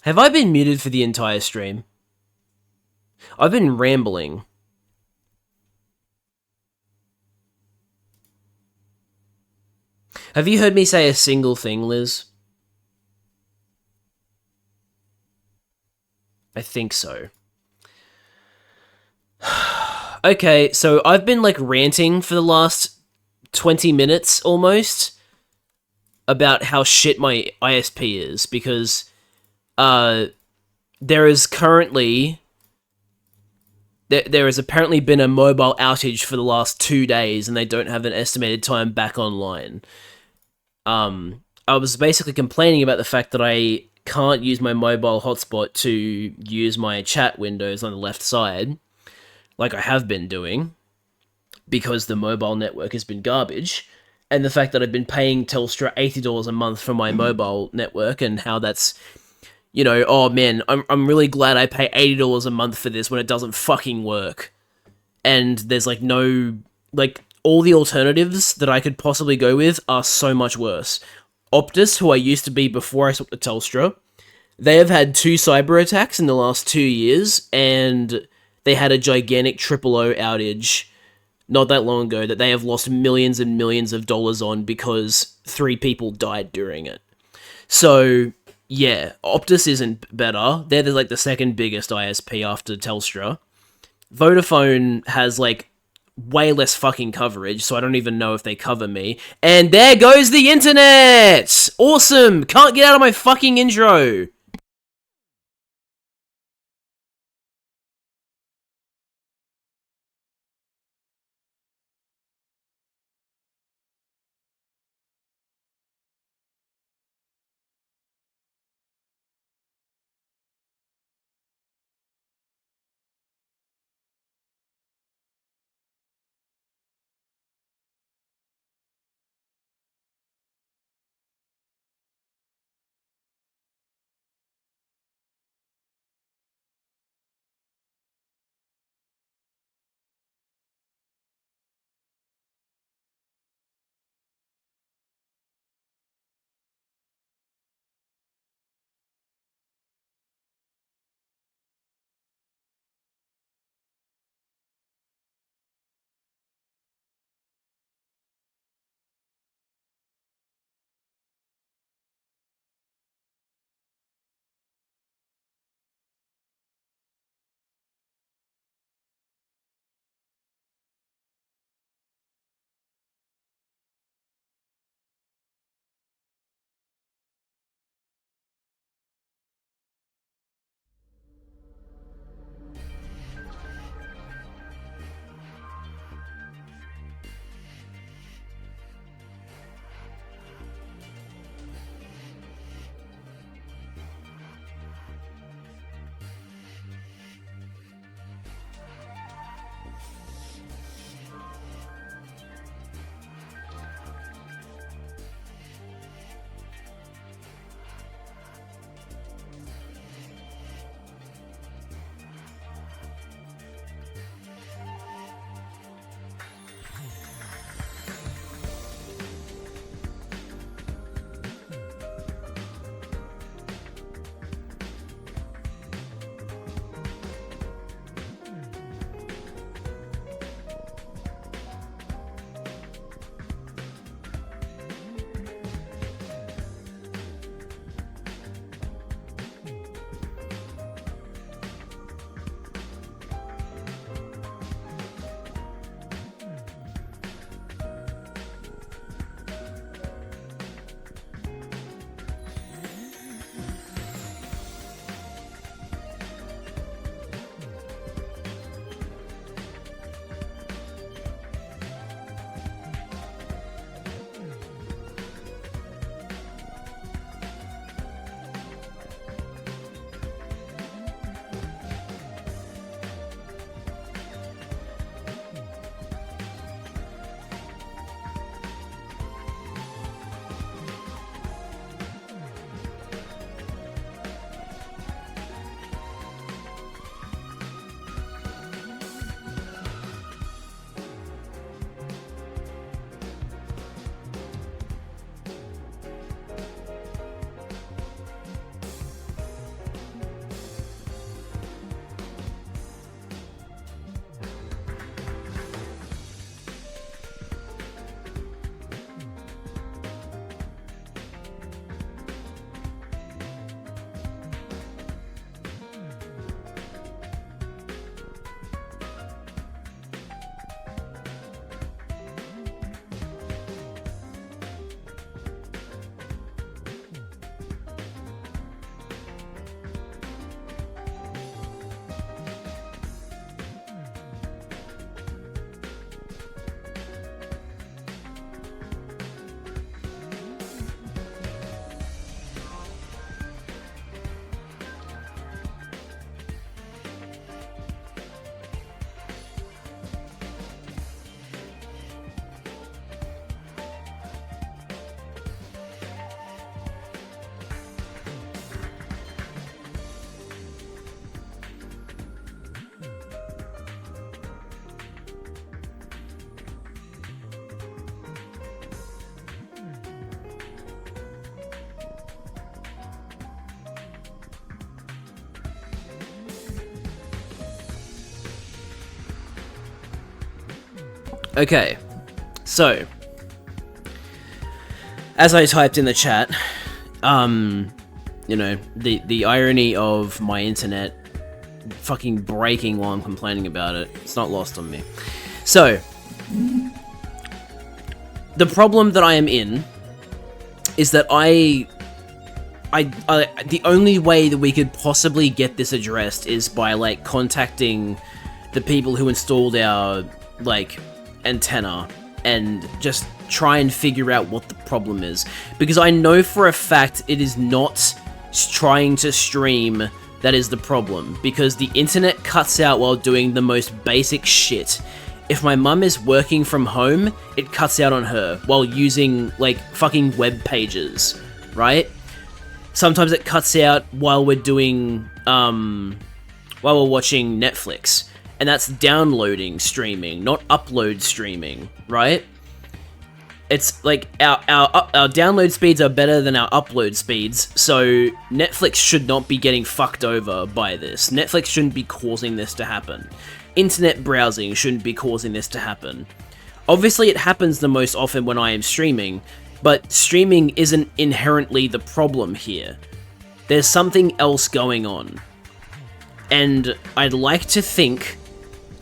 Have I been muted for the entire stream? I've been rambling. Have you heard me say a single thing, Liz? I think so. Okay, so I've been like ranting for the last 20 minutes almost about how shit my ISP is because uh there is currently there has apparently been a mobile outage for the last 2 days and they don't have an estimated time back online. I was basically complaining about the fact that I can't use my mobile hotspot to use my chat windows on the left side, like I have been doing, because the mobile network has been garbage. And the fact that I've been paying Telstra $80 a month for my mobile network, and how that's, oh man, I'm really glad I pay $80 a month for this when it doesn't fucking work. And there's like no, like, all the alternatives that I could possibly go with are so much worse. Optus, who I used to be before I swapped to Telstra, they have had two cyber attacks in the last 2 years, and they had a gigantic triple O outage not that long ago that they have lost millions and millions of dollars on because 3 people died during it. So, yeah, Optus isn't better. They're like the second biggest ISP after Telstra. Vodafone has like way less fucking coverage, so I don't even know if they cover me. And there goes the internet! Awesome! Can't get out of my fucking intro! Okay, so as I typed in the chat, you know, the irony of my internet fucking breaking while I'm complaining about it, it's not lost on me. So, the problem that I am in is that the only way that we could possibly get this addressed is by, like, contacting the people who installed our, like, antenna and just try and figure out what the problem is. Because I know for a fact it is not trying to stream that is the problem, because the internet cuts out while doing the most basic shit. If my mum is working from home, it cuts out on her while using, like, fucking web pages, right? Sometimes it cuts out while we're doing, while we're watching Netflix. And that's downloading streaming, not upload streaming, right? It's like, our download speeds are better than our upload speeds, so Netflix should not be getting fucked over by this. Netflix shouldn't be causing this to happen. Internet browsing shouldn't be causing this to happen. Obviously, it happens the most often when I am streaming, but streaming isn't inherently the problem here. There's something else going on. And I'd like to think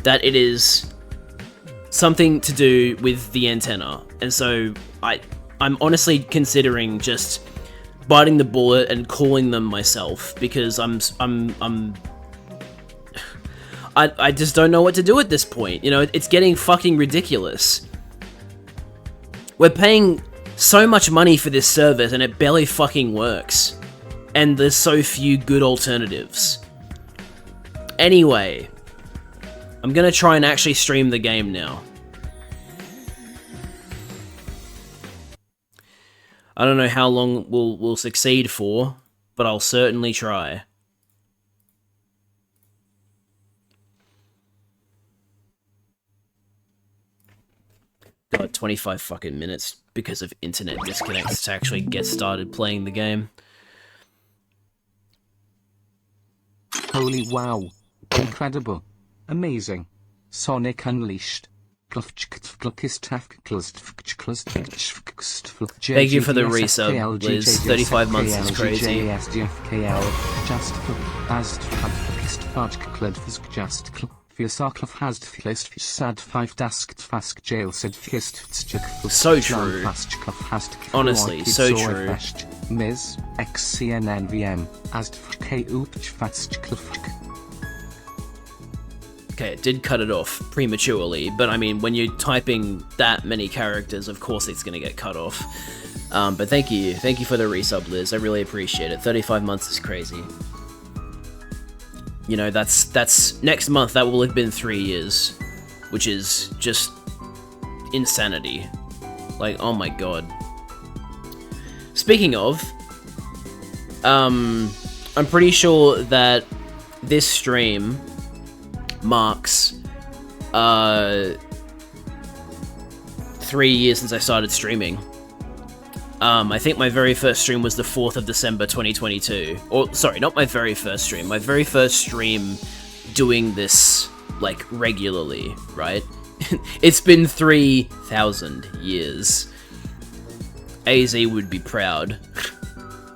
that it is something to do with the antenna. And so I'm honestly considering just biting the bullet and calling them myself, because I just don't know what to do at this point. You know, it's getting fucking ridiculous. We're paying so much money for this service and it barely fucking works. And there's so few good alternatives. Anyway, I'm gonna try and actually stream the game now. I don't know how long we'll succeed for, but I'll certainly try. God, 25 fucking minutes because of internet disconnects to actually get started playing the game. Holy wow. Incredible. Amazing. Sonic Unleashed. Thank you for the resub, Liz. 35 months is crazy. So true. Honestly, so true. Ms. XCNNVM Okay, it did cut it off prematurely, but I mean, when you're typing that many characters, of course it's gonna get cut off. But thank you for the resub, Liz. I really appreciate it. 35 months is crazy. You know, that's next month. That will have been 3 years, which is just insanity. Like, oh my god. Speaking of, I'm pretty sure that this stream marks 3 years since I started streaming. I think my very first stream was the 4th of December 2022. Or, sorry, not my very first stream. My very first stream doing this, like, regularly, right? It's been 3,000 years. AZ would be proud.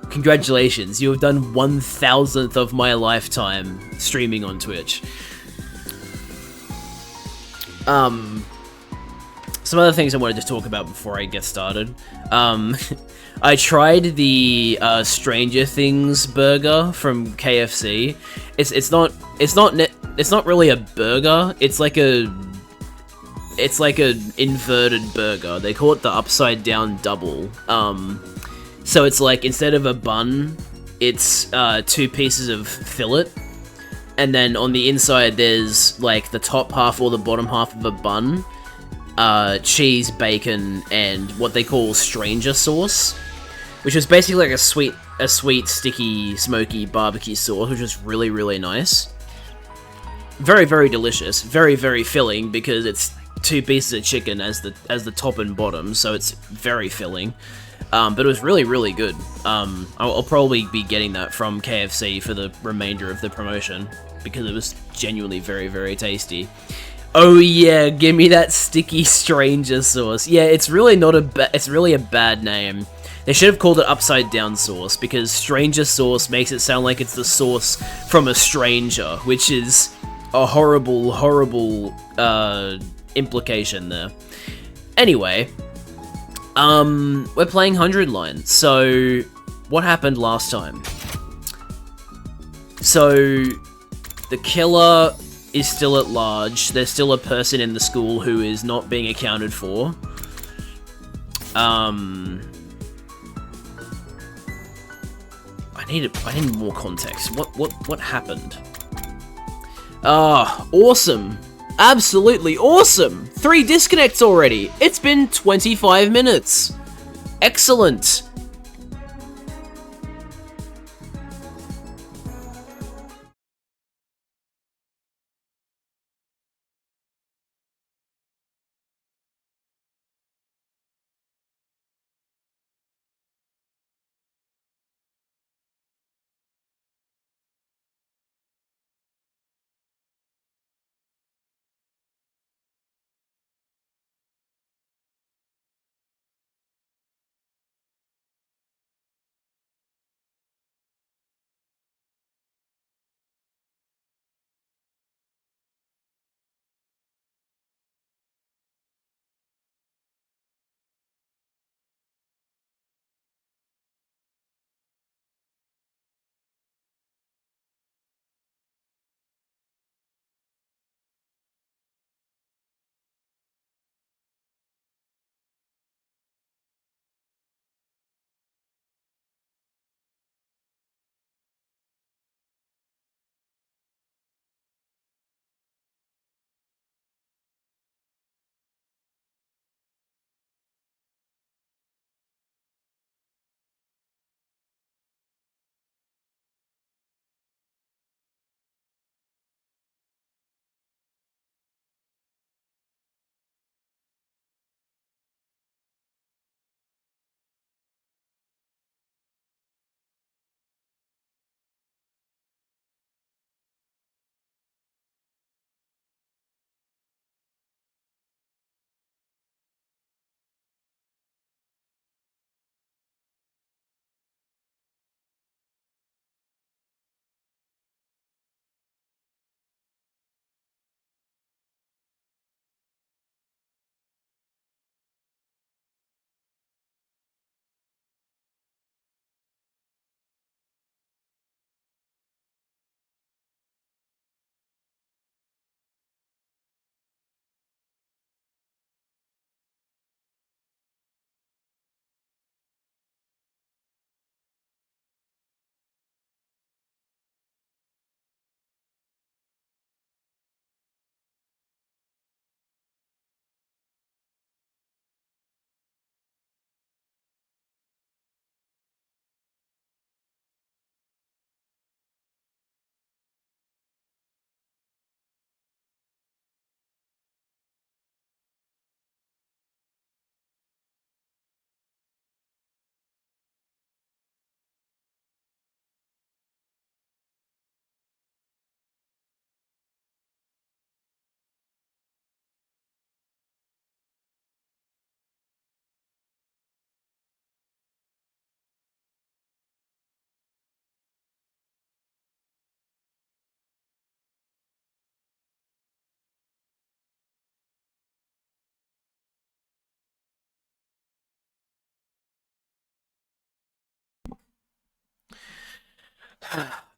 Congratulations, you have done 1,000th of my lifetime streaming on Twitch. Some other things I wanted to talk about before I get started. I tried the Stranger Things burger from KFC. It's not really a burger. It's like an inverted burger. They call it the upside down double. So it's like, instead of a bun, it's 2 pieces of fillet. And then on the inside, there's like the top half or the bottom half of a bun, cheese, bacon, and what they call stranger sauce, which is basically like a sweet, sticky, smoky barbecue sauce, which is really, really nice. Very, very delicious. Very, very filling, because it's 2 pieces of chicken as the top and bottom, so it's very filling. But it was really, really good. I'll probably be getting that from KFC for the remainder of the promotion, because it was genuinely very, very tasty. Oh yeah, give me that sticky stranger sauce. Yeah, it's really not it's really a bad name. They should have called it upside down sauce, because stranger sauce makes it sound like it's the sauce from a stranger, which is a horrible, horrible implication there. Anyway, we're playing 100 line. So what happened last time? So the killer is still at large. There's still a person in the school who is not being accounted for. I need more context. What happened? Ah, awesome. Absolutely awesome. 3 disconnects already. It's been 25 minutes. Excellent.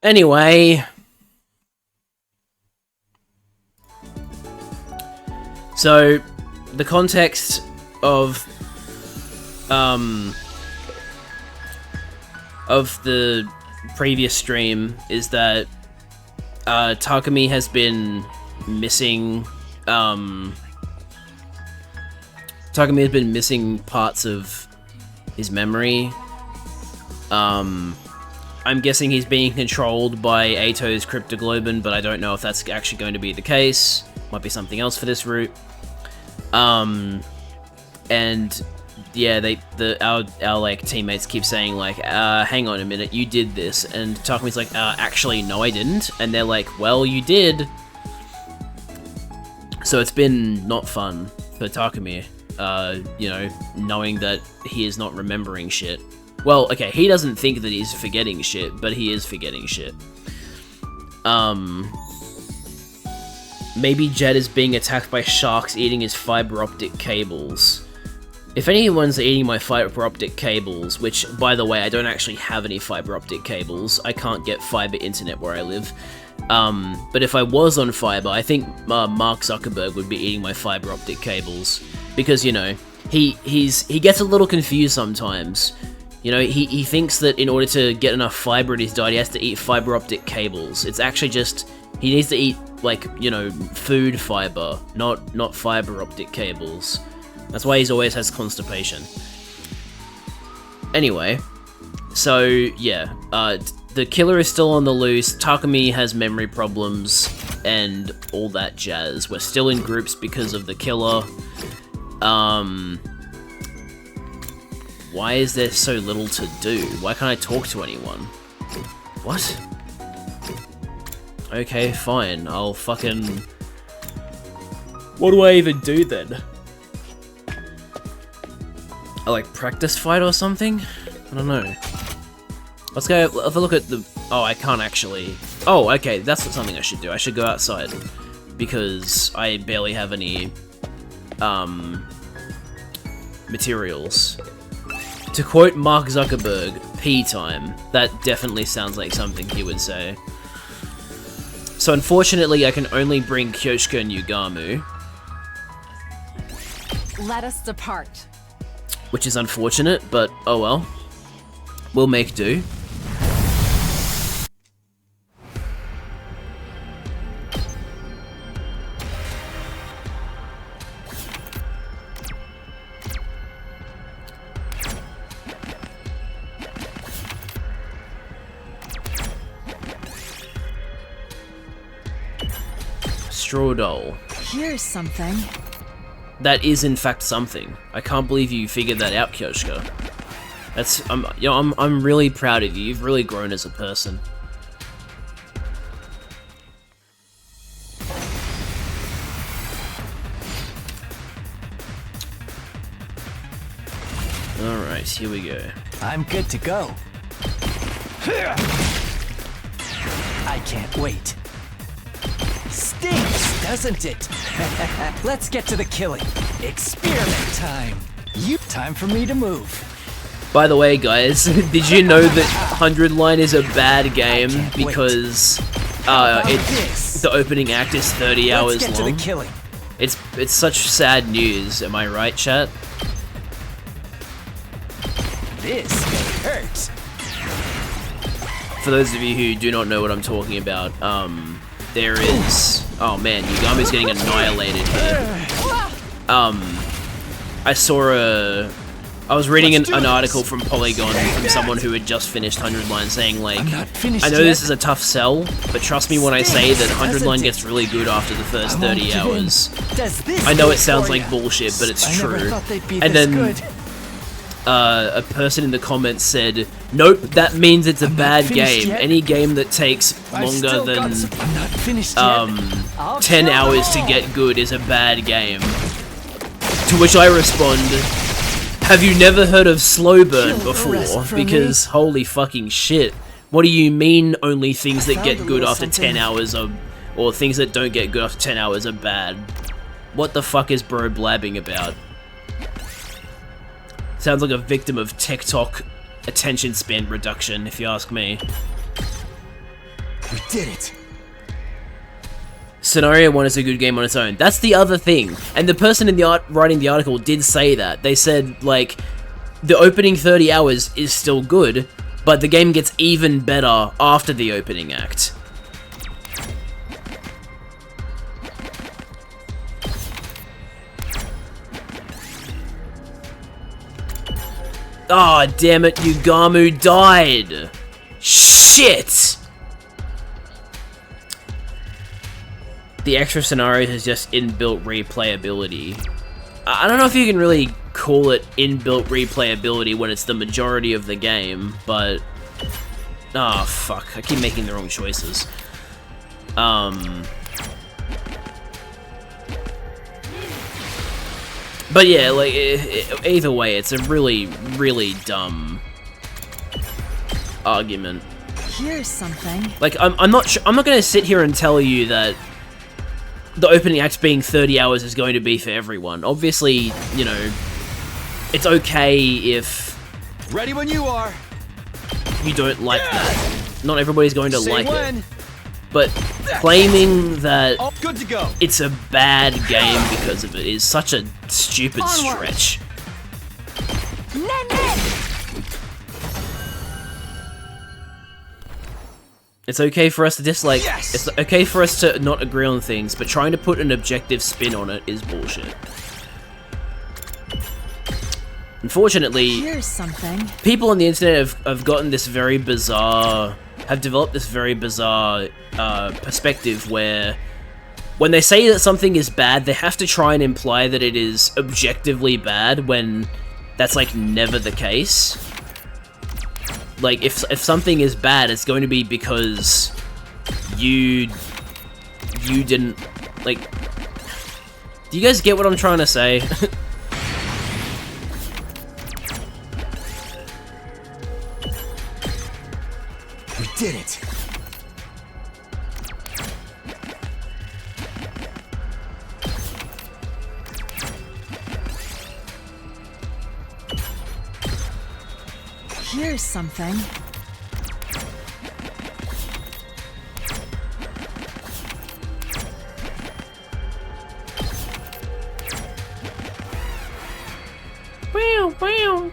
Anyway, so the context of the previous stream is that Takumi has been missing parts of his memory. I'm guessing he's being controlled by Ato's Cryptoglobin, but I don't know if that's actually going to be the case. Might be something else for this route. And yeah, our like teammates keep saying like, hang on a minute, you did this, and Takumi's like, actually no, I didn't, and they're like, well, you did. So it's been not fun for Takumi, you know, knowing that he is not remembering shit. Well, okay, he doesn't think that he's forgetting shit, but he is forgetting shit. Maybe Jed is being attacked by sharks eating his fiber optic cables. If anyone's eating my fiber optic cables, which, by the way, I don't actually have any fiber optic cables, I can't get fiber internet where I live, but if I was on fiber, I think Mark Zuckerberg would be eating my fiber optic cables, because, you know, he gets a little confused sometimes. You know, he thinks that in order to get enough fiber in his diet, he has to eat fiber optic cables. It's actually just, he needs to eat, like, you know, food fiber, not fiber optic cables. That's why he always has constipation. Anyway, so, yeah, the killer is still on the loose, Takumi has memory problems, and all that jazz. We're still in groups because of the killer. Why is there so little to do? Why can't I talk to anyone? What? Okay, fine, I'll fucking... What do I even do then? I like practice fight or something? I don't know. Let's go have a look at the... Oh, I can't actually... Oh, okay, that's something I should do. I should go outside. Because I barely have any... materials. To quote Mark Zuckerberg, pee time. That definitely sounds like something he would say. So unfortunately, I can only bring Kyoshika and Yugamu. Let us depart. Which is unfortunate, but oh well. We'll make do. Straw doll. Here's something. That is in fact something. I can't believe you figured that out, Kyoshika. That's you know, I'm really proud of you. You've really grown as a person. All right, here we go. I'm good to go. I can't wait. Stinks, doesn't it? Let's get to the killing. Experiment time. Time for me to move. By the way, guys, did you know that 100 Line is a bad game because the opening act is 30 hours Let's get long? to the killing. It's such sad news. Am I right, chat? This may hurt. For those of you who do not know what I'm talking about, there is... Oh man, Yugamu's getting annihilated here. I was reading an article from Polygon from someone who had just finished 100 Line saying, like, I know this is a tough sell, but trust me when I say that 100 Line gets really good after the first 30 hours. I know it sounds like bullshit, but it's true. And then a person in the comments said, nope, that means it's a bad game. Any game that takes longer than 10 hours to get good is a bad game. To which I respond, have you never heard of slow burn before? Because holy fucking shit. What do you mean only things that get good after 10 hours are... or things that don't get good after 10 hours are bad? What the fuck is bro blabbing about? Sounds like a victim of TikTok attention span reduction, if you ask me. We did it. Scenario 1 is a good game on its own. That's the other thing. And the person in the writing the article did say that. They said, like, the opening 30 hours is still good, but the game gets even better after the opening act. Ah, damn it, Yugamu died! Shit! The extra scenario has just inbuilt replayability. I don't know if you can really call it inbuilt replayability when it's the majority of the game, but... Ah, fuck. I keep making the wrong choices. But yeah, like, either way, it's a really, really dumb argument. Here's something. Like, I'm not gonna sit here and tell you that the opening act being 30 hours is going to be for everyone. Obviously, you know, it's okay if Ready when you are. you don't like that. Not everybody's going to Say like when. it. But claiming that Oh, good to go. it's a bad game because of it is such a stupid Onward. stretch. It's okay for us to dislike. Yes! It's okay for us to not agree on things, but trying to put an objective spin on it is bullshit. Unfortunately, Here's something. people on the internet have gotten this very bizarre, have developed this very bizarre perspective where when they say that something is bad, they have to try and imply that it is objectively bad when that's like never the case. Like, if something is bad, it's going to be because you didn't, like... Do you guys get what I'm trying to say? We did it. Here's something. Wow, wow.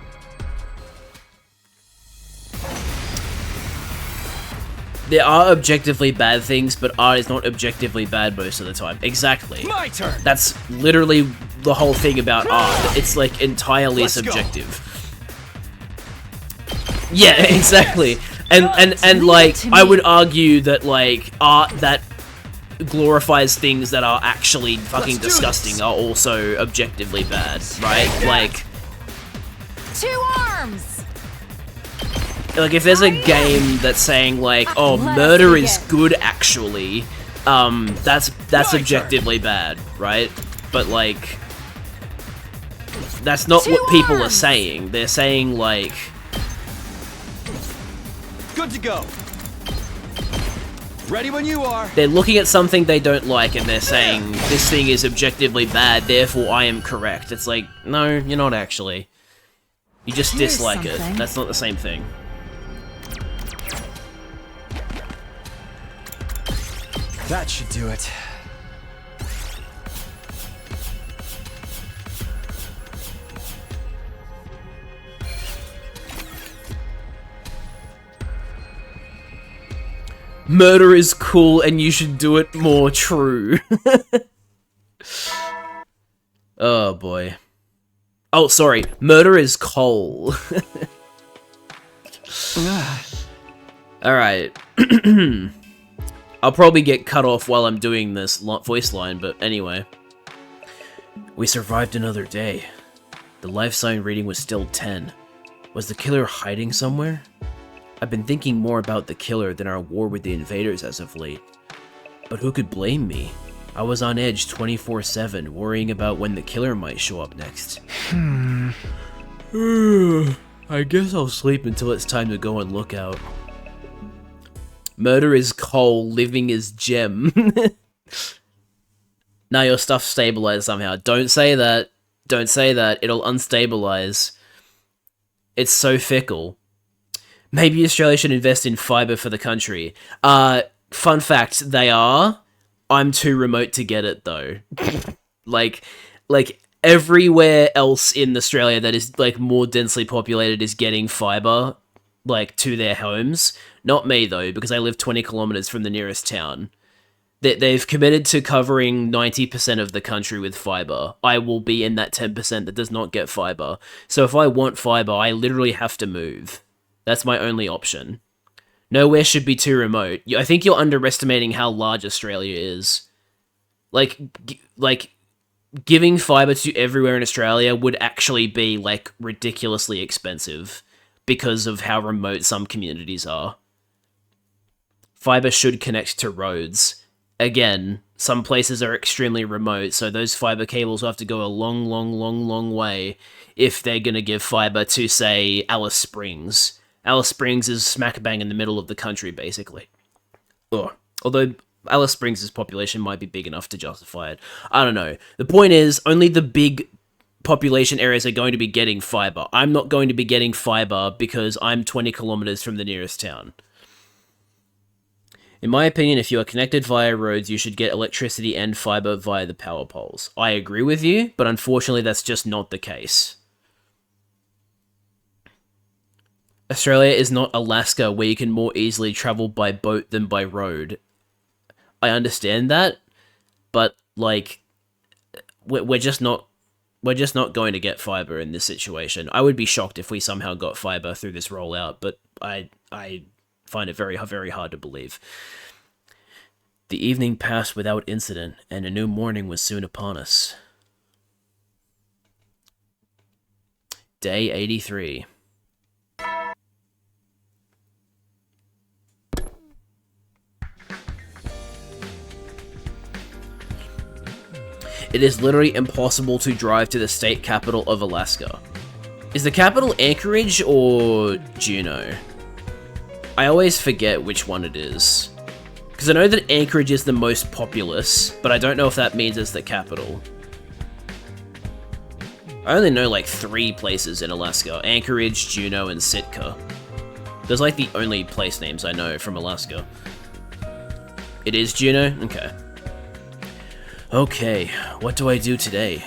There are objectively bad things, but art is not objectively bad most of the time. Exactly. My turn. That's literally the whole thing about art. It's like entirely Let's go. subjective. Yeah, exactly. And Leave it like to I me. would argue that like art that glorifies things that are actually fucking Let's do disgusting this. are also objectively bad, right? Like 2 arms. if there's a game that's saying like, oh, Let us murder is begin. good actually, that's My turn. objectively bad, right? But like that's not 2 what people are arms. saying. They're saying like Good to go. Ready when you are. they're looking at something they don't like and they're saying this thing is objectively bad, therefore I am correct. It's like, no, you're not actually. You just Here's dislike it. something. That's not the same thing. That should do it. Murder is cool and you should do it more. True. Oh boy. Oh, sorry. Murder is coal. Alright. I'll probably get cut off while I'm doing this voice line, but anyway. We survived another day. The life sign reading was still 10. Was the killer hiding somewhere? I've been thinking more about the killer than our war with the invaders as of late. But who could blame me? I was on edge 24/7, worrying about when the killer might show up next. I guess I'll sleep until it's time to go on lookout. Murder is coal, living is gem. Now your stuff's stabilized somehow. Don't say that. Don't say that. It'll unstabilize. It's so fickle. Maybe Australia should invest in fiber for the country. Fun fact, they are. I'm too remote to get it though. like everywhere else in Australia that is like more densely populated is getting fiber like to their homes. Not me though, because I live 20 kilometers from the nearest town. They've committed to covering 90% of the country with fiber. I will be in that 10% that does not get fiber. So if I want fiber, I literally have to move. That's my only option. Nowhere should be too remote. I think you're underestimating how large Australia is. Like giving fiber to everywhere in Australia would actually be, like, ridiculously expensive because of how remote some communities are. Fiber should connect to roads. Again, some places are extremely remote, so those fiber cables will have to go a long way if they're going to give fiber to, say, Alice Springs. Alice Springs is smack bang in the middle of the country, basically. Ugh. Although Alice Springs' population might be big enough to justify it. I don't know. The point is, only the big population areas are going to be getting fiber. I'm not going to be getting fiber because I'm 20 kilometers from the nearest town. In my opinion, if you are connected via roads, you should get electricity and fiber via the power poles. I agree with you, but unfortunately that's just not the case. Australia is not Alaska, where you can more easily travel by boat than by road. I understand that, but, like, we're just not going to get fiber in this situation. I would be shocked if we somehow got fiber through this rollout, but I find it very, very hard to believe. The evening passed without incident, and a new morning was soon upon us. Day 83. It is literally impossible to drive to the state capital of Alaska. Is the capital Anchorage or Juneau? I always forget which one it is. Because I know that Anchorage is the most populous, but I don't know if that means it's the capital. I only know like 3 places in Alaska. Anchorage, Juneau, and Sitka. Those are like the only place names I know from Alaska. It is Juneau? Okay. Okay, what do I do today?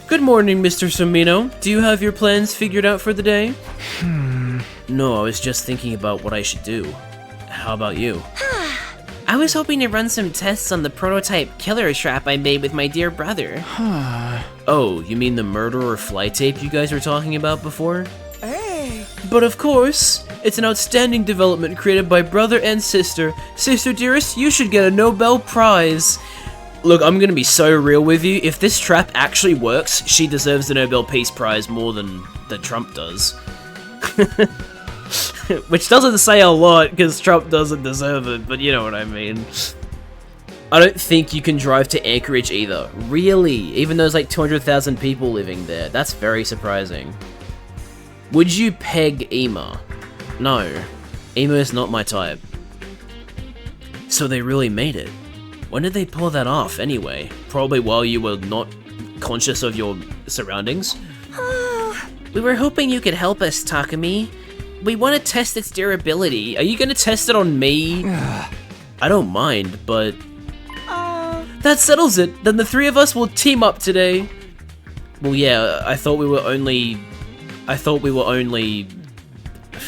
Good morning, Mr. Somino. Do you have your plans figured out for the day? No, I was just thinking about what I should do. How about you? I was hoping to run some tests on the prototype killer trap I made with my dear brother. Oh, you mean the murderer fly tape you guys were talking about before? Hey. But of course, it's an outstanding development created by brother and sister. Sister dearest, you should get a Nobel Prize. Look, I'm gonna be so real with you. If this trap actually works, she deserves the Nobel Peace Prize more than Trump does. Which doesn't say a lot, because Trump doesn't deserve it, but you know what I mean. I don't think you can drive to Anchorage either. Really? Even though there's like 200,000 people living there. That's very surprising. Would you peg Ema? No. Ema is not my type. So they really made it. When did they pull that off, anyway? Probably while you were not conscious of your surroundings? We were hoping you could help us, Takumi. We want to test its durability. Are you going to test it on me? I don't mind, but... That settles it. Then the 3 of us will team up today. Well, yeah, I thought we were only...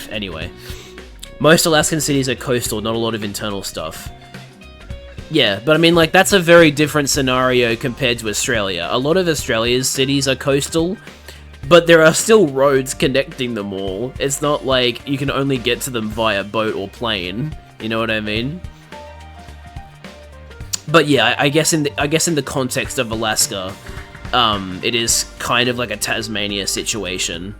Anyway. Most Alaskan cities are coastal, not a lot of internal stuff. Yeah, but I mean, like, that's a very different scenario compared to Australia. A lot of Australia's cities are coastal, but there are still roads connecting them all. It's not like you can only get to them via boat or plane. You know what I mean? But yeah, I guess in the context of Alaska, it is kind of like a Tasmania situation.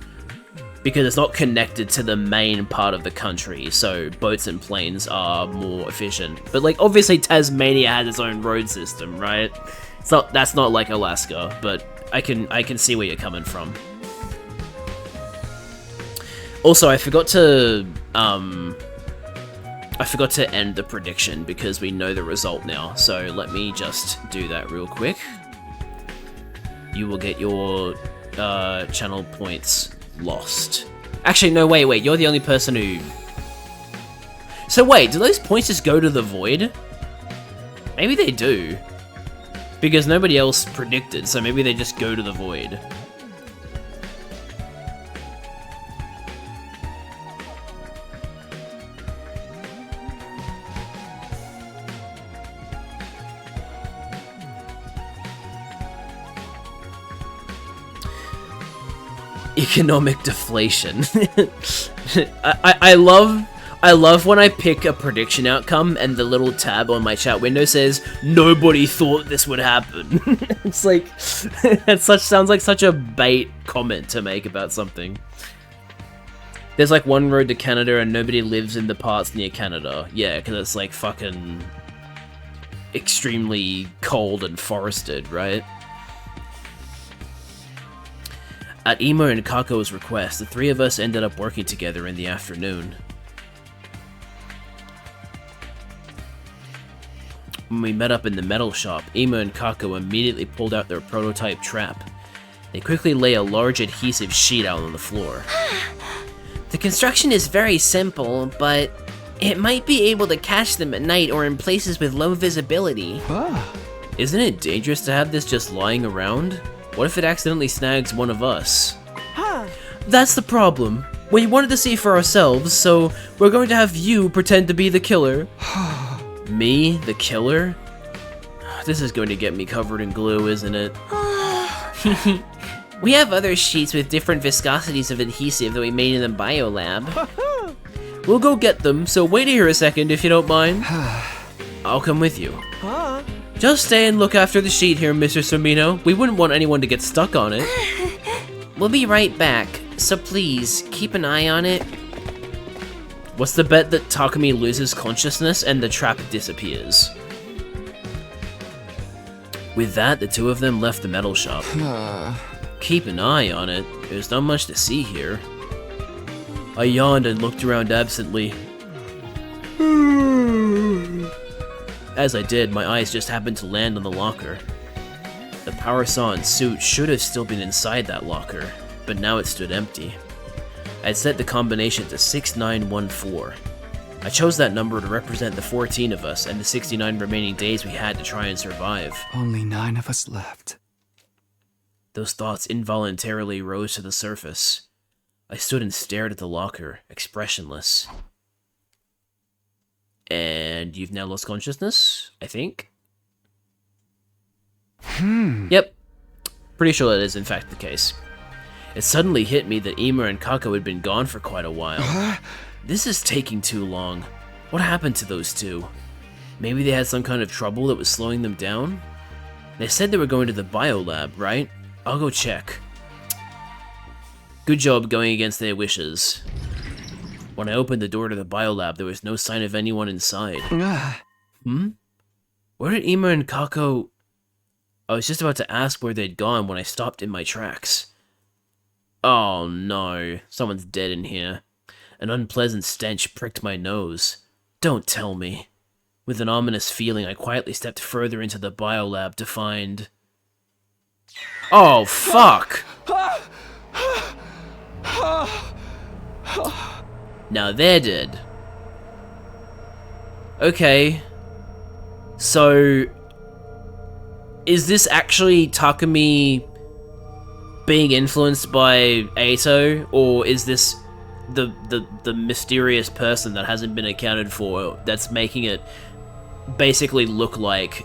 Because it's not connected to the main part of the country, so boats and planes are more efficient. But like, obviously Tasmania has its own road system, right? That's not like Alaska, but I can see where you're coming from. Also, I forgot to end the prediction because we know the result now. So let me just do that real quick. You will get your channel points lost. Actually, no, wait, you're the only person who... So wait, do those points just go to the void? Maybe they do. Because nobody else predicted, so maybe they just go to the void. Economic deflation. I love when I pick a prediction outcome and the little tab on my chat window says nobody thought this would happen. It's like sounds like such a bait comment to make about something. There's like one road to Canada and nobody lives in the parts near Canada. Yeah, because it's like fucking extremely cold and forested, right? At Ima and Kako's request, the three of us ended up working together in the afternoon. When we met up in the metal shop, Ima and Kako immediately pulled out their prototype trap. They quickly lay a large adhesive sheet out on the floor. The construction is very simple, but it might be able to catch them at night or in places with low visibility. Isn't it dangerous to have this just lying around? What if it accidentally snags one of us? That's the problem. We wanted to see for ourselves, so we're going to have you pretend to be the killer. Me, the killer? This is going to get me covered in glue, isn't it? We have other sheets with different viscosities of adhesive that we made in the biolab. We'll go get them, so wait here a second if you don't mind. I'll come with you. Just stay and look after the sheet here, Mr. Somino. We wouldn't want anyone to get stuck on it. We'll be right back, so please, keep an eye on it. What's the bet that Takumi loses consciousness and the trap disappears? With that, the two of them left the metal shop. Keep an eye on it. There's not much to see here. I yawned and looked around absently. As I did, my eyes just happened to land on the locker. The power saw and suit should have still been inside that locker, but now it stood empty. I'd set the combination to 6914. I chose that number to represent the 14 of us and the 69 remaining days we had to try and survive. Only 9 of us left. Those thoughts involuntarily rose to the surface. I stood and stared at the locker, expressionless. And you've now lost consciousness, I think? Yep. Pretty sure that is in fact the case. It suddenly hit me that Ima and Kako had been gone for quite a while. This is taking too long. What happened to those two? Maybe they had some kind of trouble that was slowing them down? They said they were going to the biolab, right? I'll go check. Good job going against their wishes. When I opened the door to the biolab, there was no sign of anyone inside. Where did Ima and Kako... I was just about to ask where they'd gone when I stopped in my tracks. Oh no, someone's dead in here. An unpleasant stench pricked my nose. Don't tell me. With an ominous feeling, I quietly stepped further into the biolab to find... Oh, fuck! Now they're dead. Okay. So... is this actually Takumi being influenced by Ato, or is this the mysterious person that hasn't been accounted for that's making it basically look like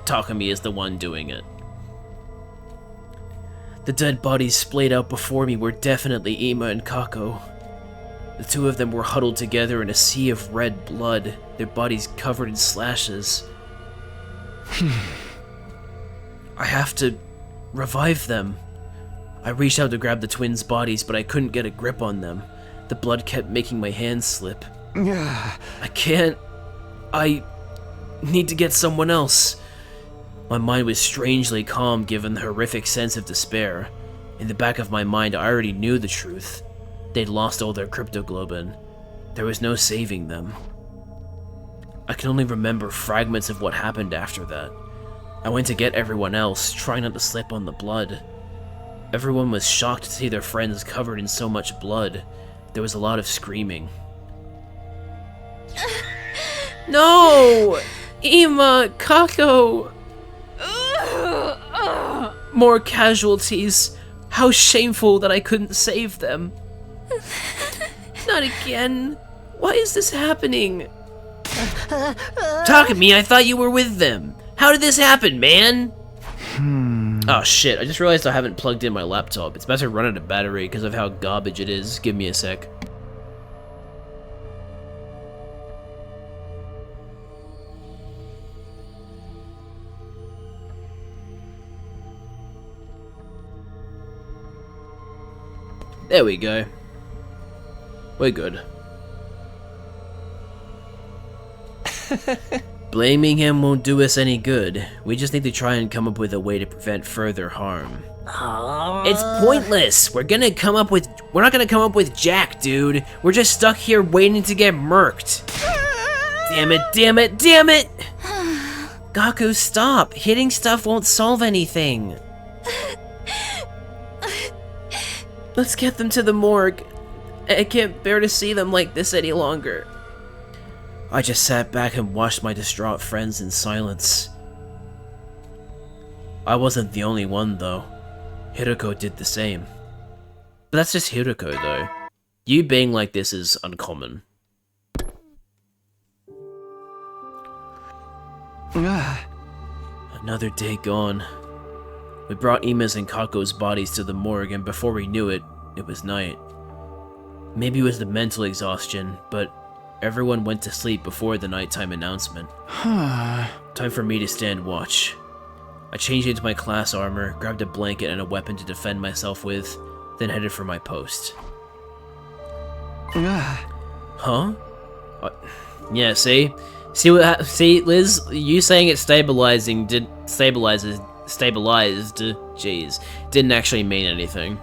Takumi is the one doing it? The dead bodies splayed out before me were definitely Ima and Kako. The two of them were huddled together in a sea of red blood, their bodies covered in slashes. I have to revive them. I reached out to grab the twins' bodies, but I couldn't get a grip on them. The blood kept making my hands slip. I can't. I need to get someone else. My mind was strangely calm given the horrific sense of despair. In the back of my mind, I already knew the truth. They'd lost all their cryptoglobin. There was no saving them. I can only remember fragments of what happened after that. I went to get everyone else, trying not to slip on the blood. Everyone was shocked to see their friends covered in so much blood. There was a lot of screaming. No! Ima, Kako! More casualties. How shameful that I couldn't save them. Not again. Why is this happening? Takumi, I thought you were with them. How did this happen, man? Oh shit, I just realized I haven't plugged in my laptop. It's about to run out of battery because of how garbage it is. Give me a sec. There we go. We're good. Blaming him won't do us any good. We just need to try and come up with a way to prevent further harm. It's pointless! We're not gonna come up with jack, dude. We're just stuck here waiting to get murked. Damn it, damn it, damn it! Gaku, stop! Hitting stuff won't solve anything. Let's get them to the morgue. I can't bear to see them like this any longer. I just sat back and watched my distraught friends in silence. I wasn't the only one, though. Hiroko did the same. But that's just Hiroko, though. You being like this is uncommon. Another day gone. We brought Ima's and Kako's bodies to the morgue, and before we knew it, it was night. Maybe it was the mental exhaustion, but everyone went to sleep before the nighttime announcement. Time for me to stand watch. I changed into my class armor, grabbed a blanket and a weapon to defend myself with, then headed for my post. Huh? Yeah, see? See, Liz? You saying it stabilized, jeez, didn't actually mean anything.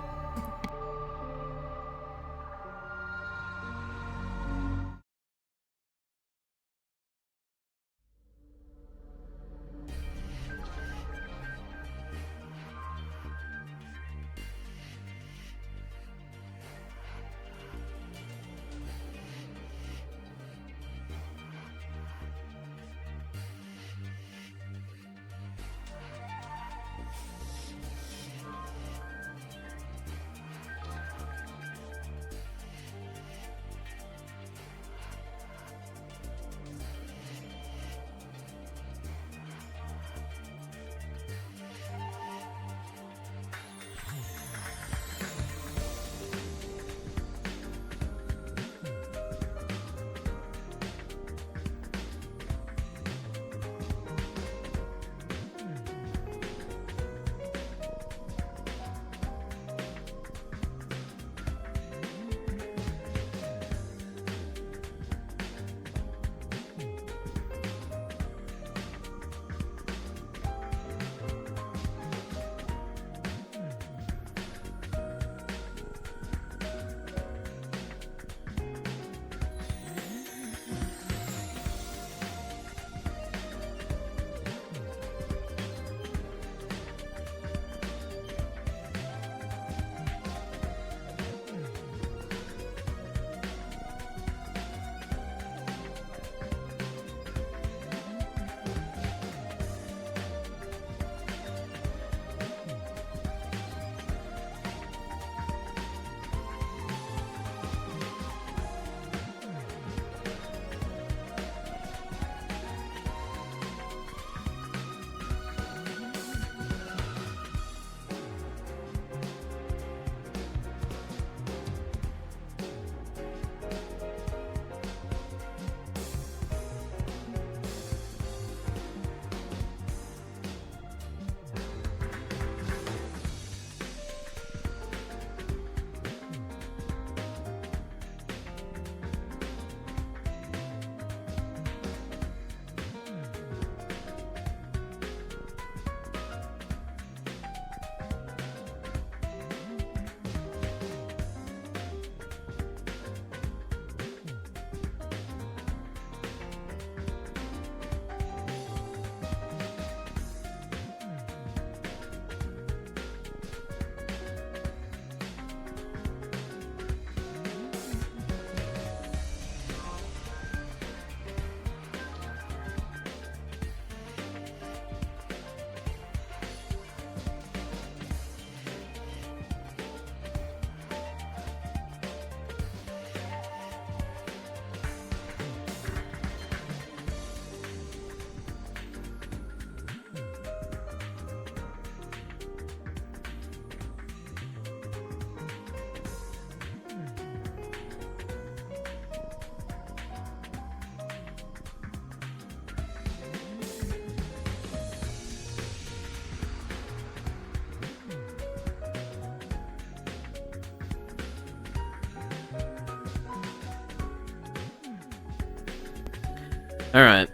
Alright.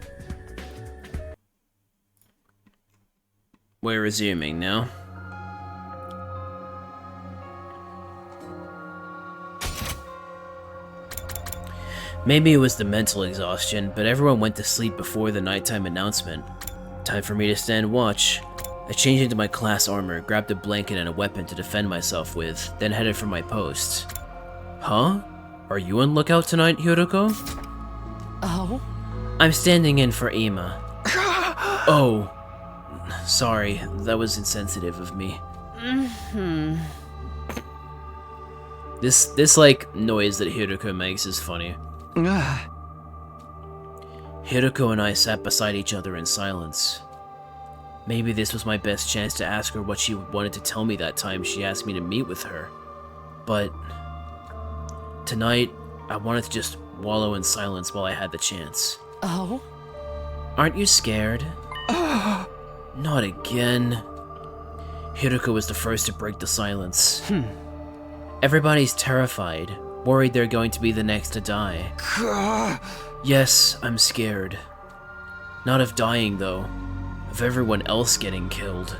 We're resuming now. Maybe it was the mental exhaustion, but everyone went to sleep before the nighttime announcement. Time for me to stand watch. I changed into my class armor, grabbed a blanket and a weapon to defend myself with, then headed for my post. Huh? Are you on lookout tonight, Hiroko? Oh? I'm standing in for Ima. Oh. Sorry, that was insensitive of me. This like noise that Hiroko makes is funny. Hiroko and I sat beside each other in silence. Maybe this was my best chance to ask her what she wanted to tell me that time she asked me to meet with her. But tonight, I wanted to just wallow in silence while I had the chance. Oh? Aren't you scared? Not again. Hiroko was the first to break the silence. Everybody's terrified, worried they're going to be the next to die. Yes, I'm scared. Not of dying, though. Of everyone else getting killed.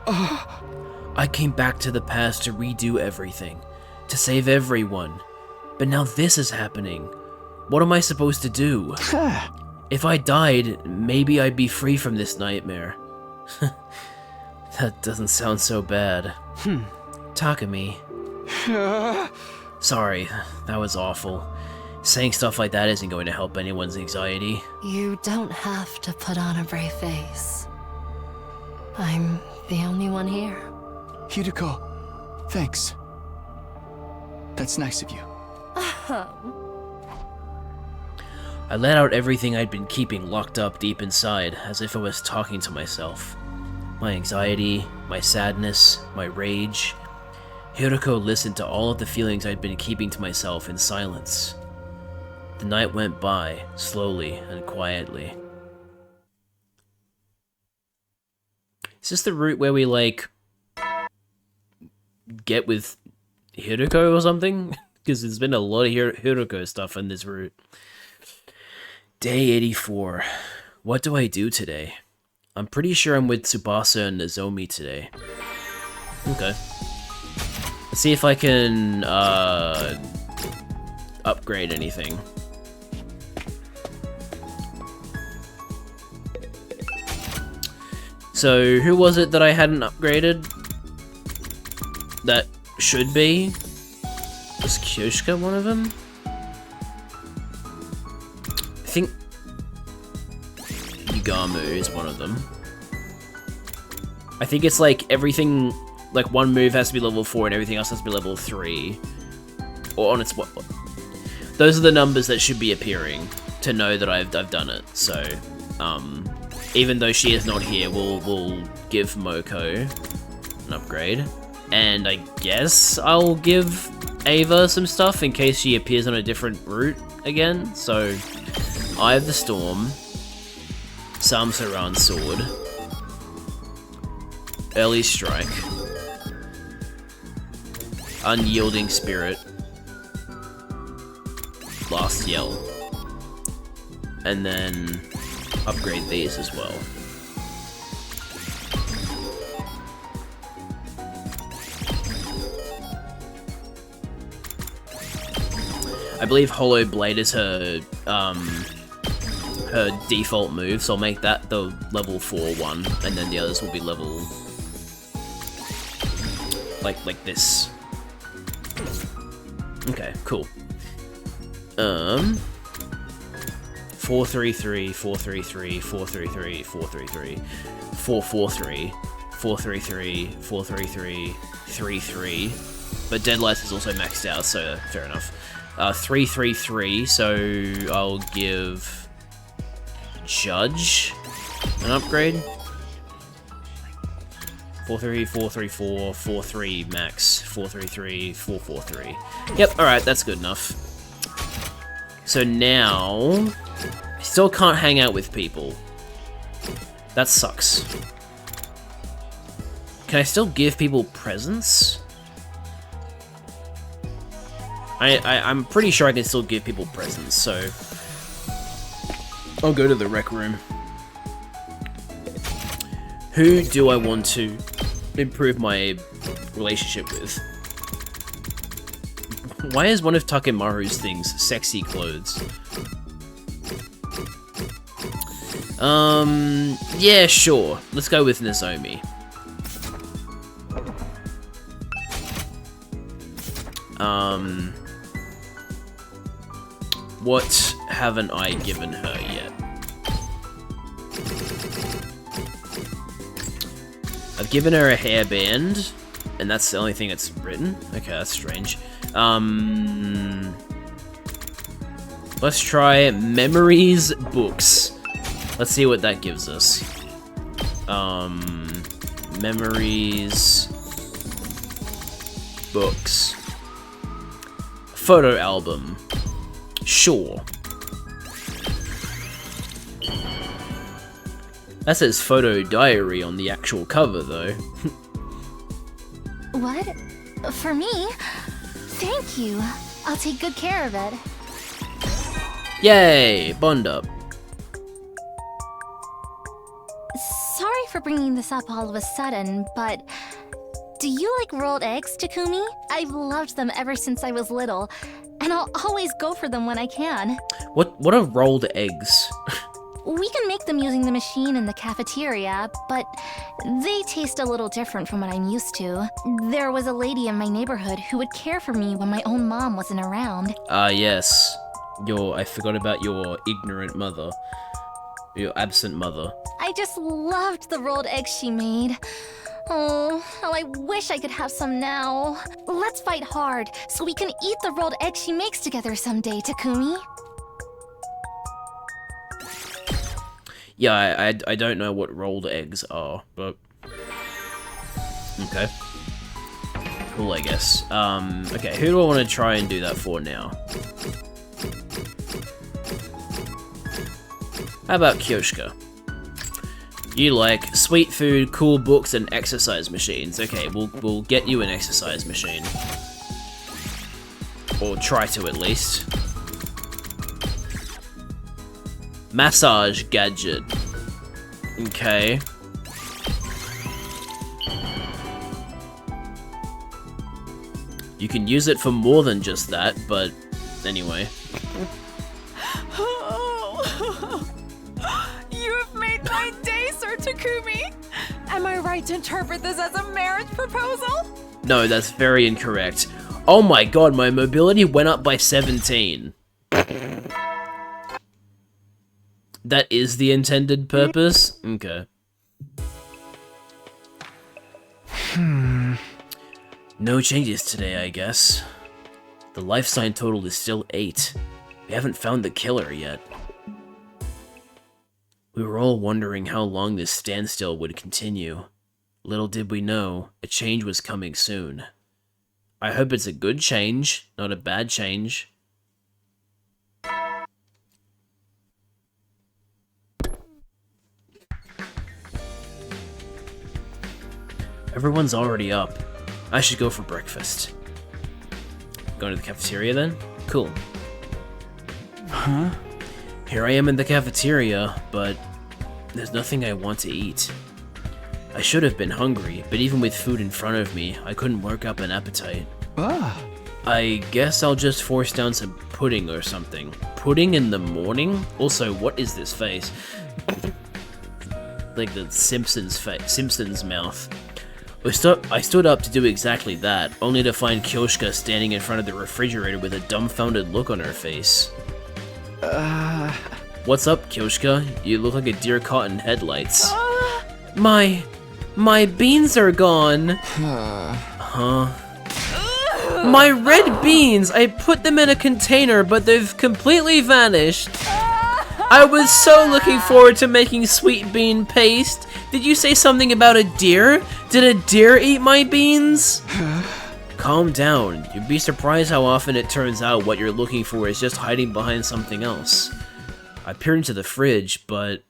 I came back to the past to redo everything, to save everyone. But now this is happening. What am I supposed to do? If I died, maybe I'd be free from this nightmare. That doesn't sound so bad. Takumi. Sorry, that was awful. Saying stuff like that isn't going to help anyone's anxiety. You don't have to put on a brave face. I'm the only one here. Hiroko, thanks. That's nice of you. I let out everything I'd been keeping locked up deep inside, as if I was talking to myself. My anxiety, my sadness, my rage. Hiroko listened to all of the feelings I'd been keeping to myself in silence. The night went by, slowly and quietly. Is this the route where we, like, get with Hiroko or something? Because there's been a lot of Hiroko stuff on this route. Day 84. What do I do today? I'm pretty sure I'm with Tsubasa and Nozomi today. Okay. Let's see if I can, upgrade anything. So, who was it that I hadn't upgraded? That should be? Was Kyoshika one of them? I think Yugamu is one of them. I think it's like everything, like one move has to be level 4 and everything else has to be level 3. Or on its what? Those are the numbers that should be appearing to know that I've done it. So, even though she is not here, we'll give Moko an upgrade. And I guess I'll give Ava some stuff in case she appears on a different route again. So, Eye of the Storm, Samsaran's Sword, Early Strike, Unyielding Spirit, Last Yell, and then upgrade these as well. I believe Hollow Blade is her her default move, so I'll make that the level 4 one, and then the others will be level like this. Okay, cool. 433, 433, 433, 433, 443, 433, 433, 33. But Deadlights is also maxed out, so fair enough. 333, so I'll give Judge an upgrade. 433, 434, 43 max, 433, 443. Yep, alright, that's good enough. So now, I still can't hang out with people. That sucks. Can I still give people presents? I'm pretty sure I can still give people presents, so I'll go to the rec room. Who do I want to improve my relationship with? Why is one of Takemaru's things sexy clothes? Yeah, sure. Let's go with Nozomi. What haven't I given her yet? I've given her a hairband, and that's the only thing that's written. Okay, that's strange. Let's try Memories Books. Let's see what that gives us. Memories Books. Photo album. Sure. That says photo diary on the actual cover, though. What? For me? Thank you. I'll take good care of it. Yay! Bond up. Sorry for bringing this up all of a sudden, but do you like rolled eggs, Takumi? I've loved them ever since I was little, and I'll always go for them when I can. What are rolled eggs? We can make them using the machine in the cafeteria, but they taste a little different from what I'm used to. There was a lady in my neighborhood who would care for me when my own mom wasn't around. Yes. I forgot about your ignorant mother. Your absent mother. I just loved the rolled eggs she made. Oh, how I wish I could have some now. Let's fight hard so we can eat the rolled eggs she makes together someday, Takumi. Yeah, I don't know what rolled eggs are, but... Okay. Cool, I guess. Okay, who do I want to try and do that for now? How about Kyoshika? You like sweet food, cool books, and exercise machines. Okay, we'll get you an exercise machine. Or try to, at least. Massage gadget. Okay. You can use it for more than just that, but anyway. You have made my day, Sir Takumi! Am I right to interpret this as a marriage proposal? No, that's very incorrect. Oh my god, my mobility went up by 17. That is the intended purpose? Okay. No changes today, I guess. The life sign total is still 8. We haven't found the killer yet. We were all wondering how long this standstill would continue. Little did we know, a change was coming soon. I hope it's a good change, not a bad change. Everyone's already up. I should go for breakfast. Going to the cafeteria then? Cool. Huh? Here I am in the cafeteria, but there's nothing I want to eat. I should have been hungry, but even with food in front of me, I couldn't work up an appetite. I guess I'll just force down some pudding or something. Pudding in the morning? Also, what is this face? Like the Simpsons mouth. I stood up to do exactly that, only to find Kyoshika standing in front of the refrigerator with a dumbfounded look on her face. What's up, Kyoshika? You look like a deer caught in headlights. My beans are gone. Huh? My red beans! I put them in a container, but they've completely vanished. I was so looking forward to making sweet bean paste. Did you say something about a deer? Did a deer eat my beans? Calm down. You'd be surprised how often it turns out what you're looking for is just hiding behind something else. I peered into the fridge, but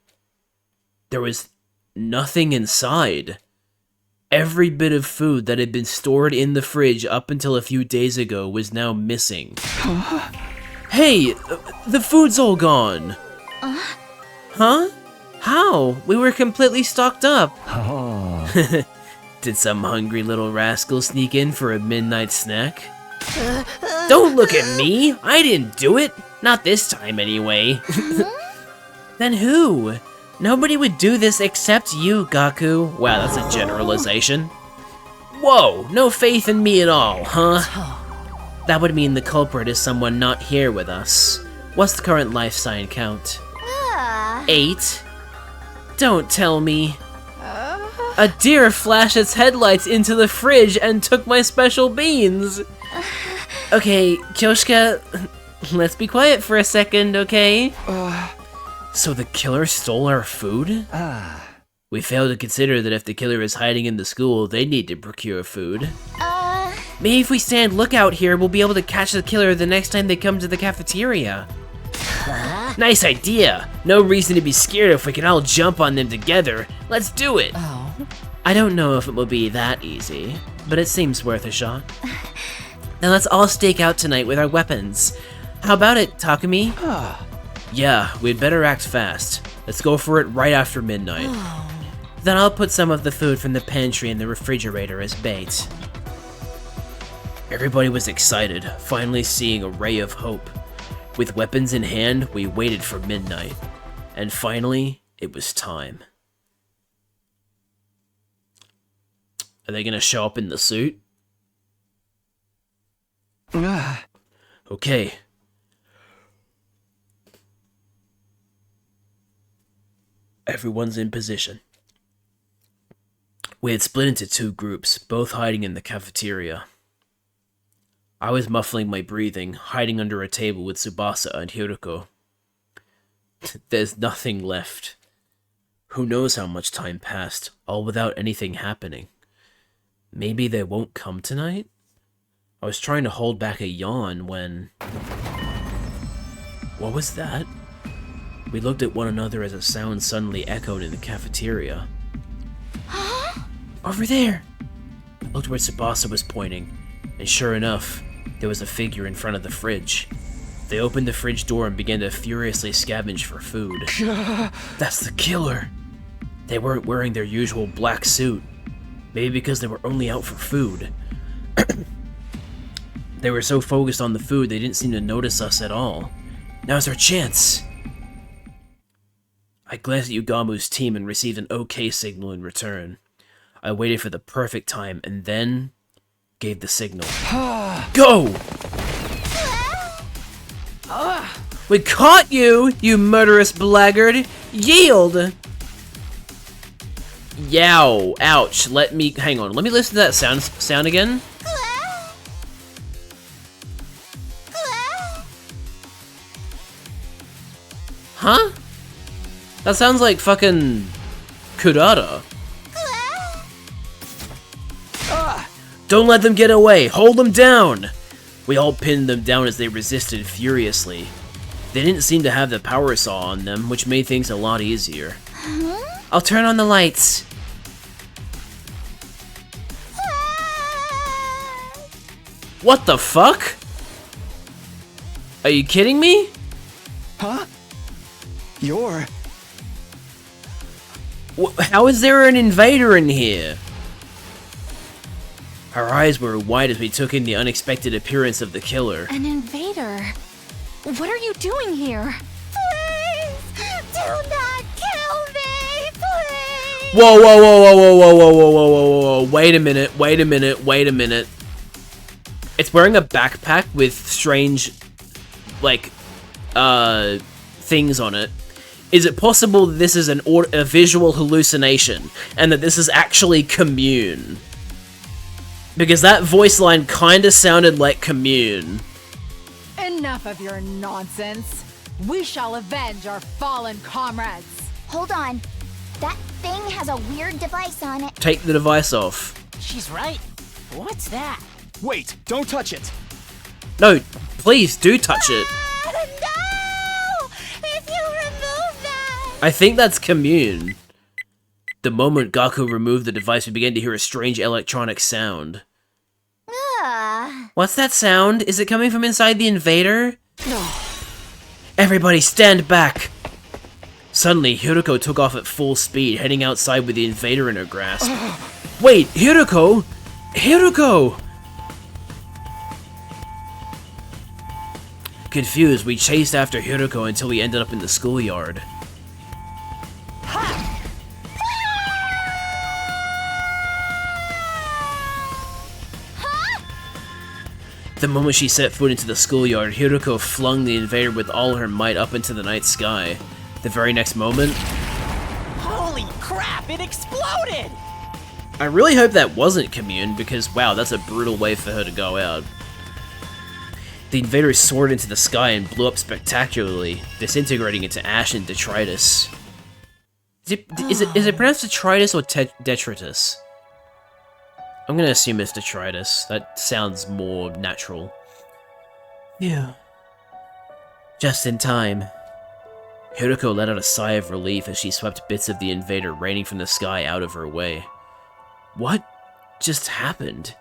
there was nothing inside. Every bit of food that had been stored in the fridge up until a few days ago was now missing. Hey, the food's all gone. Huh? How? We were completely stocked up. Oh. Did some hungry little rascal sneak in for a midnight snack? Don't look at me! I didn't do it! Not this time, anyway. Then who? Nobody would do this except you, Gaku. Wow, that's a generalization. Whoa, no faith in me at all, huh? That would mean the culprit is someone not here with us. What's the current life sign count? 8? Don't tell me. A deer flashed its headlights into the fridge and took my special beans. Okay, Kyoshka, let's be quiet for a second, okay? So the killer stole our food? We fail to consider that if the killer is hiding in the school, they need to procure food. Maybe if we stand lookout here, we'll be able to catch the killer the next time they come to the cafeteria. Nice idea! No reason to be scared if we can all jump on them together. Let's do it! Oh. I don't know if it will be that easy, but it seems worth a shot. Now let's all stake out tonight with our weapons. How about it, Takumi? Yeah, we'd better act fast. Let's go for it right after midnight. Then I'll put some of the food from the pantry in the refrigerator as bait. Everybody was excited, finally seeing a ray of hope. With weapons in hand, we waited for midnight. And finally, it was time. Are they gonna show up in the suit? Okay. Everyone's in position. We had split into 2 groups, both hiding in the cafeteria. I was muffling my breathing, hiding under a table with Tsubasa and Hiroko. There's nothing left. Who knows how much time passed, all without anything happening. Maybe they won't come tonight? I was trying to hold back a yawn when... What was that? We looked at one another as a sound suddenly echoed in the cafeteria. Over there! I looked where Tsubasa was pointing, and sure enough, there was a figure in front of the fridge. They opened the fridge door and began to furiously scavenge for food. That's the killer! They weren't wearing their usual black suit. Maybe because they were only out for food. They were so focused on the food they didn't seem to notice us at all. Now's our chance! I glanced at Yugamu's team and received an OK signal in return. I waited for the perfect time and then gave the signal. Go! We caught you, you murderous blackguard! Yield! Yow! Ouch! Hang on. Let me listen to that sound again. Huh? That sounds like fucking Kurata. Don't let them get away! Hold them down! We all pinned them down as they resisted furiously. They didn't seem to have the power saw on them, which made things a lot easier. I'll turn on the lights. What the fuck? Are you kidding me? Huh? You're... How is there an invader in here? Our eyes were wide as we took in the unexpected appearance of the killer. An invader? What are you doing here? Please, do not kill me, please! Whoa, whoa, whoa, whoa, whoa, whoa, whoa, whoa, whoa, whoa, whoa, wait a minute, wait a minute, wait a minute. It's wearing a backpack with strange, like, things on it. Is it possible that this is a visual hallucination, and that this is actually Commune? Because that voice line kinda sounded like Commune. Enough of your nonsense. We shall avenge our fallen comrades. Hold on. That thing has a weird device on it. Take the device off. She's right. What's that? Wait, don't touch it! No, please do touch it. No! If you remove that... I think that's Commune. The moment Gaku removed the device, we began to hear a strange electronic sound. What's that sound? Is it coming from inside the invader? Everybody stand back! Suddenly, Hiroko took off at full speed, heading outside with the invader in her grasp. Wait, Hiroko? Hiroko! Confused, we chased after Hiroko until we ended up in the schoolyard. The moment she set foot into the schoolyard, Hiroko flung the invader with all her might up into the night sky. The very next moment... Holy crap, it exploded! I really hope that wasn't Commune, because wow, that's a brutal way for her to go out. The invader soared into the sky and blew up spectacularly, disintegrating into ash and detritus. Is it pronounced detritus or detritus? I'm gonna assume it's detritus. That sounds more natural. Yeah. Just in time. Hiroko let out a sigh of relief as she swept bits of the invader raining from the sky out of her way. What just happened?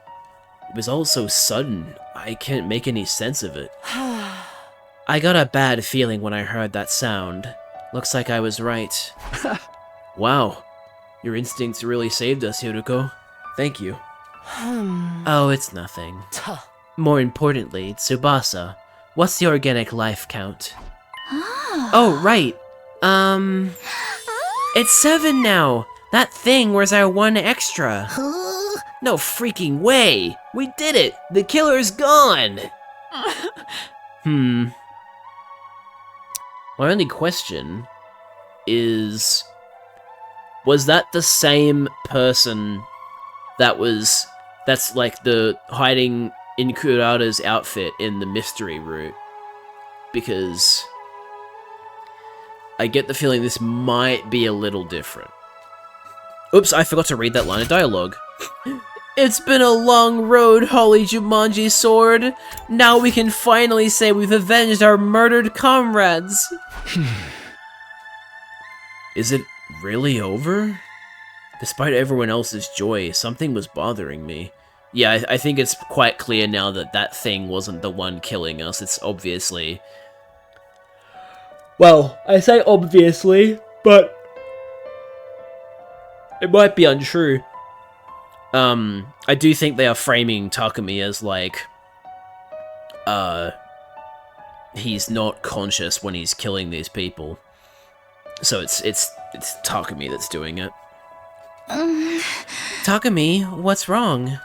It was all so sudden, I can't make any sense of it. I got a bad feeling when I heard that sound. Looks like I was right. Wow, your instincts really saved us, Hiroko. Thank you. Oh, it's nothing. More importantly, Tsubasa, what's the organic life count? Oh, right. It's 7 now. That thing was our 1 extra. No freaking way! We did it! The killer's gone! My only question is... was that the same person that's like the hiding in Kurata's outfit in the mystery route? Because I get the feeling this might be a little different. Oops, I forgot to read that line of dialogue. It's been a long road, Holy Jumanji Sword. Now we can finally say we've avenged our murdered comrades. Is it really over? Despite everyone else's joy, something was bothering me. Yeah, I think it's quite clear now that that thing wasn't the one killing us. It's obviously... well, I say obviously, but... it might be untrue. I do think they are framing Takumi as, like, he's not conscious when he's killing these people. So it's Takumi that's doing it. Takumi, what's wrong?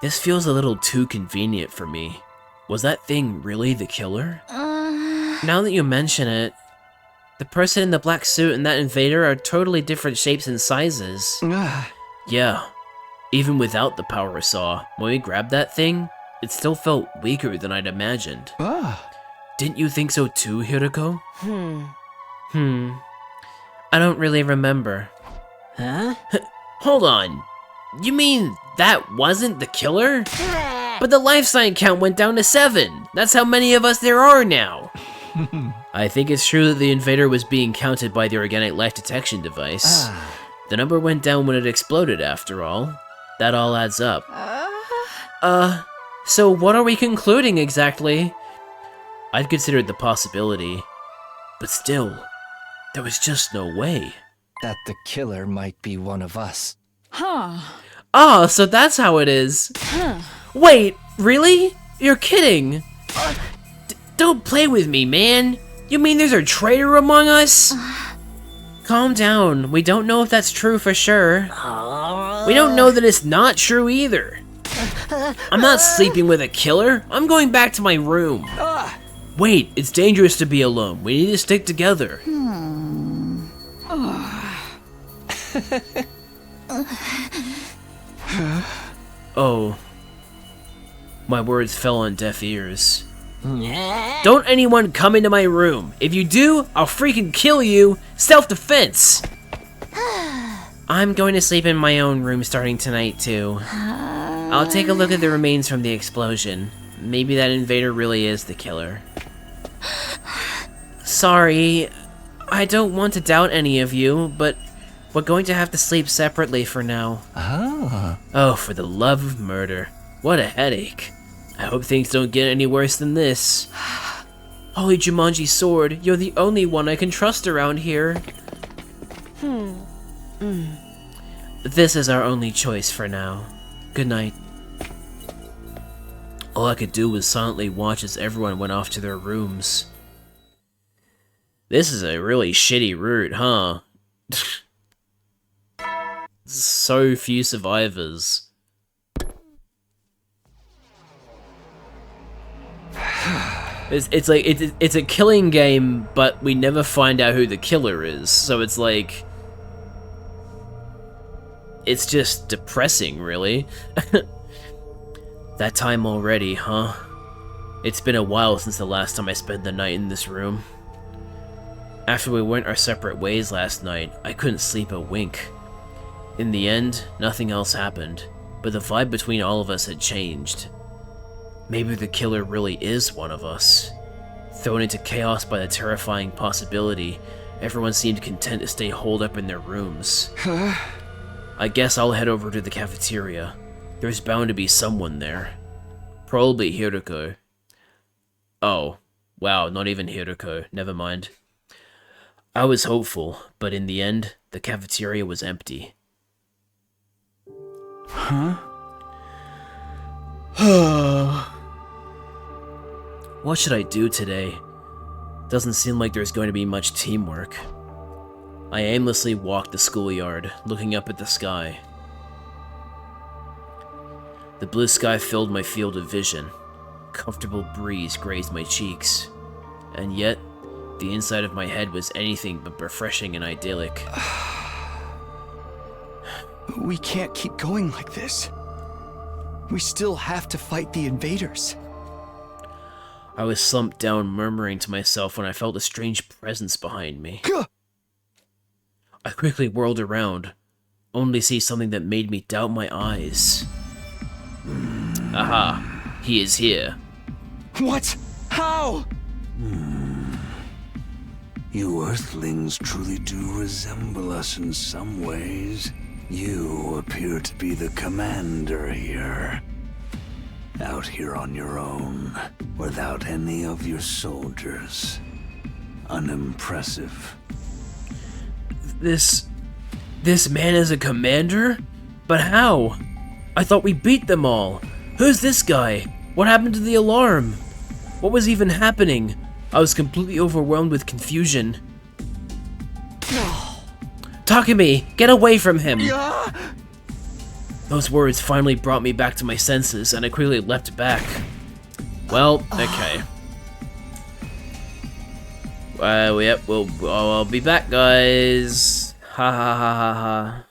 This feels a little too convenient for me. Was that thing really the killer? Now that you mention it, the person in the black suit and that invader are totally different shapes and sizes. Yeah, even without the power saw, when we grabbed that thing, it still felt weaker than I'd imagined. Didn't you think so too, Hiroko? I don't really remember. Huh? Hold on. You mean that wasn't the killer? But the life sign count went down to 7. That's how many of us there are now. I think it's true that the invader was being counted by the organic life detection device. The number went down when it exploded, after all. That all adds up. So what are we concluding exactly? I'd considered the possibility, but still, there was just no way. That the killer might be one of us. Ah, so that's how it is. Wait, really? You're kidding. Don't play with me, man. You mean there's a traitor among us? Calm down. We don't know if that's true for sure. We don't know that it's not true either. I'm not sleeping with a killer. I'm going back to my room. Wait, it's dangerous to be alone. We need to stick together. Oh. My words fell on deaf ears. Don't anyone come into my room. If you do, I'll freaking kill you. Self-defense. I'm going to sleep in my own room starting tonight, too. I'll take a look at the remains from the explosion. Maybe that invader really is the killer. Sorry, I don't want to doubt any of you, but we're going to have to sleep separately for now. Oh, for the love of murder. What a headache. I hope things don't get any worse than this. Holy Jumanji sword, you're the only one I can trust around here. This is our only choice for now. Good night. All I could do was silently watch as everyone went off to their rooms. This is a really shitty route, huh? So few survivors. It's like it's a killing game, but we never find out who the killer is. So it's like it's just depressing, really. That time already, huh? It's been a while since the last time I spent the night in this room. After we went our separate ways last night, I couldn't sleep a wink. In the end, nothing else happened, but the vibe between all of us had changed. Maybe the killer really is one of us. Thrown into chaos by the terrifying possibility, everyone seemed content to stay holed up in their rooms. I guess I'll head over to the cafeteria. There's bound to be someone there. Probably Hiroko. Oh, wow, not even Hiroko. Never mind. I was hopeful, but in the end, the cafeteria was empty. Huh? What should I do today? Doesn't seem like there's going to be much teamwork. I aimlessly walked the schoolyard, looking up at the sky. The blue sky filled my field of vision. A comfortable breeze grazed my cheeks. And yet, the inside of my head was anything but refreshing and idyllic. We can't keep going like this. We still have to fight the invaders. I was slumped down, murmuring to myself when I felt a strange presence behind me. I quickly whirled around, only to see something that made me doubt my eyes. Aha, he is here. What? How? You Earthlings truly do resemble us in some ways. You appear to be the commander here. Out here on your own, without any of your soldiers. Unimpressive. This man is a commander? But how? I thought we beat them all. Who's this guy? What happened to the alarm? What was even happening? I was completely overwhelmed with confusion. Takumi, get away from him! Those words finally brought me back to my senses, and I quickly leapt back. Well, okay. Yep, I'll be back, guys. Ha ha ha ha ha.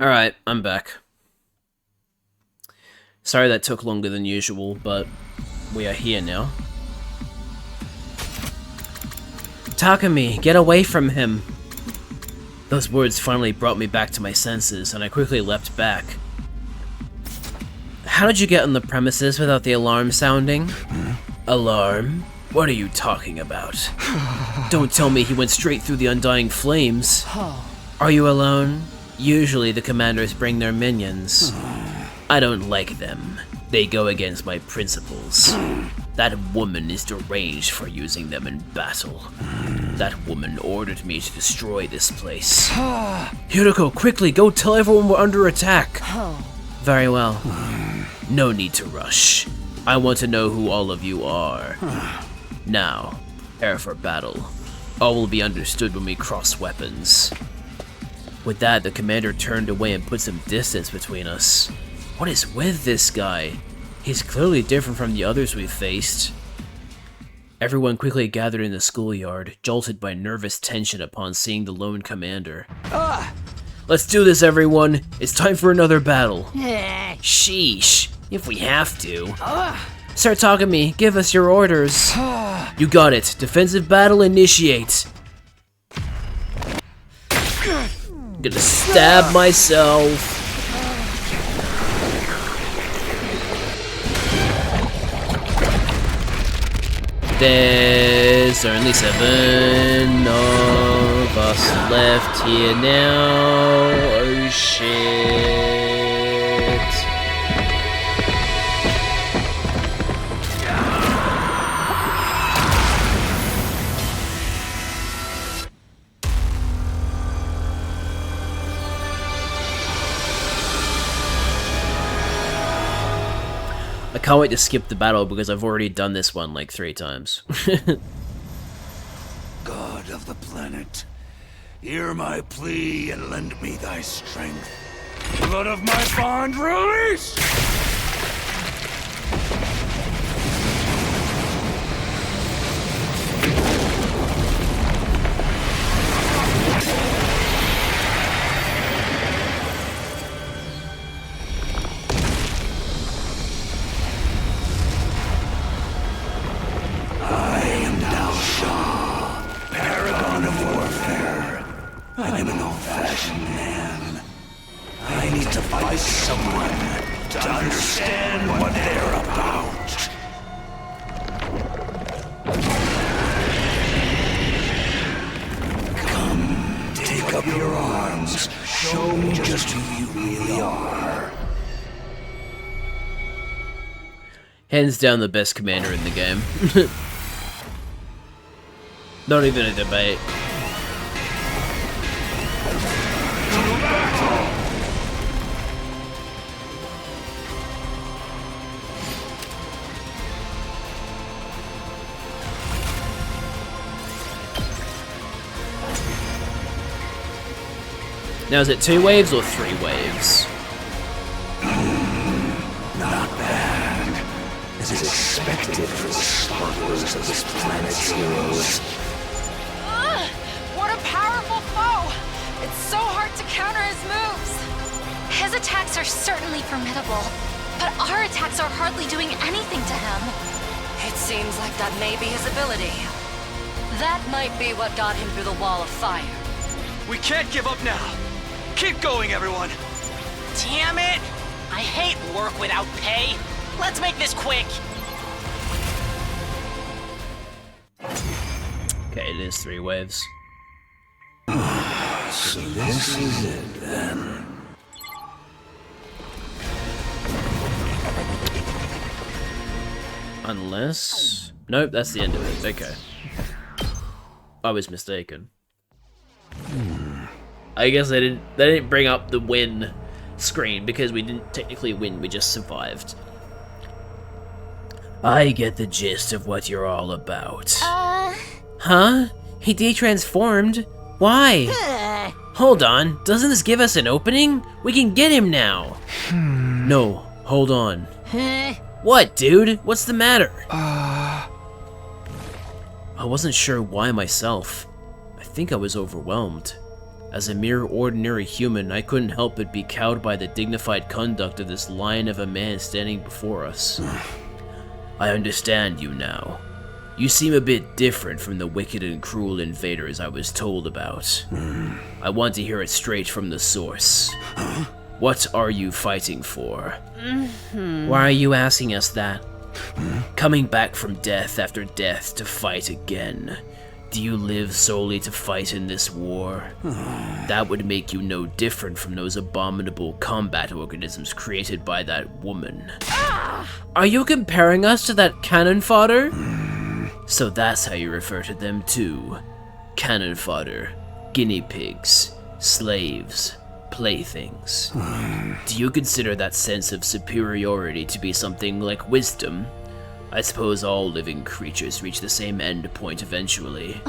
Alright, I'm back. Sorry that took longer than usual, but we are here now. Takumi, get away from him! Those words finally brought me back to my senses, and I quickly leapt back. How did you get on the premises without the alarm sounding? Alarm? What are you talking about? Don't tell me he went straight through the undying flames. Are you alone? Usually the commanders bring their minions. I don't like them. They go against my principles. That woman is deranged for using them in battle. That woman ordered me to destroy this place. Hiroko, quickly, go tell everyone we're under attack. Very well. No need to rush. I want to know who all of you are. Now, prepare for battle. All will be understood when we cross weapons. With that, the commander turned away and put some distance between us. What is with this guy? He's clearly different from the others we've faced. Everyone quickly gathered in the schoolyard, jolted by nervous tension upon seeing the lone commander. Let's do this, everyone! It's time for another battle! Sheesh, if we have to. Sir Takumi, give us your orders. You got it. Defensive battle initiate. I'm gonna stab myself. There's only 7 of us left here now. Oh shit. I can't wait to skip the battle because I've already done this one like 3 times. God of the planet, hear my plea and lend me thy strength. Blood of my bond, release! I'm an old-fashioned man. I need to find someone to understand what they're about. Come, take up your arms. Show me just who you really are. Hands down the best commander in the game. Not even a debate. Now is it 2 waves or 3 waves? Not bad. As is expected for the sparklers of this planet's heroes. What a powerful foe! It's so hard to counter his moves. His attacks are certainly formidable, but our attacks are hardly doing anything to him. It seems like that may be his ability. That might be what got him through the wall of fire. We can't give up now. Keep going, everyone. Damn it! I hate work without pay. Let's make this quick. Okay, it is 3 waves. So this is it, then. Unless... Nope, that's the end of it. Okay. I was mistaken. I guess they didn't bring up the win screen because we didn't technically win, we just survived. I get the gist of what you're all about. Huh? He de-transformed? Why? Hold on, doesn't this give us an opening? We can get him now. No, hold on. What, dude? What's the matter? I wasn't sure why myself. I think I was overwhelmed. As a mere ordinary human, I couldn't help but be cowed by the dignified conduct of this lion of a man standing before us. I understand you now. You seem a bit different from the wicked and cruel invaders I was told about. I want to hear it straight from the source. What are you fighting for? Why are you asking us that? Coming back from death after death to fight again. Do you live solely to fight in this war? That would make you no different from those abominable combat organisms created by that woman. Are you comparing us to that cannon fodder? So that's how you refer to them too. Cannon fodder, guinea pigs, slaves, playthings. Do you consider that sense of superiority to be something like wisdom? I suppose all living creatures reach the same end point eventually.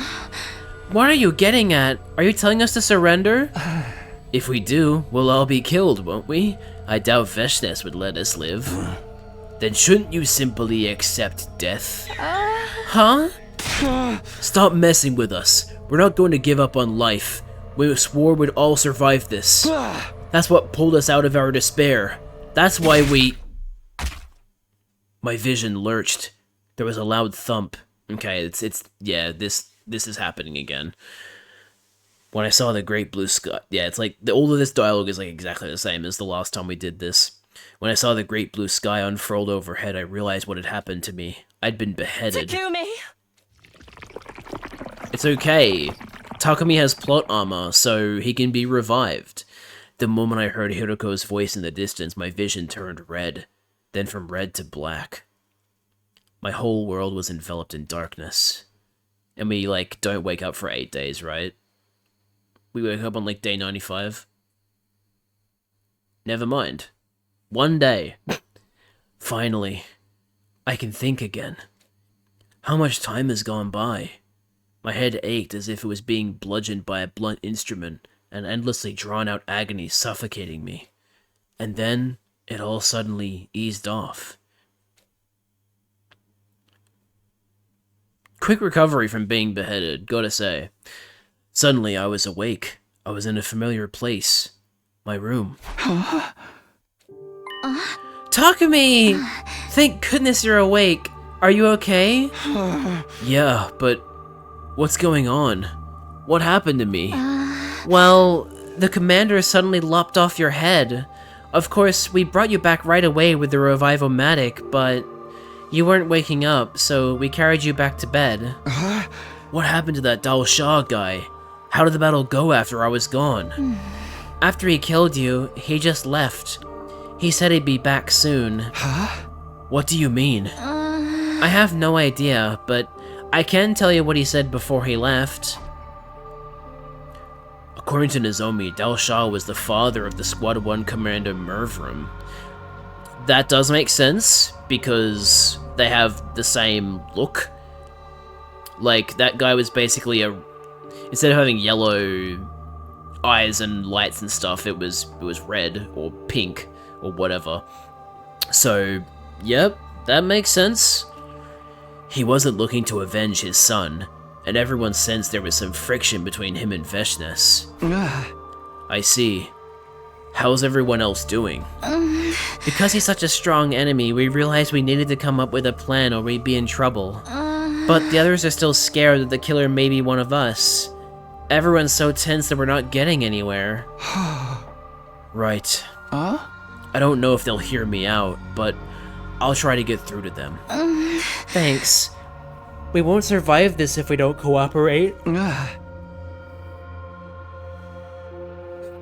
What are you getting at? Are you telling us to surrender? If we do, we'll all be killed, won't we? I doubt Veshnes would let us live. Then shouldn't you simply accept death? Huh? Stop messing with us. We're not going to give up on life. We swore we'd all survive this. That's what pulled us out of our despair. That's why we... My vision lurched. There was a loud thump. Okay, yeah, this is happening again. When I saw the great blue sky, yeah, it's like, all of this dialogue is like exactly the same as the last time we did this. When I saw the great blue sky unfurled overhead, I realized what had happened to me. I'd been beheaded. Takumi! It's okay. Takumi has plot armor, so he can be revived. The moment I heard Hiroko's voice in the distance, my vision turned red. Then from red to black. My whole world was enveloped in darkness. And we, like, don't wake up for 8 days, right? We wake up on, like, day 95. Never mind. 1 day. Finally. I can think again. How much time has gone by? My head ached as if it was being bludgeoned by a blunt instrument, an endlessly drawn-out agony suffocating me. And then... it all suddenly eased off. Quick recovery from being beheaded, gotta say. Suddenly I was awake. I was in a familiar place. My room. Takumi! Thank goodness you're awake. Are you okay? Yeah, but what's going on? What happened to me? Well, the commander suddenly lopped off your head. Of course, we brought you back right away with the Revivomatic, but you weren't waking up, so we carried you back to bed. What happened to that Dal Shah guy? How did the battle go after I was gone? After he killed you, he just left. He said he'd be back soon. What do you mean? I have no idea, but I can tell you what he said before he left. According to Nozomi, Dal Shah was the father of the Squad 1 Commander Mervrim. That does make sense, because they have the same look. Like, that guy was basically instead of having yellow eyes and lights and stuff, it was red, or pink, or whatever. So, yep, that makes sense. He wasn't looking to avenge his son, and everyone sensed there was some friction between him and Veshnes. I see. How's everyone else doing? Because he's such a strong enemy, we realized we needed to come up with a plan or we'd be in trouble. But the others are still scared that the killer may be one of us. Everyone's so tense that we're not getting anywhere. Right. I don't know if they'll hear me out, but I'll try to get through to them. Thanks. We won't survive this if we don't cooperate.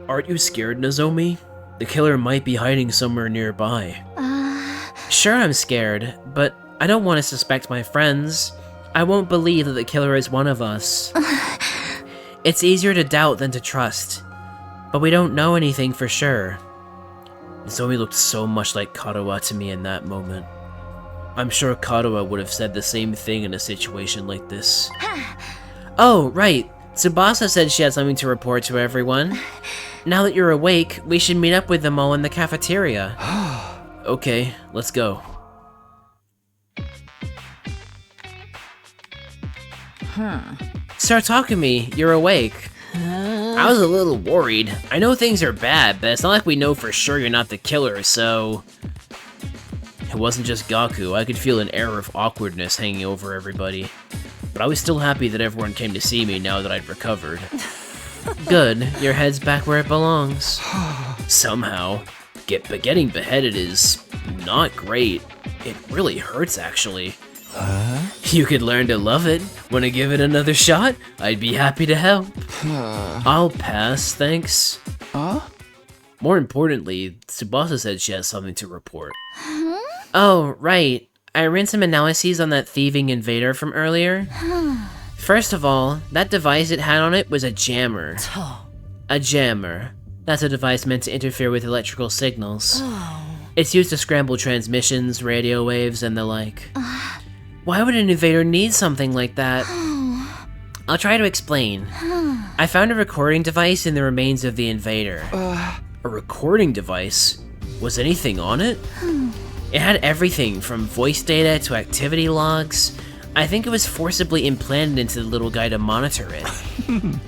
Aren't you scared, Nozomi? The killer might be hiding somewhere nearby. Sure, I'm scared, but I don't want to suspect my friends. I won't believe that the killer is one of us. It's easier to doubt than to trust, but we don't know anything for sure. Nozomi looked so much like Karawa to me in that moment. I'm sure Karawa would have said the same thing in a situation like this. Oh, right. Tsubasa said she had something to report to everyone. Now that you're awake, we should meet up with them all in the cafeteria. Okay, let's go. Sir Takumi, you're awake. I was a little worried. I know things are bad, but it's not like we know for sure you're not the killer, so... It wasn't just Gaku. I could feel an air of awkwardness hanging over everybody. But I was still happy that everyone came to see me now that I'd recovered. Good, your head's back where it belongs. Somehow. But getting beheaded is not great. It really hurts, actually. You could learn to love it. Wanna give it another shot? I'd be happy to help. I'll pass, thanks. More importantly, Tsubasa said she has something to report. Oh, right. I ran some analyses on that thieving invader from earlier. First of all, that device it had on it was a jammer. A jammer. That's a device meant to interfere with electrical signals. It's used to scramble transmissions, radio waves, and the like. Why would an invader need something like that? I'll try to explain. I found a recording device in the remains of the invader. A recording device? Was anything on it? It had everything from voice data to activity logs. I think it was forcibly implanted into the little guy to monitor it.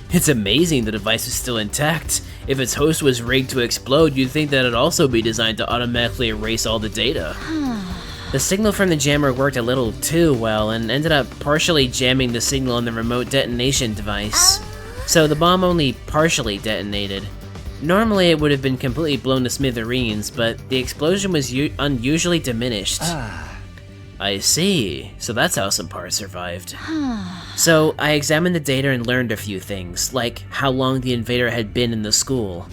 It's amazing the device is still intact. If its host was rigged to explode, you'd think that it'd also be designed to automatically erase all the data. The signal from the jammer worked a little too well and ended up partially jamming the signal on the remote detonation device. So the bomb only partially detonated. Normally it would have been completely blown to smithereens, but the explosion was unusually diminished. I see. So that's how some parts survived. So I examined the data and learned a few things, like how long the invader had been in the school.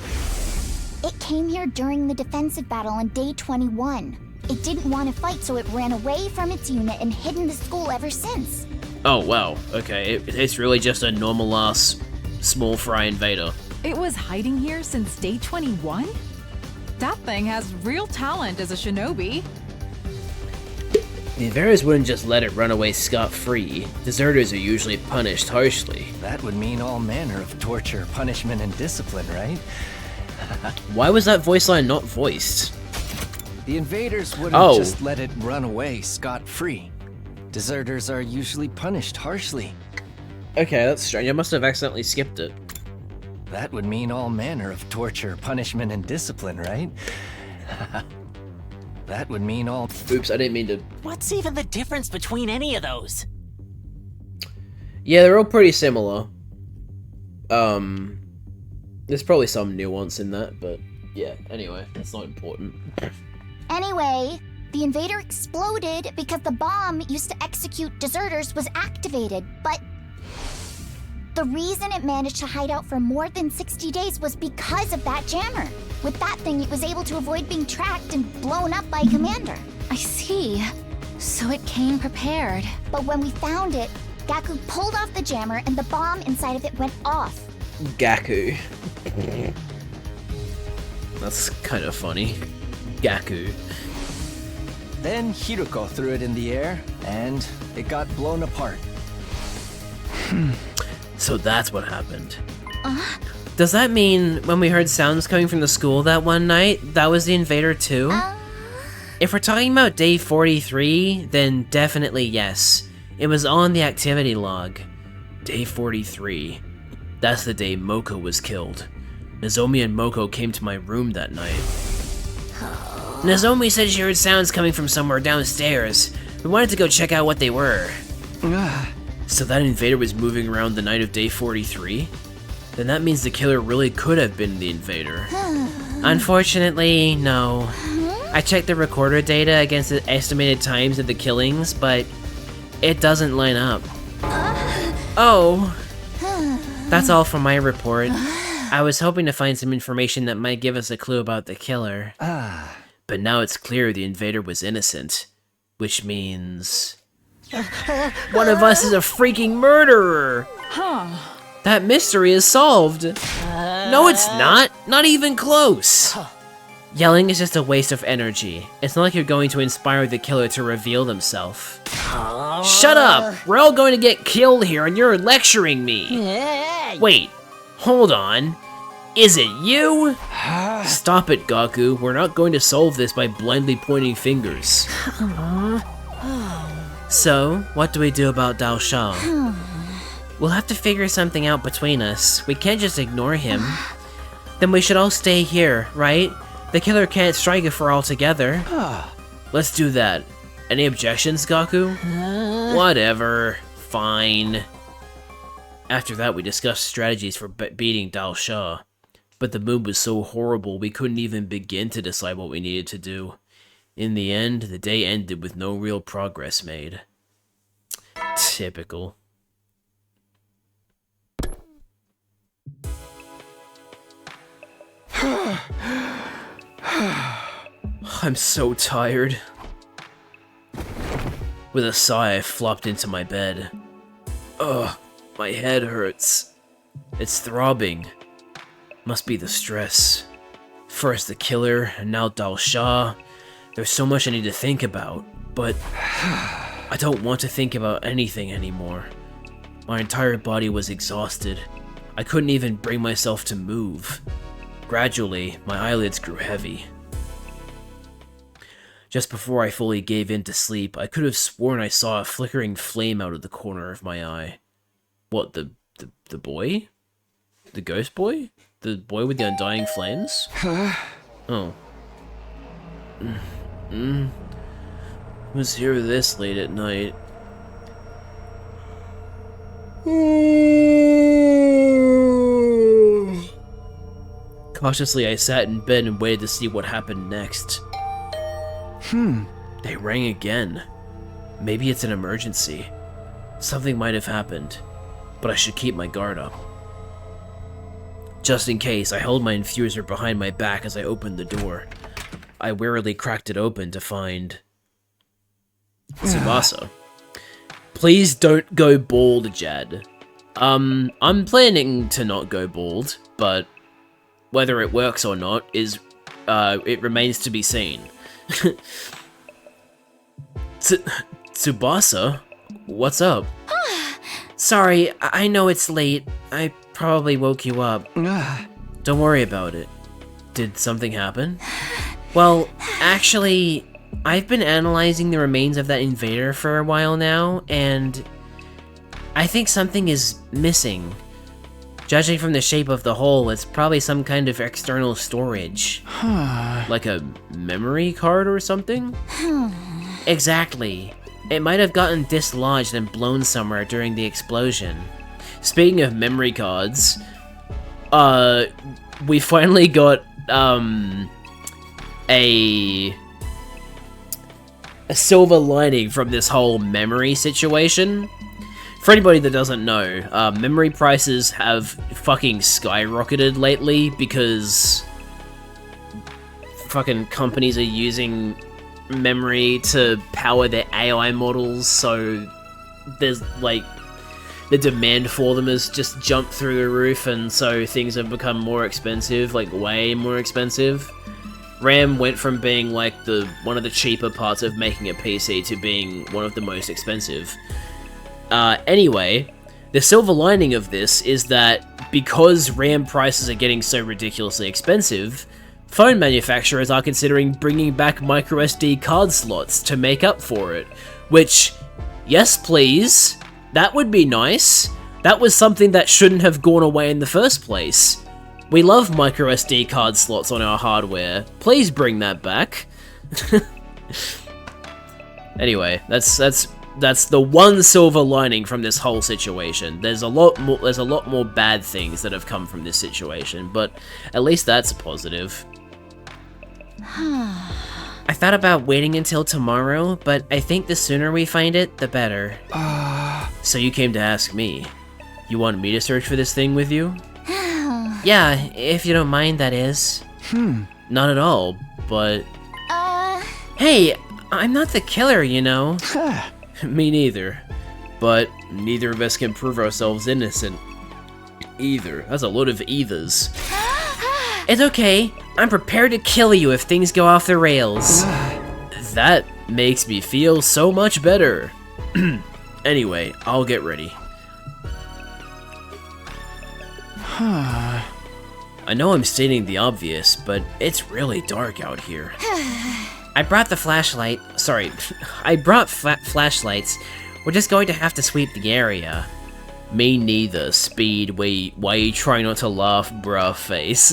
It came here during the defensive battle on day 21. It didn't want to fight, so it ran away from its unit and hid in the school ever since. Oh wow, okay, it's really just a normal-ass small fry invader. It was hiding here since day 21? That thing has real talent as a shinobi. The invaders wouldn't just let it run away scot-free. Deserters are usually punished harshly. That would mean all manner of torture, punishment, and discipline, right? Why was that voice line not voiced? The invaders wouldn't just let it run away scot-free. Deserters are usually punished harshly. Okay, that's strange. I must have accidentally skipped it. That would mean all manner of torture, punishment, and discipline, right? That would mean all... Oops, I didn't mean to... What's even the difference between any of those? Yeah, they're all pretty similar. There's probably some nuance in that, but yeah, anyway, that's not important. Anyway, the invader exploded because the bomb used to execute deserters was activated, but the reason it managed to hide out for more than 60 days was because of that jammer. With that thing, it was able to avoid being tracked and blown up by Commander. I see. So it came prepared. But when we found it, Gaku pulled off the jammer and the bomb inside of it went off. Gaku. That's kind of funny. Gaku. Then Hiruko threw it in the air, and it got blown apart. So that's what happened. Does that mean when we heard sounds coming from the school that one night, that was the invader too? If we're talking about day 43, then definitely yes. It was on the activity log. Day 43. That's the day Moko was killed. Nozomi and Moko came to my room that night. Nozomi said she heard sounds coming from somewhere downstairs. We wanted to go check out what they were. So that invader was moving around the night of day 43? Then that means the killer really could have been the invader. Unfortunately, no. I checked the recorder data against the estimated times of the killings, but it doesn't line up. Oh. That's all from my report. I was hoping to find some information that might give us a clue about the killer. But now it's clear the invader was innocent. Which means... one of us is a freaking murderer! That mystery is solved! No, it's not! Not even close! Yelling is just a waste of energy. It's not like you're going to inspire the killer to reveal themselves. Shut up! We're all going to get killed here and you're lecturing me! Wait, hold on. Is it you? Stop it, Gaku. We're not going to solve this by blindly pointing fingers. So, what do we do about Dao Shao? We'll have to figure something out between us. We can't just ignore him. Then we should all stay here, right? The killer can't strike if we're all together. Let's do that. Any objections, Gaku? Whatever. Fine. After that, we discussed strategies for beating Dal Shah. But the mood was so horrible, we couldn't even begin to decide what we needed to do. In the end, the day ended with no real progress made. Typical. I'm so tired. With a sigh, I flopped into my bed. Ugh, my head hurts. It's throbbing. Must be the stress. First the killer, and now Dal Shah. There's so much I need to think about, but I don't want to think about anything anymore. My entire body was exhausted. I couldn't even bring myself to move. Gradually, my eyelids grew heavy. Just before I fully gave in to sleep, I could have sworn I saw a flickering flame out of the corner of my eye. What, the boy? The ghost boy? The boy with the undying flames? Oh. Who's here this late at night? Cautiously, I sat in bed and waited to see what happened next. They rang again. Maybe it's an emergency. Something might have happened, but I should keep my guard up. Just in case, I held my infuser behind my back as I opened the door. I warily cracked it open to find... Tsubasa. Please don't go bald, Jad. I'm planning to not go bald, but whether it works or not is, it remains to be seen. Tsubasa? What's up? Sorry, I know it's late. I probably woke you up. Don't worry about it. Did something happen? Well, actually, I've been analyzing the remains of that invader for a while now, and I think something is missing. Judging from the shape of the hole, it's probably some kind of external storage. Like a memory card or something? Exactly. It might have gotten dislodged and blown somewhere during the explosion. Speaking of memory cards, we finally got, a silver lining from this whole memory situation. For anybody that doesn't know, memory prices have fucking skyrocketed lately because fucking companies are using memory to power their AI models, so there's like the demand for them has just jumped through the roof, and so things have become more expensive, like way more expensive. RAM went from being like one of the cheaper parts of making a PC to being one of the most expensive. Anyway, the silver lining of this is that because RAM prices are getting so ridiculously expensive, phone manufacturers are considering bringing back microSD card slots to make up for it. Which, yes please, that would be nice. That was something that shouldn't have gone away in the first place. We love microSD card slots on our hardware. Please bring that back. Anyway, that's the one silver lining from this whole situation. There's a lot more bad things that have come from this situation, but at least that's a positive. I thought about waiting until tomorrow, but I think the sooner we find it, the better. So you came to ask me. You want me to search for this thing with you? Yeah, if you don't mind, that is. Not at all, but... Hey, I'm not the killer, you know. Me neither. But neither of us can prove ourselves innocent. Either. That's a load of eithers. It's okay. I'm prepared to kill you if things go off the rails. That makes me feel so much better. Anyway, I'll get ready. I know I'm stating the obvious, but it's really dark out here. I brought the flashlight. Sorry, I brought flashlights. We're just going to have to sweep the area. Me neither, Speed. Why are you trying not to laugh, bruh face?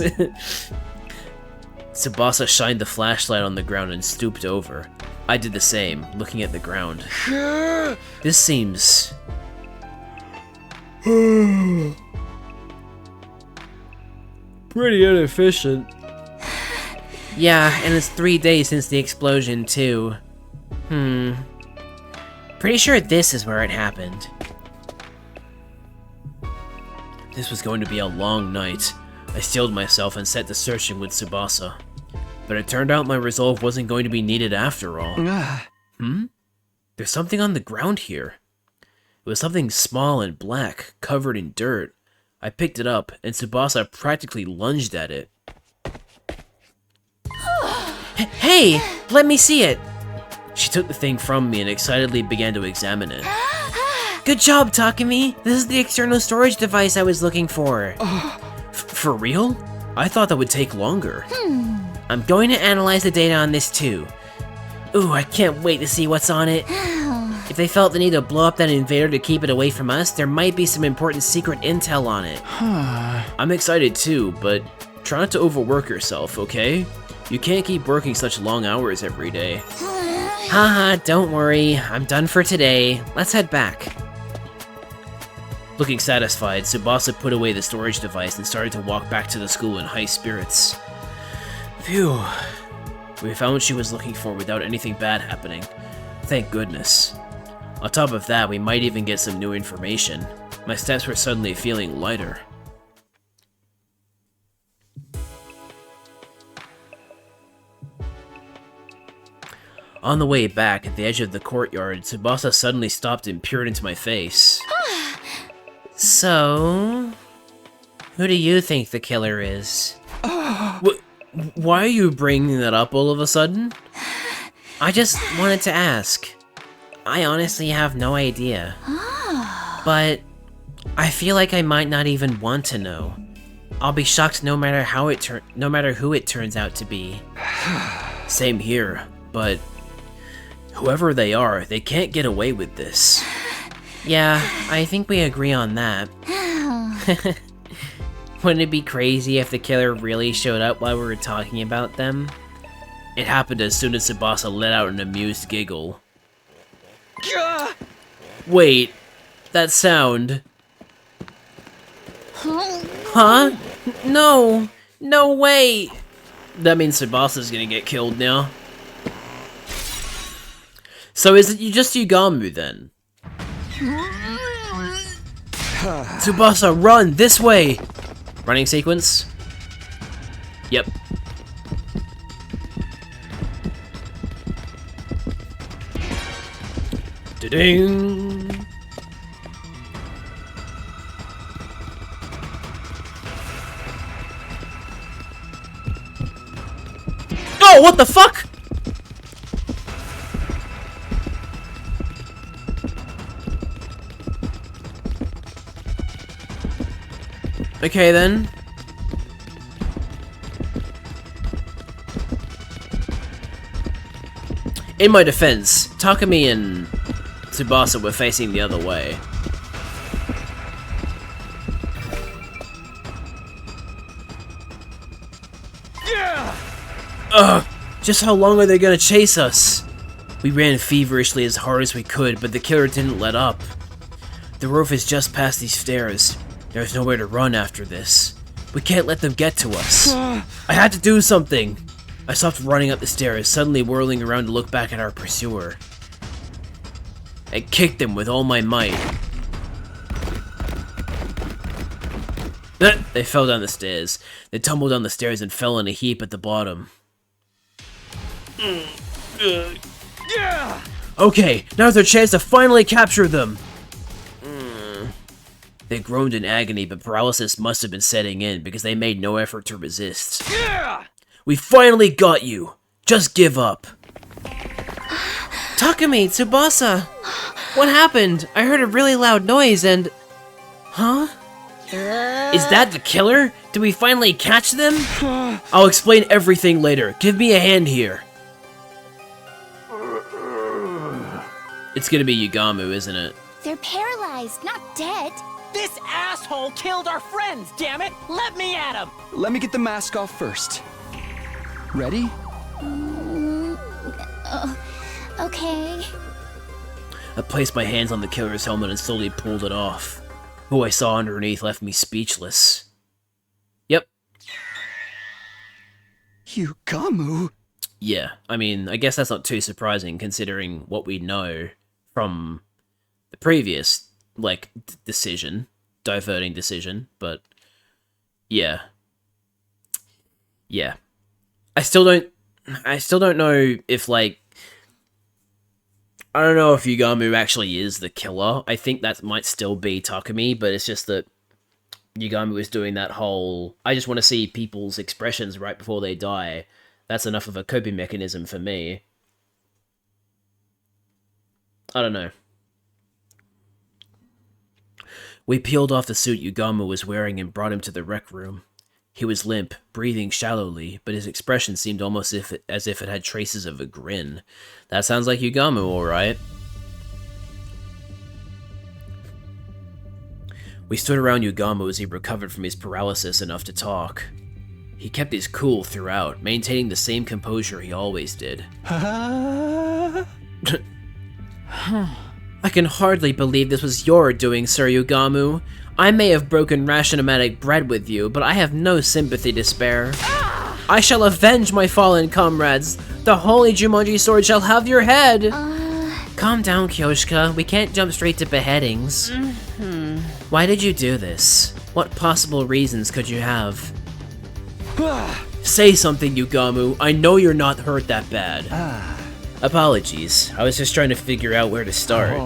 Tsubasa shined the flashlight on the ground and stooped over. I did the same, looking at the ground. This seems... pretty inefficient. Yeah, and it's 3 days since the explosion, too. Pretty sure this is where it happened. This was going to be a long night. I steeled myself and set to searching with Tsubasa. But it turned out my resolve wasn't going to be needed after all. There's something on the ground here. It was something small and black, covered in dirt. I picked it up, and Tsubasa practically lunged at it. Hey! Let me see it! She took the thing from me and excitedly began to examine it. Good job, Takumi! This is the external storage device I was looking for. For real? I thought that would take longer. I'm going to analyze the data on this too. Ooh, I can't wait to see what's on it. If they felt the need to blow up that invader to keep it away from us, there might be some important secret intel on it. I'm excited too, but try not to overwork yourself, okay? You can't keep working such long hours every day. Haha, don't worry, I'm done for today. Let's head back. Looking satisfied, Tsubasa put away the storage device and started to walk back to the school in high spirits. Phew. We found what she was looking for without anything bad happening. Thank goodness. On top of that, we might even get some new information. My steps were suddenly feeling lighter. On the way back, at the edge of the courtyard, Tsubasa suddenly stopped and peered into my face. So... who do you think the killer is? Why are you bringing that up all of a sudden? I just wanted to ask. I honestly have no idea. But I feel like I might not even want to know. I'll be shocked no matter who it turns out to be. Same here, but whoever they are, they can't get away with this. Yeah, I think we agree on that. Wouldn't it be crazy if the killer really showed up while we were talking about them? It happened as soon as Tsubasa let out an amused giggle. Wait, that sound... Huh? No! No way! That means Tsubasa's gonna get killed now. So is it just Yugamu then? Tsubasa, run! This way! Running sequence? Yep. Da-ding! Oh, what the fuck?! Okay then. In my defense, Takumi and Tsubasa were facing the other way. Ugh! Just how long are they gonna chase us? We ran feverishly as hard as we could, but the killer didn't let up. The roof is just past these stairs. There's nowhere to run after this. We can't let them get to us. I had to do something! I stopped running up the stairs, suddenly whirling around to look back at our pursuer. I kicked them with all my might. They fell down the stairs. They tumbled down the stairs and fell in a heap at the bottom. Okay, now's our chance to finally capture them! They groaned in agony, but paralysis must have been setting in because they made no effort to resist. We finally got you! Just give up! Takumi, Tsubasa! What happened? I heard a really loud noise and... Huh? Is that the killer? Did we finally catch them? I'll explain everything later. Give me a hand here. It's gonna be Yugamu, isn't it? They're paralyzed, not dead. This asshole killed our friends, damn it! Let me at him! Let me get the mask off first. Ready? Okay. I placed my hands on the killer's helmet and slowly pulled it off. Who I saw underneath left me speechless. Yep. Yugamu? Yeah, I mean, I guess that's not too surprising considering what we know from the previous, like, diverting decision, but yeah. Yeah. I still don't know if, like, I don't know if Yugamu actually is the killer. I think that might still be Takumi, but it's just that Yugamu is doing that whole, I just want to see people's expressions right before they die. That's enough of a coping mechanism for me. I don't know. We peeled off the suit Yugamu was wearing and brought him to the rec room. He was limp, breathing shallowly, but his expression seemed almost as if it had traces of a grin. That sounds like Yugamu, alright. We stood around Yugamu as he recovered from his paralysis enough to talk. He kept his cool throughout, maintaining the same composure he always did. I can hardly believe this was your doing, Sir Yugamu. I may have broken Rashenomatic bread with you, but I have no sympathy to spare. I shall avenge my fallen comrades. The holy Jumanji sword shall have your head. Calm down, Kyoshka. We can't jump straight to beheadings. Why did you do this? What possible reasons could you have? Say something, Yugamu. I know you're not hurt that bad. Apologies. I was just trying to figure out where to start.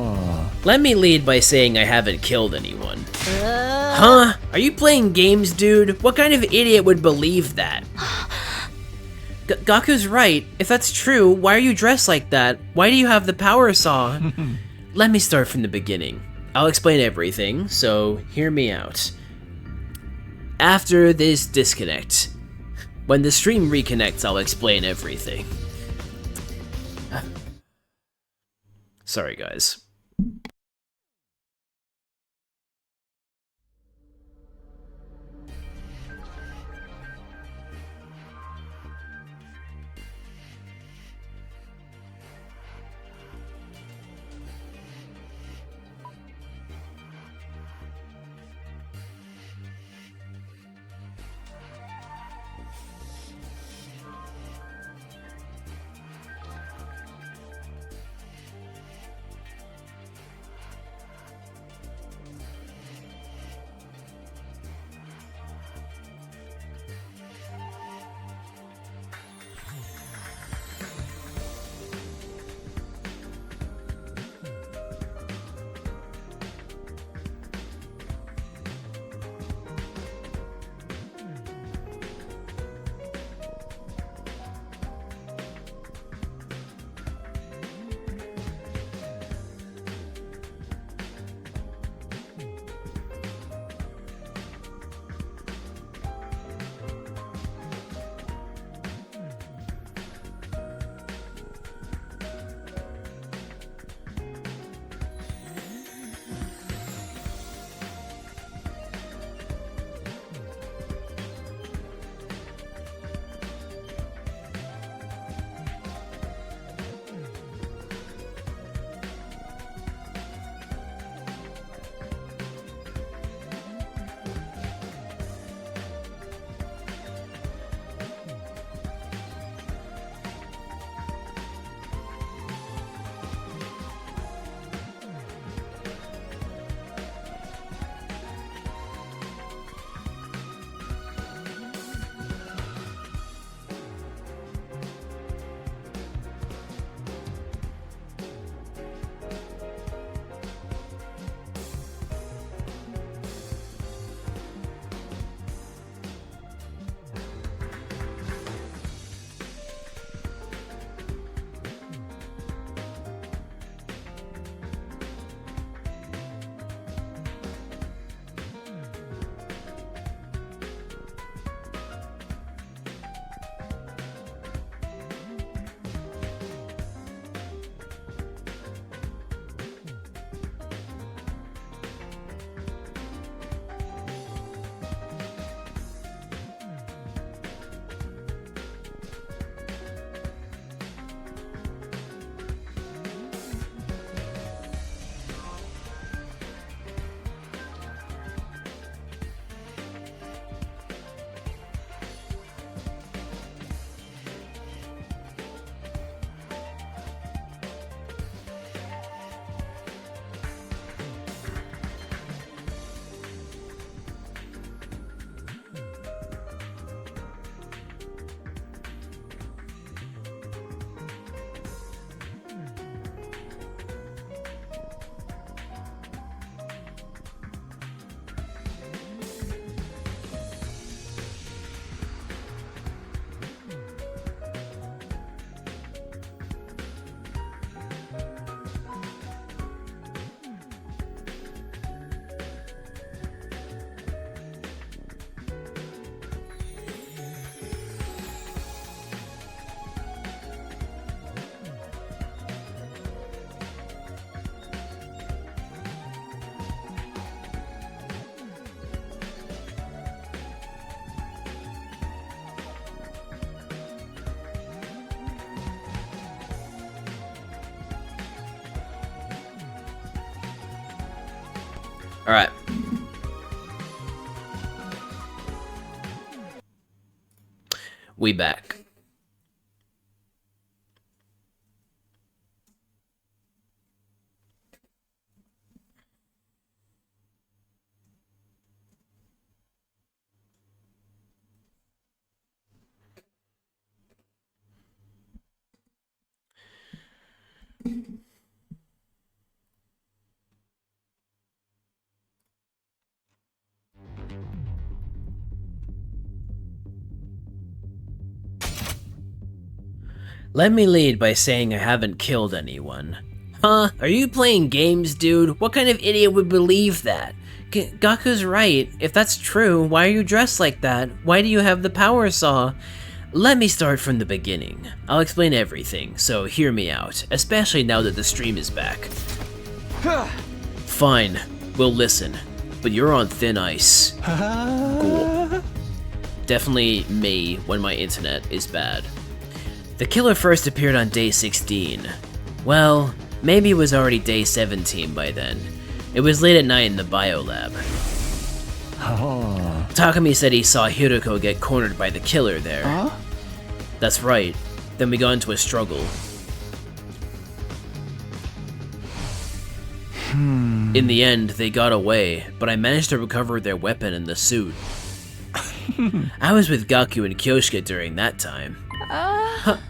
Let me lead by saying I haven't killed anyone. Huh? Are you playing games, dude? What kind of idiot would believe that? Gaku's right. If that's true, why are you dressed like that? Why do you have the power saw? Let me start from the beginning. I'll explain everything, so hear me out. After this disconnect, when the stream reconnects, I'll explain everything. Sorry, guys. Alright. We back. Let me lead by saying I haven't killed anyone. Huh? Are you playing games, dude? What kind of idiot would believe that? Gaku's right. If that's true, why are you dressed like that? Why do you have the power saw? Let me start from the beginning. I'll explain everything, so hear me out, especially now that the stream is back. Fine, we'll listen, but you're on thin ice. Cool. Definitely me when my internet is bad. The killer first appeared on day 16. Well, maybe it was already day 17 by then. It was late at night in the biolab. Oh. Takumi said he saw Hiroko get cornered by the killer there. Huh? That's right. Then we got into a struggle. In the end, they got away, but I managed to recover their weapon and the suit. I was with Gaku and Kyosuke during that time.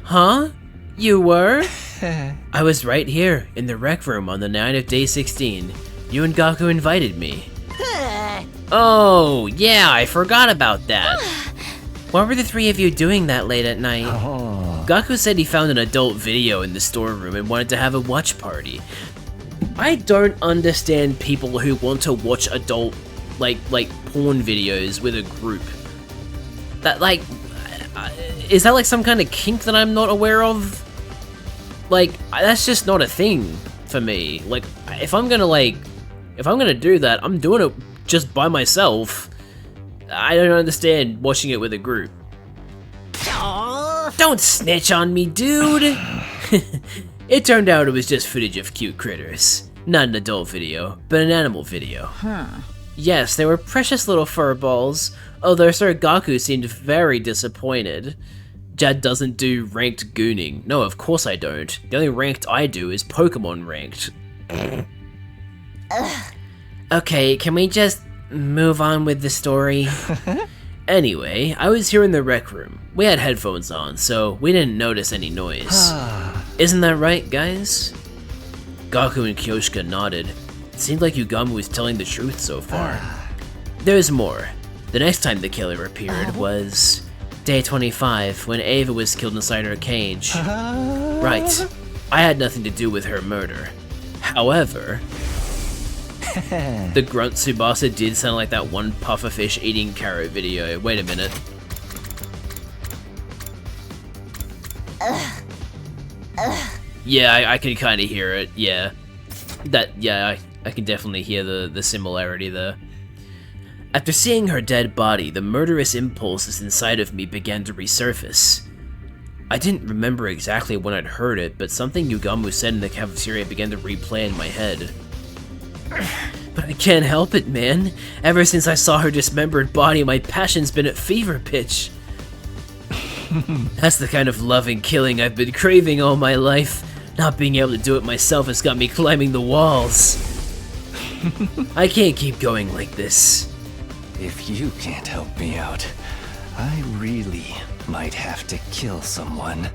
Huh? You were? I was right here, in the rec room on the night of day 16. You and Gaku invited me. Oh, yeah, I forgot about that. What were the three of you doing that late at night? Oh. Gaku said he found an adult video in the storeroom and wanted to have a watch party. I don't understand people who want to watch adult, like porn videos with a group. That, like, is that like some kind of kink that I'm not aware of? Like, that's just not a thing for me. Like, if I'm gonna do that, I'm doing it just by myself. I don't understand watching it with a group. Don't snitch on me, dude! It turned out it was just footage of cute critters. Not an adult video, but an animal video. Yes, they were precious little fur balls, although Sir Gaku seemed very disappointed. Jad doesn't do ranked gooning. No, of course I don't. The only ranked I do is Pokemon ranked. Okay, can we just move on with the story? Anyway, I was here in the rec room. We had headphones on, so we didn't notice any noise. Isn't that right, guys? Gaku and Kyosuke nodded. It seemed like Yugamu was telling the truth so far. There's more. The next time the killer appeared was day 25, when Ava was killed inside her cage. Right. I had nothing to do with her murder. However, the grunt Tsubasa did sound like that one pufferfish eating carrot video. Wait a minute. Yeah, I can kind of hear it, yeah. I can definitely hear the similarity there. After seeing her dead body, the murderous impulses inside of me began to resurface. I didn't remember exactly when I'd heard it, but something Yugamu said in the cafeteria began to replay in my head. But I can't help it, man. Ever since I saw her dismembered body, my passion's been at fever pitch. That's the kind of loving killing I've been craving all my life. Not being able to do it myself has got me climbing the walls. I can't keep going like this. If you can't help me out, I really might have to kill someone.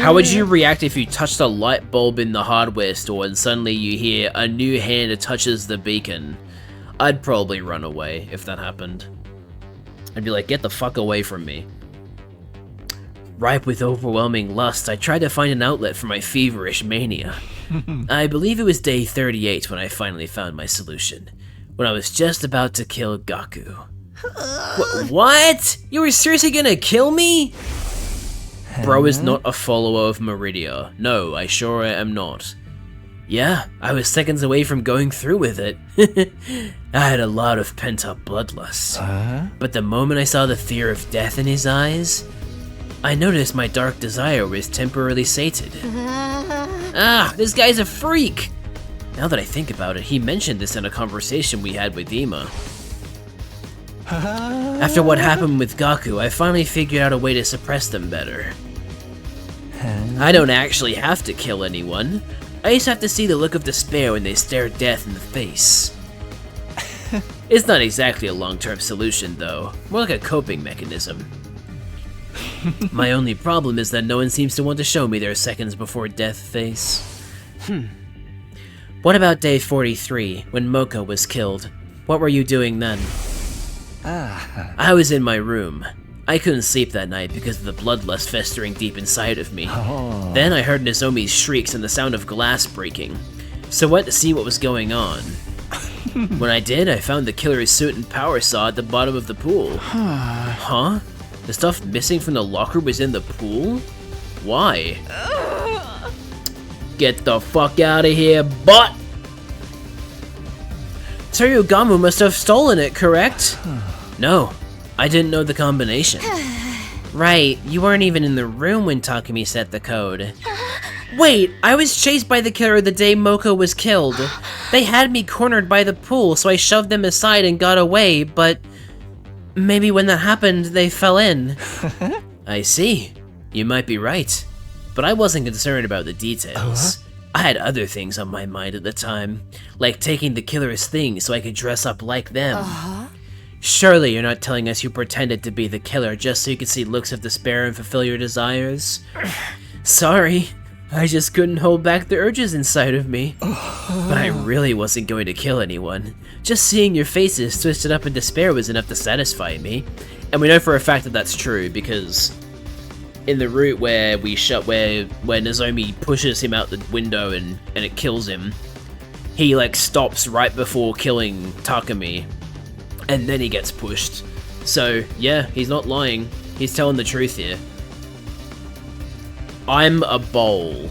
How would you react if you touched a light bulb in the hardware store and suddenly you hear a new hand touches the beacon? I'd probably run away if that happened. I'd be like, get the fuck away from me. Ripe with overwhelming lust, I tried to find an outlet for my feverish mania. I believe it was day 38 when I finally found my solution. When I was just about to kill Gaku. What? You were seriously gonna kill me? Bro is not a follower of Meridia. No, I sure am not. Yeah, I was seconds away from going through with it. I had a lot of pent-up bloodlust. But the moment I saw the fear of death in his eyes, I noticed my dark desire was temporarily sated. Ah, this guy's a freak! Now that I think about it, he mentioned this in a conversation we had with Ima. After what happened with Gaku, I finally figured out a way to suppress them better. I don't actually have to kill anyone. I just have to see the look of despair when they stare death in the face. It's not exactly a long-term solution, though. More like a coping mechanism. My only problem is that no one seems to want to show me their seconds before death face. What about day 43, when Moko was killed? What were you doing then? I was in my room. I couldn't sleep that night because of the bloodlust festering deep inside of me. Then I heard Nozomi's shrieks and the sound of glass breaking, so I went to see what was going on. When I did, I found the killer's suit and power saw at the bottom of the pool. Huh? The stuff missing from the locker was in the pool? Why? Get the fuck out of here, butt! Tsurugamu must have stolen it, correct? No, I didn't know the combination. Right, you weren't even in the room when Takumi set the code. Wait, I was chased by the killer the day Moko was killed. They had me cornered by the pool, so I shoved them aside and got away, but maybe when that happened, they fell in. I see. You might be right. But I wasn't concerned about the details. I had other things on my mind at the time, like taking the killer's things so I could dress up like them. Surely you're not telling us you pretended to be the killer just so you could see looks of despair and fulfill your desires? Sorry, I just couldn't hold back the urges inside of me. But I really wasn't going to kill anyone. Just seeing your faces twisted up in despair was enough to satisfy me. And we know for a fact that that's true because in the route where where Nozomi pushes him out the window and it kills him, he like stops right before killing Takumi. And then he gets pushed. So, yeah, he's not lying. He's telling the truth here. I'm a bowl.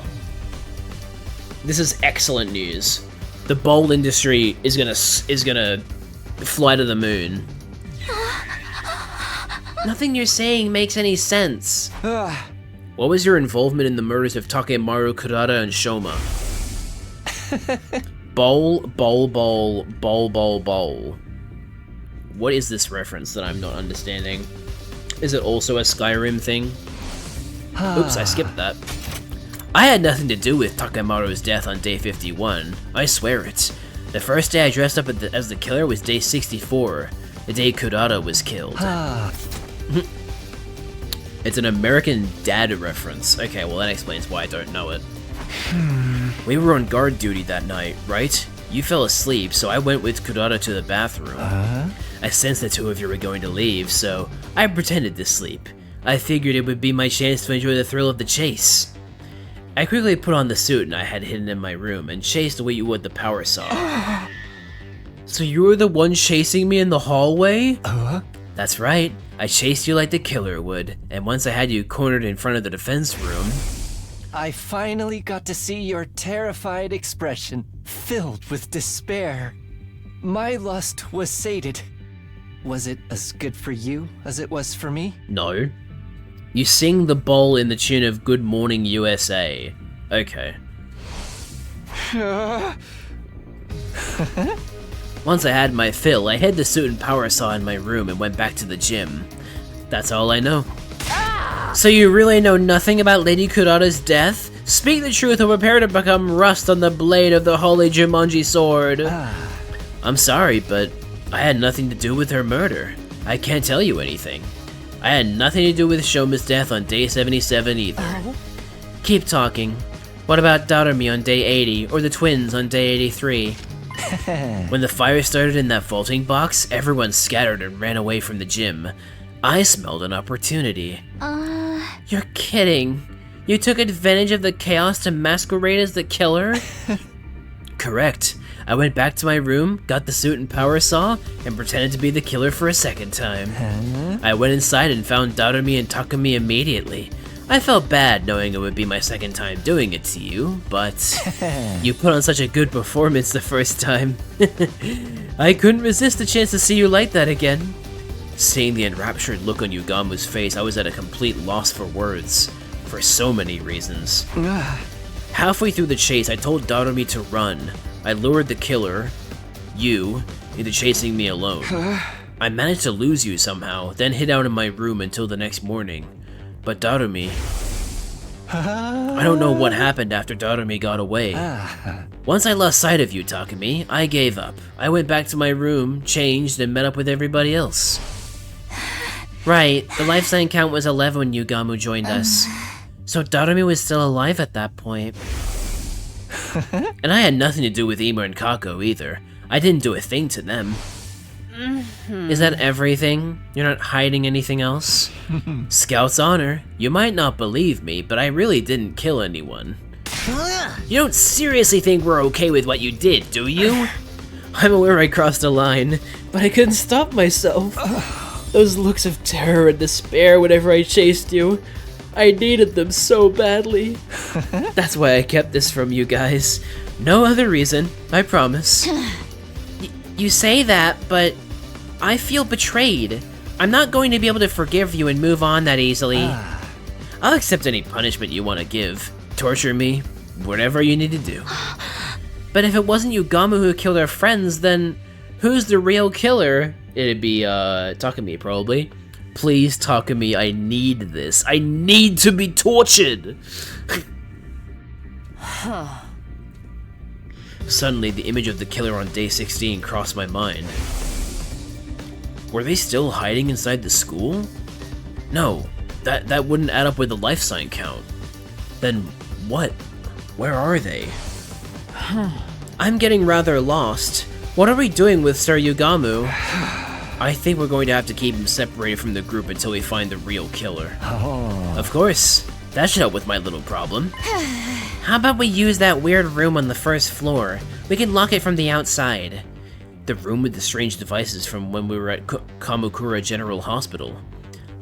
This is excellent news. The bowl industry is gonna fly to the moon. Nothing you're saying makes any sense. What was your involvement in the murders of Takemaru, Kurata, and Shoma? Bowl. What is this reference that I'm not understanding? Is it also a Skyrim thing? Oops, I skipped that. I had nothing to do with Takemaru's death on day 51. I swear it. The first day I dressed up as the killer was day 64, the day Kurata was killed. It's an American Dad reference. Okay, well that explains why I don't know it. We were on guard duty that night, right? You fell asleep, so I went with Kurata to the bathroom. I sensed the two of you were going to leave, so I pretended to sleep. I figured it would be my chance to enjoy the thrill of the chase. I quickly put on the suit I had hidden in my room and chased the way you would the power saw. So you were the one chasing me in the hallway? That's right. I chased you like the killer would, and once I had you cornered in front of the defense room... I finally got to see your terrified expression, filled with despair. My lust was sated. Was it as good for you as it was for me? No. You sing the bowl in the tune of Good Morning USA. Okay. Once I had my fill, I hid the suit and power saw in my room and went back to the gym. That's all I know. So you really know nothing about Lady Kurata's death? Speak the truth or prepare to become rust on the blade of the holy Jumanji sword. I'm sorry, but I had nothing to do with her murder. I can't tell you anything. I had nothing to do with Shoma's death on day 77 either. Keep talking. What about Darumi on day 80, or the twins on day 83? When the fire started in that vaulting box, everyone scattered and ran away from the gym. I smelled an opportunity. You're kidding. You took advantage of the chaos to masquerade as the killer? Correct. I went back to my room, got the suit and power saw, and pretended to be the killer for a second time. I went inside and found Darumi and Takumi immediately. I felt bad knowing it would be my second time doing it to you, but you put on such a good performance the first time. I couldn't resist the chance to see you like that again. Seeing the enraptured look on Yugamu's face, I was at a complete loss for words, for so many reasons. Halfway through the chase, I told Darumi to run. I lured the killer, you, into chasing me alone. I managed to lose you somehow, then hid out in my room until the next morning. But Darumi... I don't know what happened after Darumi got away. Once I lost sight of you, Takumi, I gave up. I went back to my room, changed, and met up with everybody else. Right, the life sign count was 11 when Yugamu joined us. So Darumi was still alive at that point. And I had nothing to do with Ima and Kako either. I didn't do a thing to them. Is that everything? You're not hiding anything else? Scout's honor, you might not believe me, but I really didn't kill anyone. You don't seriously think we're okay with what you did, do you? I'm aware I crossed a line, but I couldn't stop myself. Those looks of terror and despair whenever I chased you, I needed them so badly. That's why I kept this from you guys. No other reason, I promise. You say that, but I feel betrayed. I'm not going to be able to forgive you and move on that easily. I'll accept any punishment you want to give. Torture me, whatever you need to do. But if it wasn't Yugamu who killed our friends, then who's the real killer? It'd be, Takumi, probably. Please, Takumi, I need this. I need to be tortured! Suddenly, the image of the killer on day 16 crossed my mind. Were they still hiding inside the school? No, that wouldn't add up with the life sign count. Then what? Where are they? I'm getting rather lost. What are we doing with Sir Yugamu? I think we're going to have to keep him separated from the group until we find the real killer. Of course, that should help with my little problem. How about we use that weird room on the first floor? We can lock it from the outside. The room with the strange devices from when we were at Kamukura General Hospital.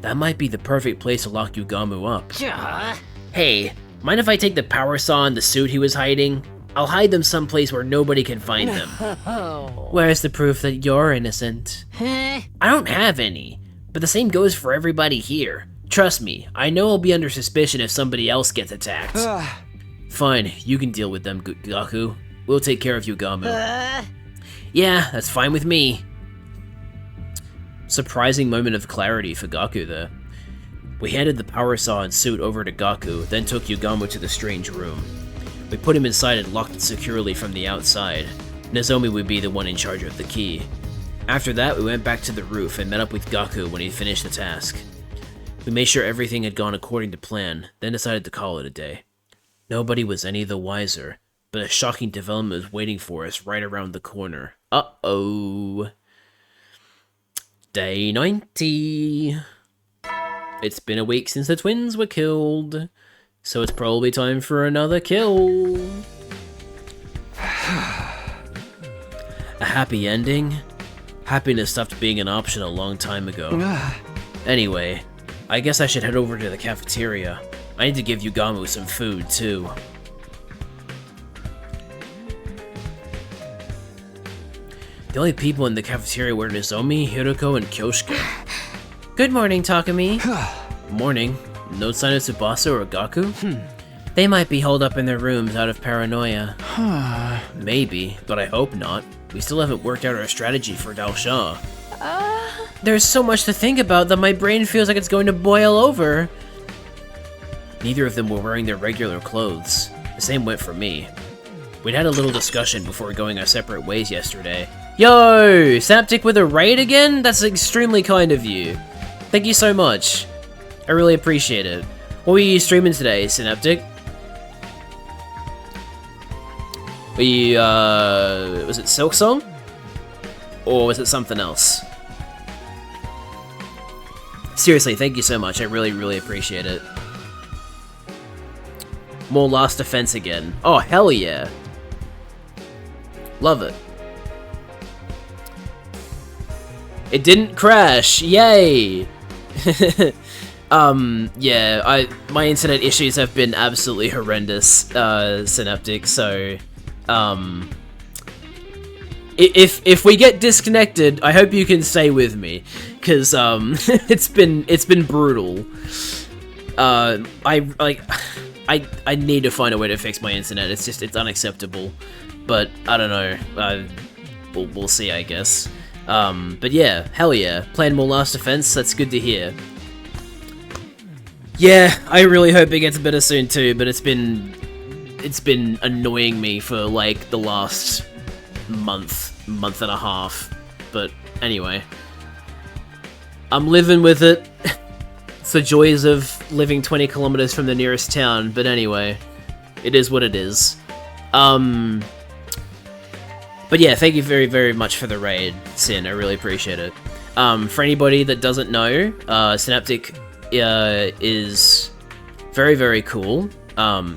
That might be the perfect place to lock Yugamu up. Hey, mind if I take the power saw and the suit he was hiding? I'll hide them someplace where nobody can find them. Where's the proof that you're innocent? I don't have any, but the same goes for everybody here. Trust me, I know I'll be under suspicion if somebody else gets attacked. Fine, you can deal with them, Gaku. We'll take care of Yugamu. Yeah, that's fine with me. Surprising moment of clarity for Gaku there. We handed the power saw and suit over to Gaku, then took Yugamu to the strange room. We put him inside and locked it securely from the outside. Nozomi would be the one in charge of the key. After that, we went back to the roof and met up with Gaku when he finished the task. We made sure everything had gone according to plan, then decided to call it a day. Nobody was any the wiser, but a shocking development was waiting for us right around the corner. Uh-oh. Day 90. It's been a week since the twins were killed, so it's probably time for another kill. A happy ending? Happiness stopped being an option a long time ago. Anyway, I guess I should head over to the cafeteria. I need to give Yugamu some food, too. The only people in the cafeteria were Nozomi, Hiroko, and Kyosuke. Good morning, Takumi. Morning. No sign of Tsubasa or Gaku? They might be holed up in their rooms out of paranoia. Maybe, but I hope not. We still haven't worked out our strategy for Dalsha. There's so much to think about that my brain feels like it's going to boil over. Neither of them were wearing their regular clothes. The same went for me. We'd had a little discussion before going our separate ways yesterday. Yo! Synaptic with a raid again? That's extremely kind of you. Thank you so much. I really appreciate it. What were you streaming today, Synaptic? Were you, was it Silk Song? Or was it something else? Seriously, thank you so much. I really, really appreciate it. More Last Defense again. Oh, hell yeah. Love it. It didn't crash. Yay! Yeah, my internet issues have been absolutely horrendous, Synaptic, so, if we get disconnected, I hope you can stay with me, cause, it's been brutal. I need to find a way to fix my internet, it's unacceptable. but I don't know. We'll see, I guess. But yeah, hell yeah. Playing more Last Defense, that's good to hear. Yeah, I really hope it gets better soon too, but it's been annoying me for like the last month and a half. But anyway, I'm living with it. It's the joys of living 20 kilometers from the nearest town, but anyway, it is what it is. But yeah, thank you very, very much for the raid, Sin. I really appreciate it. For anybody that doesn't know, Synaptic is very, very cool.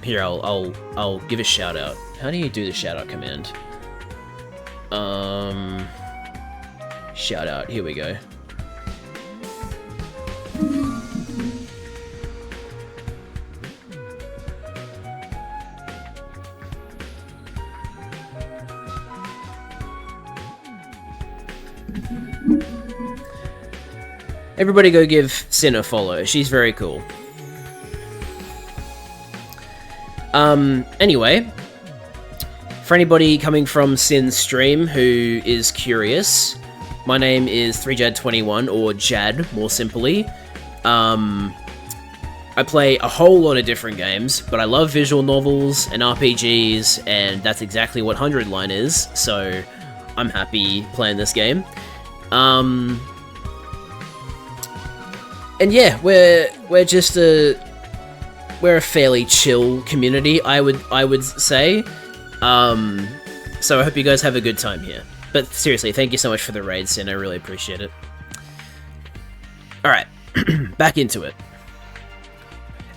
Here, I'll give a shout out. How do you do the shout out command? Shout out. Here we go. Everybody go give Sin a follow. She's very cool. Anyway, for anybody coming from Sin's stream who is curious, my name is 3Jad21, or Jad, more simply. I play a whole lot of different games, but I love visual novels and RPGs, and that's exactly what 100 Line is, so I'm happy playing this game. And yeah, we're a fairly chill community, I would say. So I hope you guys have a good time here. But seriously, thank you so much for the raid, Sin. I really appreciate it. Alright, back into it.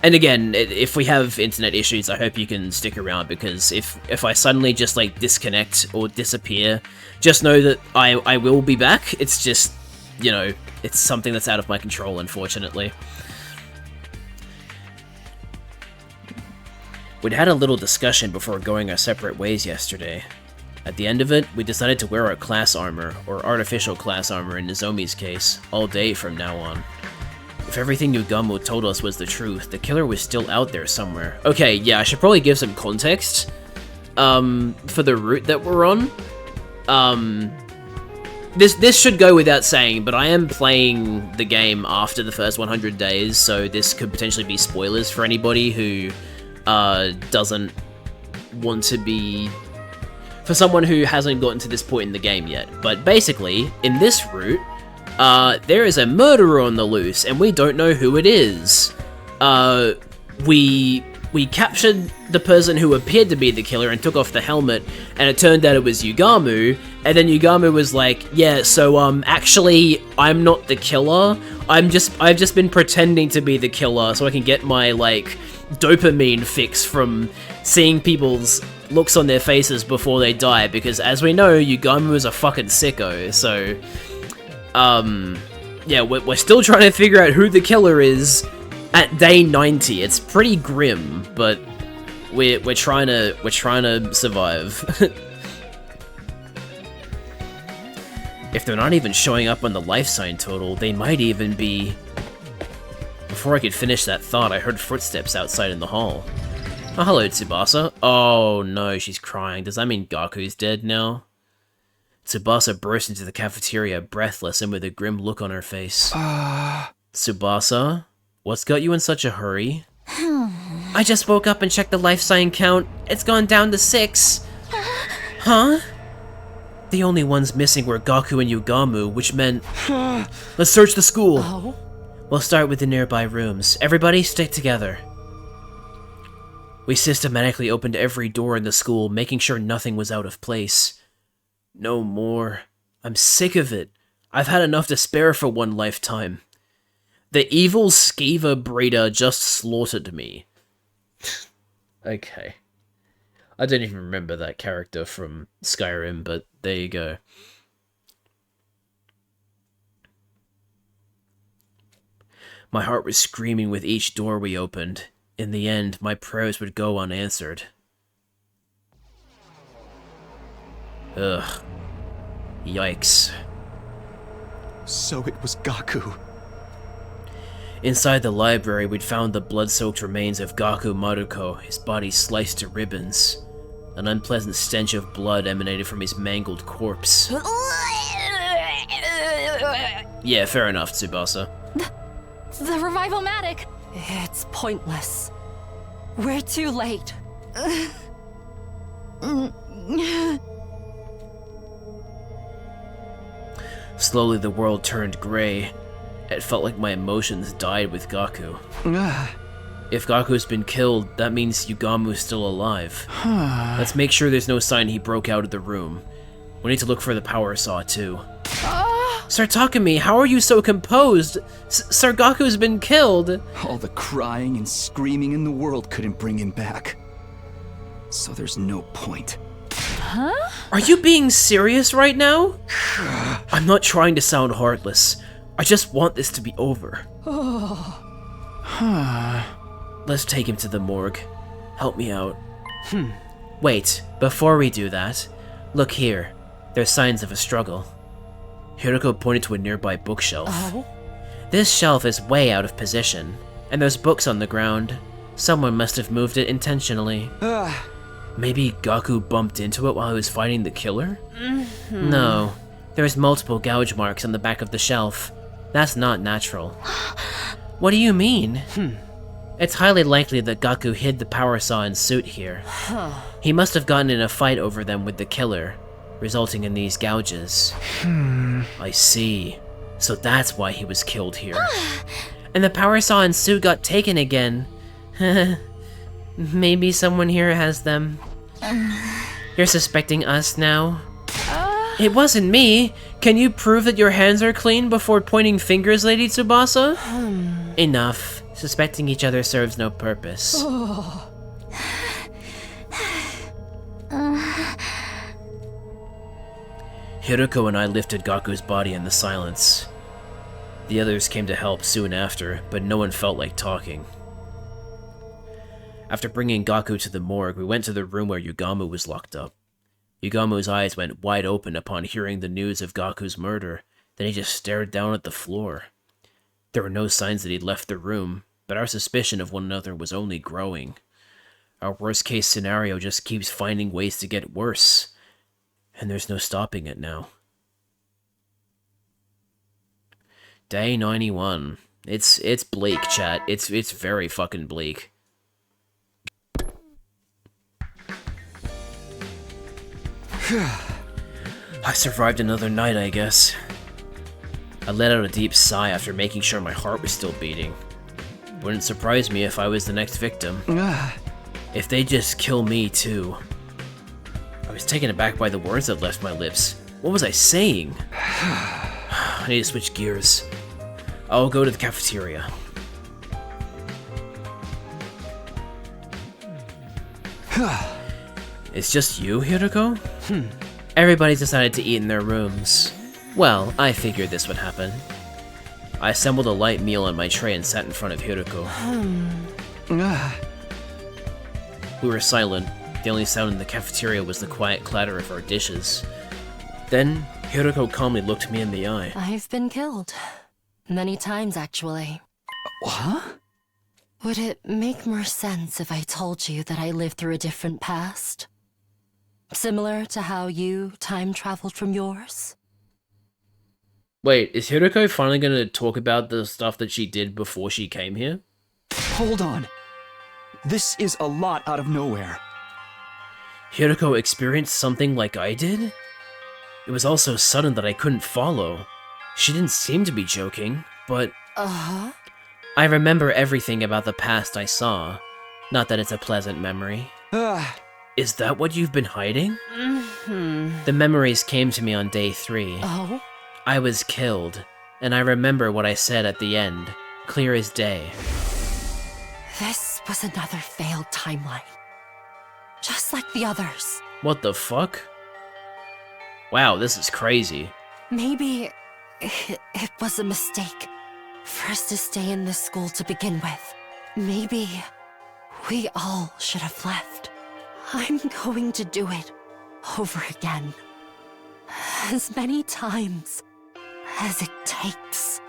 And again, if we have internet issues, I hope you can stick around, because if I suddenly just like disconnect or disappear, just know that I will be back. It's just, you know, it's something that's out of my control, unfortunately. We'd had a little discussion before going our separate ways yesterday. At the end of it, we decided to wear our class armor, or artificial class armor in Nozomi's case, all day from now on. If everything Yugamu told us was the truth, the killer was still out there somewhere. Okay, yeah, I should probably give some context, for the route that we're on. This should go without saying, but I am playing the game after the first 100 days, so this could potentially be spoilers for anybody who doesn't want to be... for someone who hasn't gotten to this point in the game yet. But basically, in this route, there is a murderer on the loose, and we don't know who it is. We captured the person who appeared to be the killer and took off the helmet, and it turned out it was Yugamu, and then Yugamu was like, yeah, so, actually, I'm not the killer, I've just been pretending to be the killer so I can get my, like, dopamine fix from seeing people's looks on their faces before they die, because as we know, Yugamu is a fucking sicko, so, yeah, we're still trying to figure out who the killer is at day 90. It's pretty grim, but we're trying to survive. If they're not even showing up on the life sign total, they might even be... Before I could finish that thought, I heard footsteps outside in the hall. Oh, hello, Tsubasa. Oh no, she's crying. Does that mean Gaku's dead now? Tsubasa burst into the cafeteria, breathless and with a grim look on her face. Tsubasa? What's got you in such a hurry? I just woke up and checked the life sign count. It's gone down to 6. Huh? The only ones missing were Gaku and Yugamu, which meant... Let's search the school. Oh? We'll start with the nearby rooms. Everybody stick together. We systematically opened every door in the school, making sure nothing was out of place. No more. I'm sick of it. I've had enough to spare for one lifetime. The evil Skiva breeder just slaughtered me. Okay. I don't even remember that character from Skyrim, but there you go. My heart was screaming with each door we opened. In the end, my prayers would go unanswered. Ugh. Yikes. So it was Gaku. Inside the library, we'd found the blood-soaked remains of Gaku Maruko, his body sliced to ribbons. An unpleasant stench of blood emanated from his mangled corpse. Yeah, fair enough, Tsubasa. The revival-matic. It's pointless. We're too late. Slowly the world turned gray. It felt like my emotions died with Gaku. If Gaku's been killed, that means Yugamu's still alive. Let's make sure there's no sign he broke out of the room. We need to look for the power saw, too. Sir Takumi, how are you so composed? Sir Gaku's been killed! All the crying and screaming in the world couldn't bring him back. So there's no point. Are you being serious right now? I'm not trying to sound heartless. I just want this to be over. Let's take him to the morgue. Help me out. Wait, before we do that, look here. There's signs of a struggle. Hiroko pointed to a nearby bookshelf. Oh? This shelf is way out of position, and there's books on the ground. Someone must have moved it intentionally. Maybe Gaku bumped into it while he was fighting the killer? No. There's multiple gouge marks on the back of the shelf. That's not natural. What do you mean? It's highly likely that Gaku hid the power saw and suit here. He must have gotten in a fight over them with the killer, resulting in these gouges. I see. So that's why he was killed here. And the power saw and suit got taken again. Maybe someone here has them. You're suspecting us now? It wasn't me! Can you prove that your hands are clean before pointing fingers, Lady Tsubasa? Enough. Suspecting each other serves no purpose. Hiroko and I lifted Gaku's body in the silence. The others came to help soon after, but no one felt like talking. After bringing Gaku to the morgue, we went to the room where Yugamu was locked up. Yugamu's eyes went wide open upon hearing the news of Gaku's murder, then he just stared down at the floor. There were no signs that he'd left the room, but our suspicion of one another was only growing. Our worst-case scenario just keeps finding ways to get worse, and there's no stopping it now. Day 91. It's bleak, chat. It's very fucking bleak. I survived another night, I guess. I let out a deep sigh after making sure my heart was still beating. Wouldn't surprise me if I was the next victim. If they just kill me, too. I was taken aback by the words that left my lips. What was I saying? I need to switch gears. I'll go to the cafeteria. It's just you, Hiroko? Everybody's decided to eat in their rooms. Well, I figured this would happen. I assembled a light meal on my tray and sat in front of Hiroko. We were silent. The only sound in the cafeteria was the quiet clatter of our dishes. Then, Hiroko calmly looked me in the eye. I've been killed. Many times, actually. What? Would it make more sense if I told you that I lived through a different past? Similar to how you time-traveled from yours? Wait, is Hiroko finally gonna talk about the stuff that she did before she came here? Hold on. This is a lot out of nowhere. Hiroko experienced something like I did? It was all so sudden that I couldn't follow. She didn't seem to be joking, but... Uh-huh. I remember everything about the past I saw. Not that it's a pleasant memory. Is that what you've been hiding? The memories came to me on day 3. Oh? I was killed, and I remember what I said at the end, clear as day. This was another failed timeline. Just like the others. What the fuck? Wow, this is crazy. Maybe it was a mistake for us to stay in this school to begin with. Maybe we all should have left. I'm going to do it over again. As many times as it takes.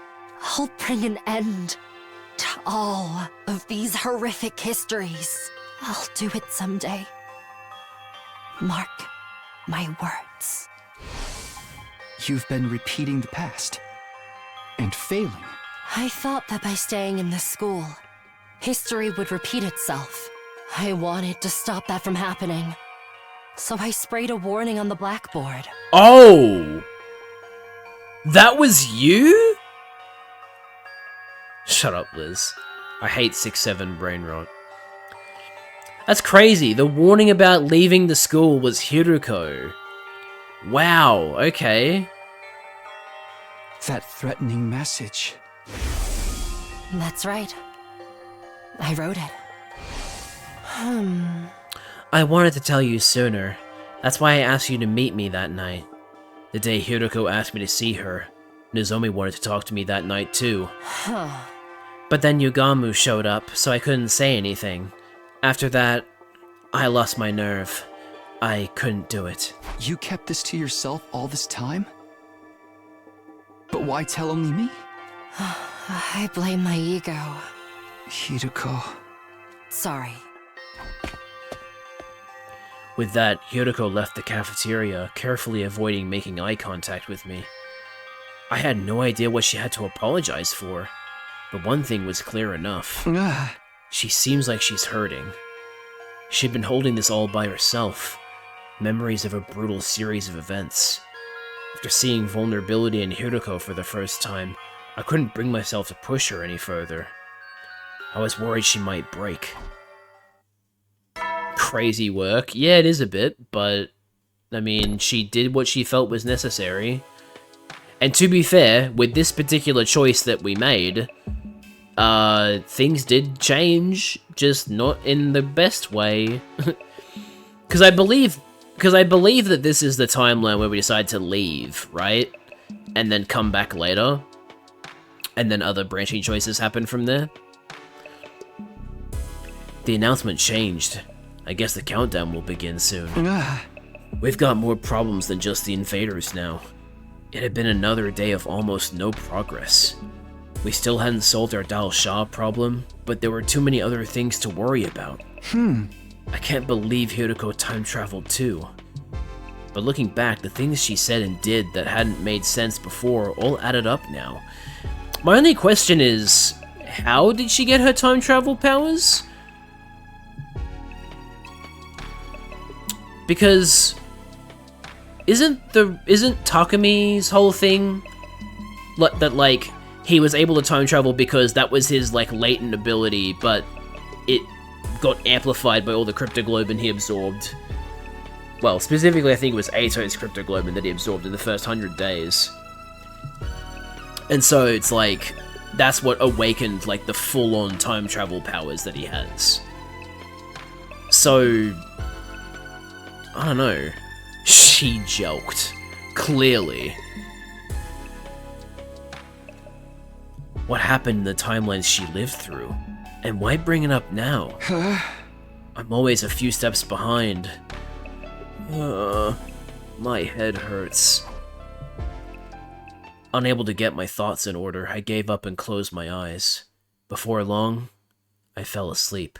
I'll bring an end to all of these horrific histories. I'll do it someday. Mark my words. You've been repeating the past. And failing. I thought that by staying in this school, history would repeat itself. I wanted to stop that from happening. So I sprayed a warning on the blackboard. Oh! That was you? Shut up, Liz. I hate 6-7 brain rot. That's crazy. The warning about leaving the school was Hiruko. Wow, okay. That threatening message. That's right. I wrote it. I wanted to tell you sooner. That's why I asked you to meet me that night. The day Hiruko asked me to see her, Nozomi wanted to talk to me that night too. But then Yugamu showed up, so I couldn't say anything. After that, I lost my nerve. I couldn't do it. You kept this to yourself all this time? But why tell only me? I blame my ego. Hiruko. Sorry. With that, Hiruko left the cafeteria, carefully avoiding making eye contact with me. I had no idea what she had to apologize for, but one thing was clear enough. She seems like she's hurting. She'd been holding this all by herself, memories of a brutal series of events. After seeing vulnerability in Hiruko for the first time, I couldn't bring myself to push her any further. I was worried she might break. Crazy work. Yeah, it is a bit, but I mean, she did what she felt was necessary. And to be fair, with this particular choice that we made, things did change, just not in the best way. Because I believe that this is the timeline where we decide to leave, right? And then come back later. And then other branching choices happen from there. The announcement changed. I guess the countdown will begin soon. We've got more problems than just the invaders now. It had been another day of almost no progress. We still hadn't solved our Dal Shah problem, but there were too many other things to worry about. I can't believe Hiruko time traveled too. But looking back, the things she said and did that hadn't made sense before all added up now. My only question is, how did she get her time travel powers? Because isn't Takami's whole thing that like he was able to time travel because that was his like latent ability, but it got amplified by all the cryptoglobin he absorbed. Well, specifically I think it was Ato's cryptoglobin that he absorbed in the first 100 days. And so it's like that's what awakened like the full-on time travel powers that he has. So I don't know. She joked. Clearly. What happened in the timelines she lived through? And why bring it up now? I'm always a few steps behind. My head hurts. Unable to get my thoughts in order, I gave up and closed my eyes. Before long, I fell asleep.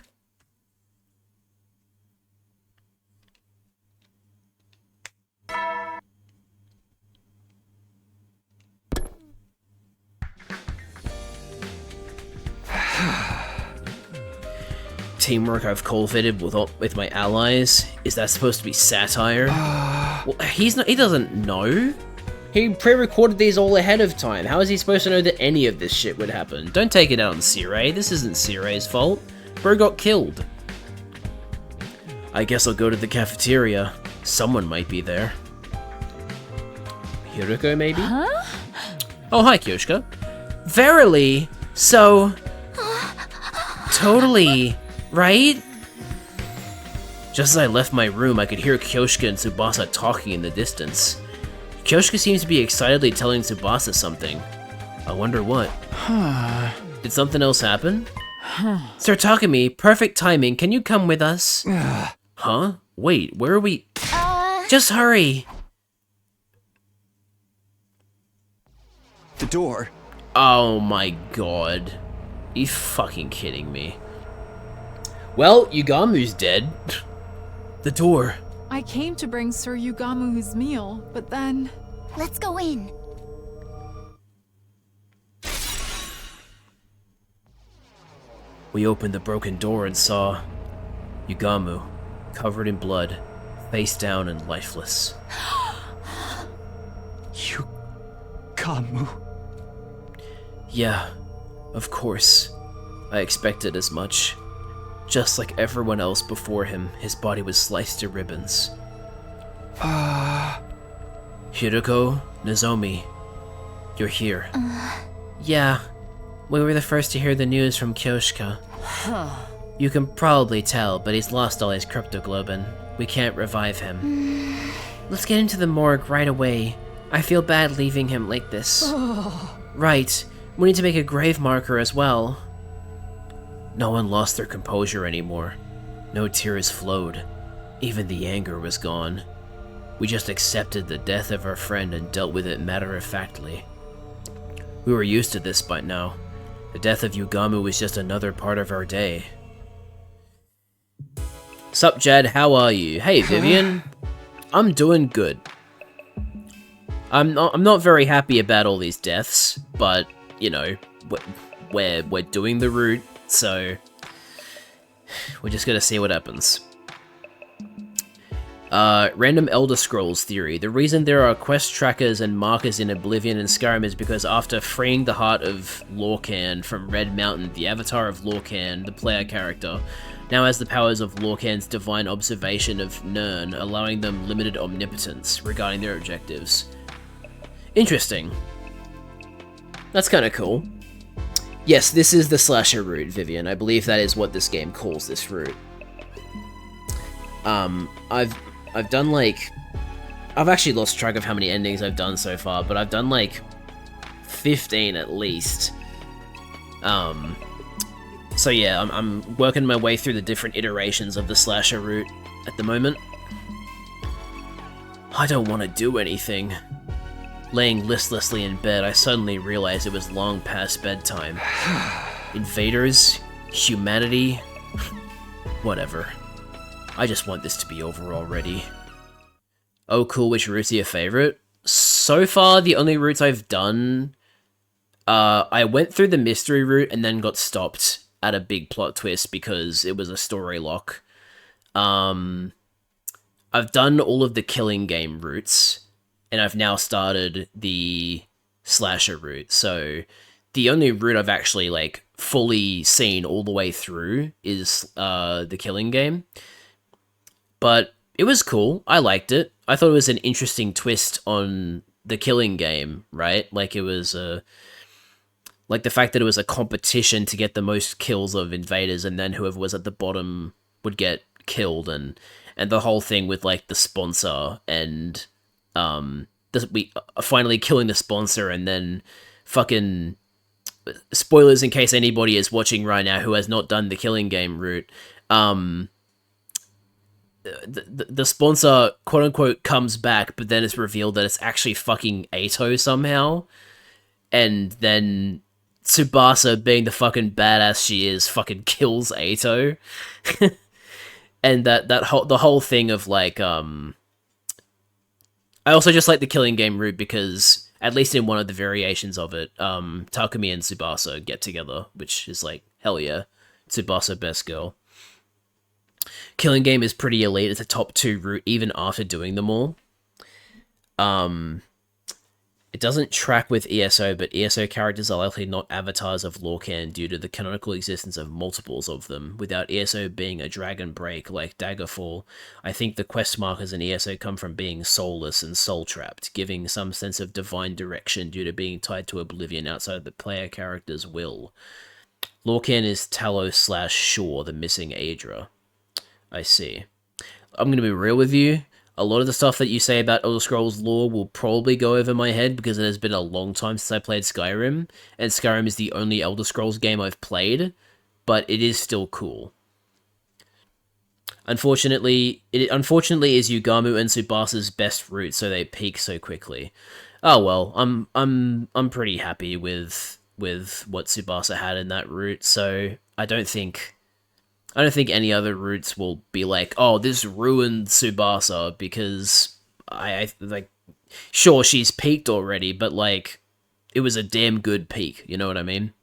Teamwork I've cultivated with my allies. Is that supposed to be satire? Well, he doesn't know. He pre-recorded these all ahead of time. How is he supposed to know that any of this shit would happen? Don't take it out on Sirei. This isn't Sirei's fault. Bro got killed. I guess I'll go to the cafeteria. Someone might be there. Hiruko, maybe? Huh? Oh, hi, Kyoshka. Verily, so... Totally, right? Just as I left my room, I could hear Kyoshka and Tsubasa talking in the distance. Kyoshka seems to be excitedly telling Tsubasa something. I wonder what. Did something else happen? Sir Takumi, perfect timing. Can you come with us? Huh? Wait, where are we? Just hurry. The door. Oh my god. You fucking kidding me? Well, Yugamu's dead. The door. I came to bring Sir Yugamu his meal, but then... Let's go in. We opened the broken door and saw Yugamu, covered in blood, face down and lifeless. Yugamu. Yeah, of course. I expected as much. Just like everyone else before him, his body was sliced to ribbons. Hiroko, Nozomi, you're here. Yeah, we were the first to hear the news from Kyoshika. You can probably tell, but he's lost all his cryptoglobin. We can't revive him. Let's get into the morgue right away. I feel bad leaving him like this. Right, we need to make a grave marker as well. No one lost their composure anymore. No tears flowed. Even the anger was gone. We just accepted the death of our friend and dealt with it matter-of-factly. We were used to this by now. The death of Yugamu was just another part of our day. Sup, Jed? How are you? Hey, Vivian. I'm doing good. I'm not very happy about all these deaths, but, you know, we're doing the route, so we're just gonna see what happens. Random Elder Scrolls theory. The reason there are quest trackers and markers in Oblivion and Skyrim is because after freeing the heart of Lorcan from Red Mountain, the avatar of Lorcan, the player character, now has the powers of Lorcan's divine observation of Nirn, allowing them limited omnipotence regarding their objectives. Interesting. That's kind of cool. Yes, this is the slasher route, Vivian. I believe that is what this game calls this route. I've done like... I've actually lost track of how many endings I've done so far, but I've done like 15 at least. So yeah, I'm working my way through the different iterations of the slasher route at the moment. I don't want to do anything. Laying listlessly in bed, I suddenly realized it was long past bedtime. Invaders? Humanity? Whatever. I just want this to be over already. Oh cool, which route's your favorite? So far, the only routes I've done... I went through the mystery route and then got stopped at a big plot twist because it was a story lock. I've done all of the killing game routes, and I've now started the slasher route, so the only route I've actually, like, fully seen all the way through is, the killing game. But it was cool. I liked it. I thought it was an interesting twist on the killing game, right? Like, it was, like, the fact that it was a competition to get the most kills of invaders, and then whoever was at the bottom would get killed, and the whole thing with, like, the sponsor, and, we finally killing the sponsor, and then fucking... Spoilers in case anybody is watching right now who has not done the killing game route. The sponsor, quote-unquote, comes back, but then it's revealed that it's actually fucking Ato somehow. And then Tsubasa, being the fucking badass she is, fucking kills Ato. And the whole thing of, like, I also just like the killing game route because, at least in one of the variations of it, Takumi and Tsubasa get together, which is like, hell yeah. Tsubasa, best girl. Killing game is pretty elite. It's a top 2 route even after doing them all. It doesn't track with ESO, but ESO characters are likely not avatars of Lorcan due to the canonical existence of multiples of them. Without ESO being a dragon break like Daggerfall, I think the quest markers in ESO come from being soulless and soul-trapped, giving some sense of divine direction due to being tied to oblivion outside of the player character's will. Lorcan is Talos/Shore, the missing Aedra. I see. I'm going to be real with you. A lot of the stuff that you say about Elder Scrolls lore will probably go over my head because it has been a long time since I played Skyrim, and Skyrim is the only Elder Scrolls game I've played, but it is still cool. Unfortunately, it is Yugamu and Tsubasa's best route, so they peak so quickly. Oh well, I'm pretty happy with what Tsubasa had in that route, so I don't think I don't think any other routes will be like, oh, this ruined Tsubasa because I like, sure, she's peaked already, but like, it was a damn good peak, you know what I mean?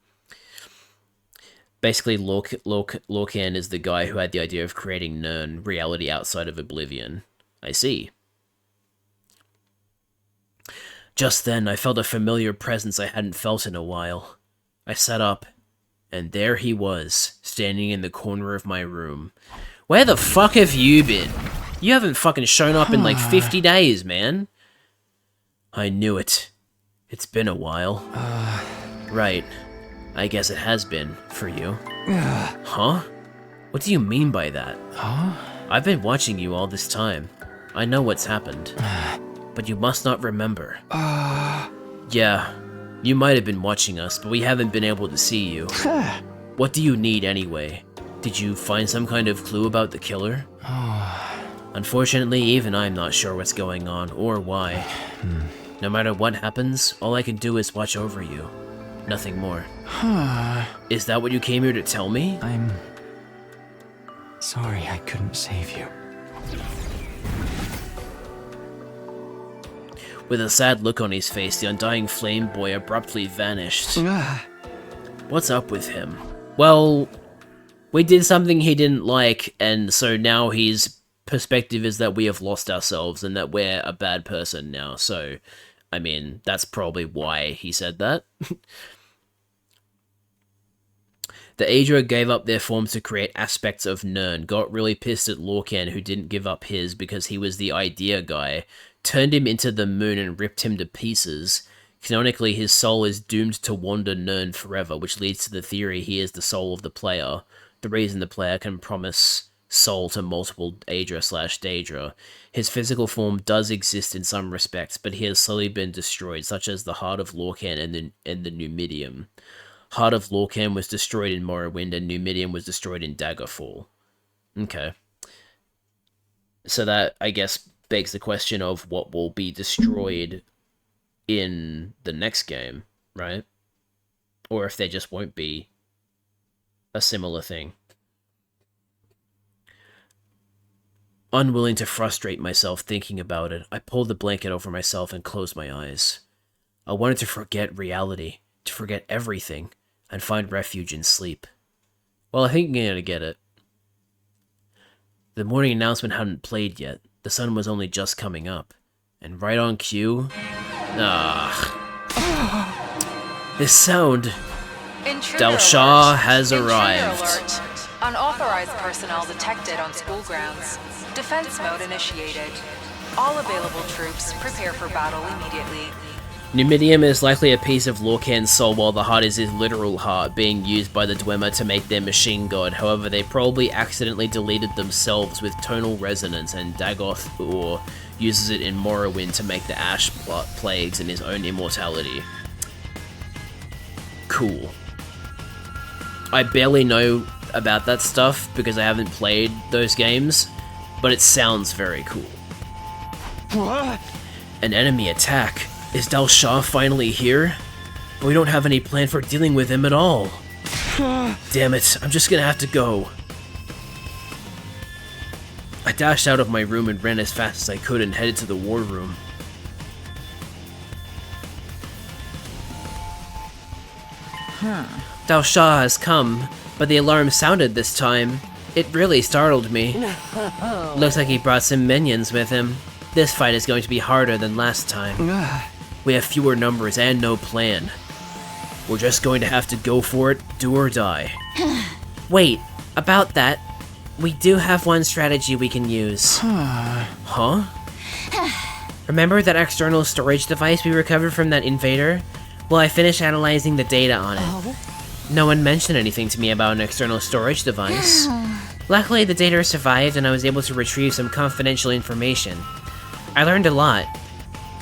Basically, Lorcan is the guy who had the idea of creating Nern, reality outside of Oblivion. I see. Just then, I felt a familiar presence I hadn't felt in a while. I sat up, and there he was, standing in the corner of my room. Where the fuck have you been? You haven't fucking shown up in like 50 days, man. I knew it. It's been a while. Right. I guess it has been, for you. Huh? What do you mean by that? Huh? I've been watching you all this time. I know what's happened. But you must not remember. Yeah, you might have been watching us, but we haven't been able to see you. What do you need anyway? Did you find some kind of clue about the killer? Unfortunately, even I'm not sure what's going on, or why. No matter what happens, all I can do is watch over you. Nothing more. Is that what you came here to tell me? I'm sorry I couldn't save you. With a sad look on his face, the undying flame boy abruptly vanished. What's up with him? Well, we did something he didn't like, and so now his perspective is that we have lost ourselves and that we're a bad person now, so, I mean, that's probably why he said that. The Aedra gave up their forms to create aspects of Nern, got really pissed at Lorcan who didn't give up his because he was the idea guy, turned him into the moon and ripped him to pieces. Canonically, his soul is doomed to wander Nern forever, which leads to the theory he is the soul of the player, the reason the player can promise soul to multiple Aedra/Daedra. His physical form does exist in some respects, but he has slowly been destroyed, such as the heart of Lorcan and the Numidium. Heart of Lorcan was destroyed in Morrowind, and Numidium was destroyed in Daggerfall. Okay. So that, I guess, begs the question of what will be destroyed in the next game, right? Or if there just won't be a similar thing. Unwilling to frustrate myself thinking about it, I pulled the blanket over myself and closed my eyes. I wanted to forget reality, to forget everything, and find refuge in sleep. Well, I think I'm gonna get it. The morning announcement hadn't played yet. The sun was only just coming up. And right on cue... This sound... Dalshah has arrived. Alert. Unauthorized personnel detected on school grounds. Defense mode initiated. All available troops prepare for battle immediately. Numidium is likely a piece of Lorcan's soul, while the heart is his literal heart, being used by the Dwemer to make their machine god. However, they probably accidentally deleted themselves with tonal resonance, and Dagoth or uses it in Morrowind to make the Ash plagues and his own immortality. Cool. I barely know about that stuff because I haven't played those games, but it sounds very cool. What? An enemy attack. Is Dalshah finally here? We don't have any plan for dealing with him at all. Damn it, I'm just gonna have to go. I dashed out of my room and ran as fast as I could and headed to the war room. Dalshah has come, but the alarm sounded this time. It really startled me. Looks like he brought some minions with him. This fight is going to be harder than last time. We have fewer numbers and no plan. We're just going to have to go for it, do or die. Wait, about that, we do have one strategy we can use. Huh? Remember that external storage device we recovered from that invader? Well, I finished analyzing the data on it. No one mentioned anything to me about an external storage device. Luckily, the data survived and I was able to retrieve some confidential information. I learned a lot.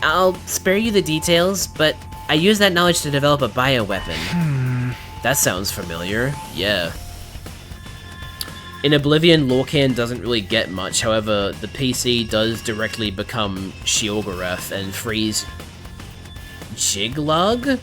I'll spare you the details, but I used that knowledge to develop a bioweapon. That sounds familiar. Yeah. In Oblivion, Lorcan doesn't really get much, however, the PC does directly become Sheogorath and frees Jiglug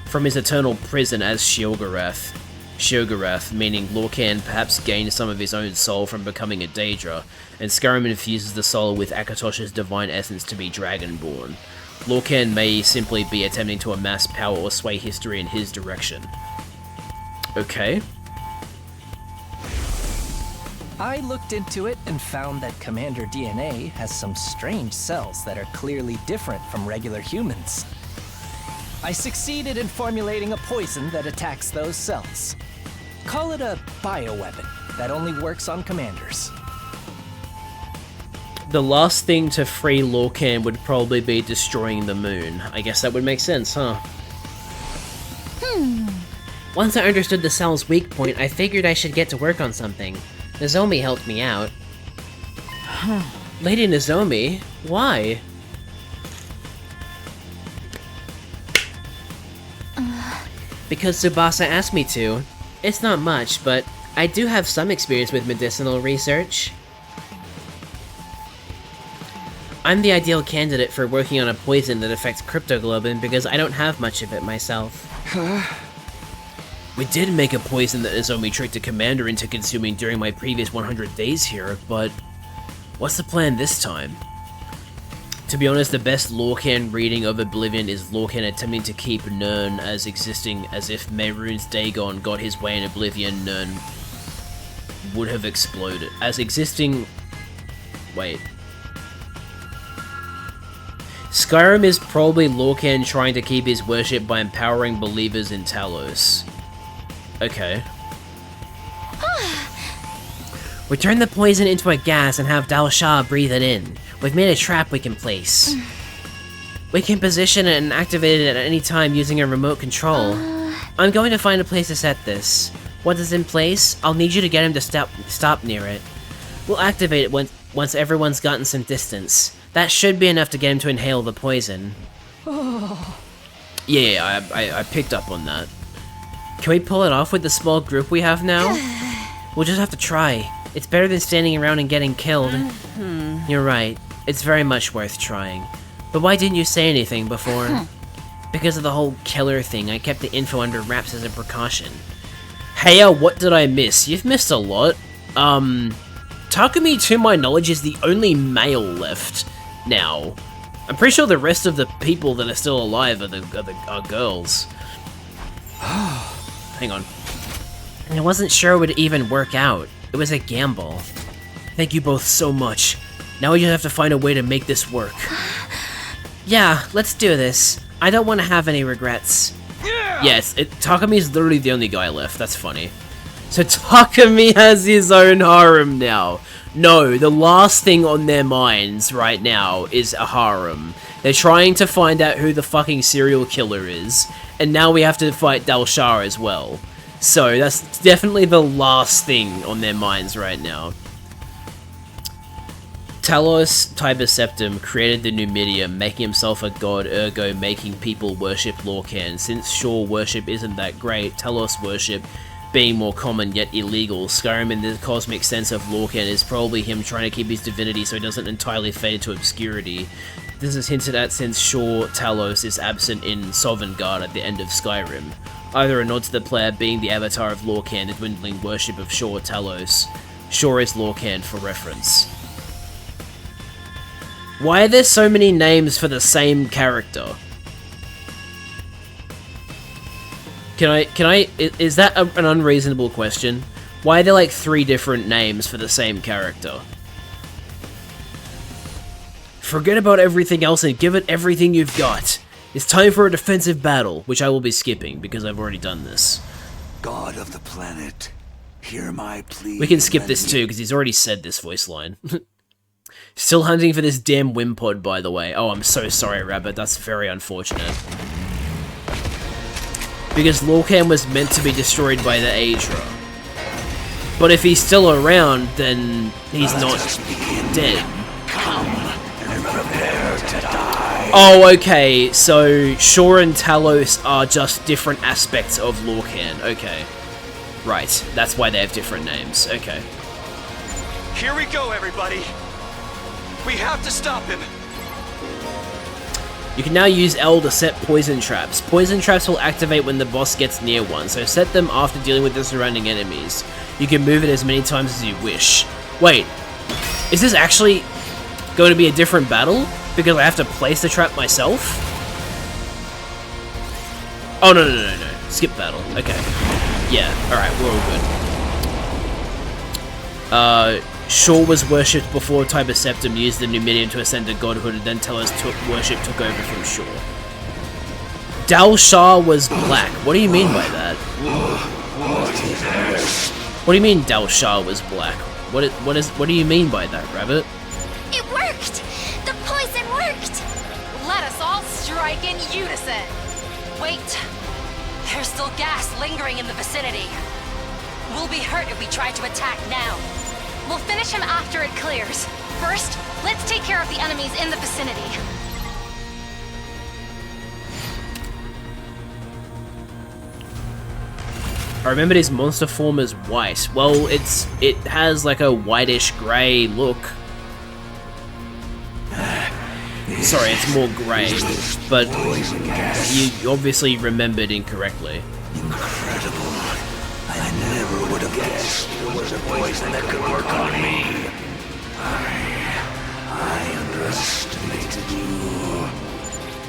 from his eternal prison as Sheogorath. Shogorath, meaning Lorcan perhaps gained some of his own soul from becoming a Daedra, and Skyrim infuses the soul with Akatosh's divine essence to be Dragonborn. Lorcan may simply be attempting to amass power or sway history in his direction. Okay. I looked into it and found that Commander DNA has some strange cells that are clearly different from regular humans. I succeeded in formulating a poison that attacks those cells. Call it a bioweapon that only works on commanders. The last thing to free Lorcan would probably be destroying the moon. I guess that would make sense, huh? Once I understood the cell's weak point, I figured I should get to work on something. Nozomi helped me out. Lady Nozomi? Why? Because Tsubasa asked me to. It's not much, but I do have some experience with medicinal research. I'm the ideal candidate for working on a poison that affects cryptoglobin because I don't have much of it myself. We did make a poison that Nozomi tricked a commander into consuming during my previous 100 days here, but what's the plan this time? To be honest, the best Lorcan reading of Oblivion is Lorcan attempting to keep Nirn as existing as if Mehrunes Dagon got his way in Oblivion. Nirn would have exploded. As existing... Wait. Skyrim is probably Lorcan trying to keep his worship by empowering believers in Talos. Okay. We turn the poison into a gas and have Dalshah breathe it in. We've made a trap we can place. We can position it and activate it at any time using a remote control. I'm going to find a place to set this. Once it's in place, I'll need you to get him to stop near it. We'll activate it once everyone's gotten some distance. That should be enough to get him to inhale the poison. Yeah, I picked up on that. Can we pull it off with the small group we have now? We'll just have to try. It's better than standing around and getting killed. You're right. It's very much worth trying. But why didn't you say anything before? Because of the whole killer thing, I kept the info under wraps as a precaution. Hey, what did I miss? You've missed a lot. Takumi, to my knowledge, is the only male left now. I'm pretty sure the rest of the people that are still alive are girls. Hang on. I wasn't sure it would even work out. It was a gamble. Thank you both so much. Now we just have to find a way to make this work. Yeah, let's do this. I don't want to have any regrets. Yes, Takumi's literally the only guy left. That's funny. So Takumi has his own harem now. No, the last thing on their minds right now is a harem. They're trying to find out who the fucking serial killer is, and now we have to fight Dalshah as well. So that's definitely the last thing on their minds right now. Talos Tiber Septim created the Numidium, making himself a god, ergo making people worship Lorcan. Since sure worship isn't that great, Talos worship being more common yet illegal, Skyrim in the cosmic sense of Lorcan is probably him trying to keep his divinity so he doesn't entirely fade into obscurity. This is hinted at since Shor Talos is absent in Sovngarde at the end of Skyrim. Either a nod to the player being the avatar of Lorcan, the dwindling worship of Shor Talos. Shor is Lorcan for reference. Why are there so many names for the same character? Is that an unreasonable question? Why are there like 3 different names for the same character? Forget about everything else and give it everything you've got. It's time for a defensive battle, which I will be skipping because I've already done this. God of the planet, hear my plea. We can skip this too because he's already said this voice line. Still hunting for this damn Wimpod, by the way. Oh, I'm so sorry, Rabbit. That's very unfortunate. Because Lorcan was meant to be destroyed by the Aedra. But if he's still around, then he's not dead. Come and prepare to die. Oh, okay. So Shor and Talos are just different aspects of Lorcan. Okay. Right. That's why they have different names. Okay. Here we go, everybody. We have to stop him. You can now use L to set poison traps. Poison traps will activate when the boss gets near one, so set them after dealing with the surrounding enemies. You can move it as many times as you wish. Wait, is this actually going to be a different battle? Because I have to place the trap myself? Oh, no. Skip battle. Okay. Yeah, alright, we're all good. Shaw was worshipped before Tiber Septim used the Numidian to ascend to godhood, and then Teller's worship took over from Shaw. Dal Shah was black. What do you mean by that? What do you mean Dal Shah was black? What do you mean by that, Rabbit? It worked! The poison worked! Let us all strike in unison. Wait. There's still gas lingering in the vicinity. We'll be hurt if we try to attack now. We'll finish him after it clears. First, let's take care of the enemies in the vicinity. I remembered his monster form as white. Well, it has like a whitish grey look. Sorry, it's more grey, but you obviously remembered incorrectly. Incredible. I never would have guessed there was a poison that could work on me. I underestimated you.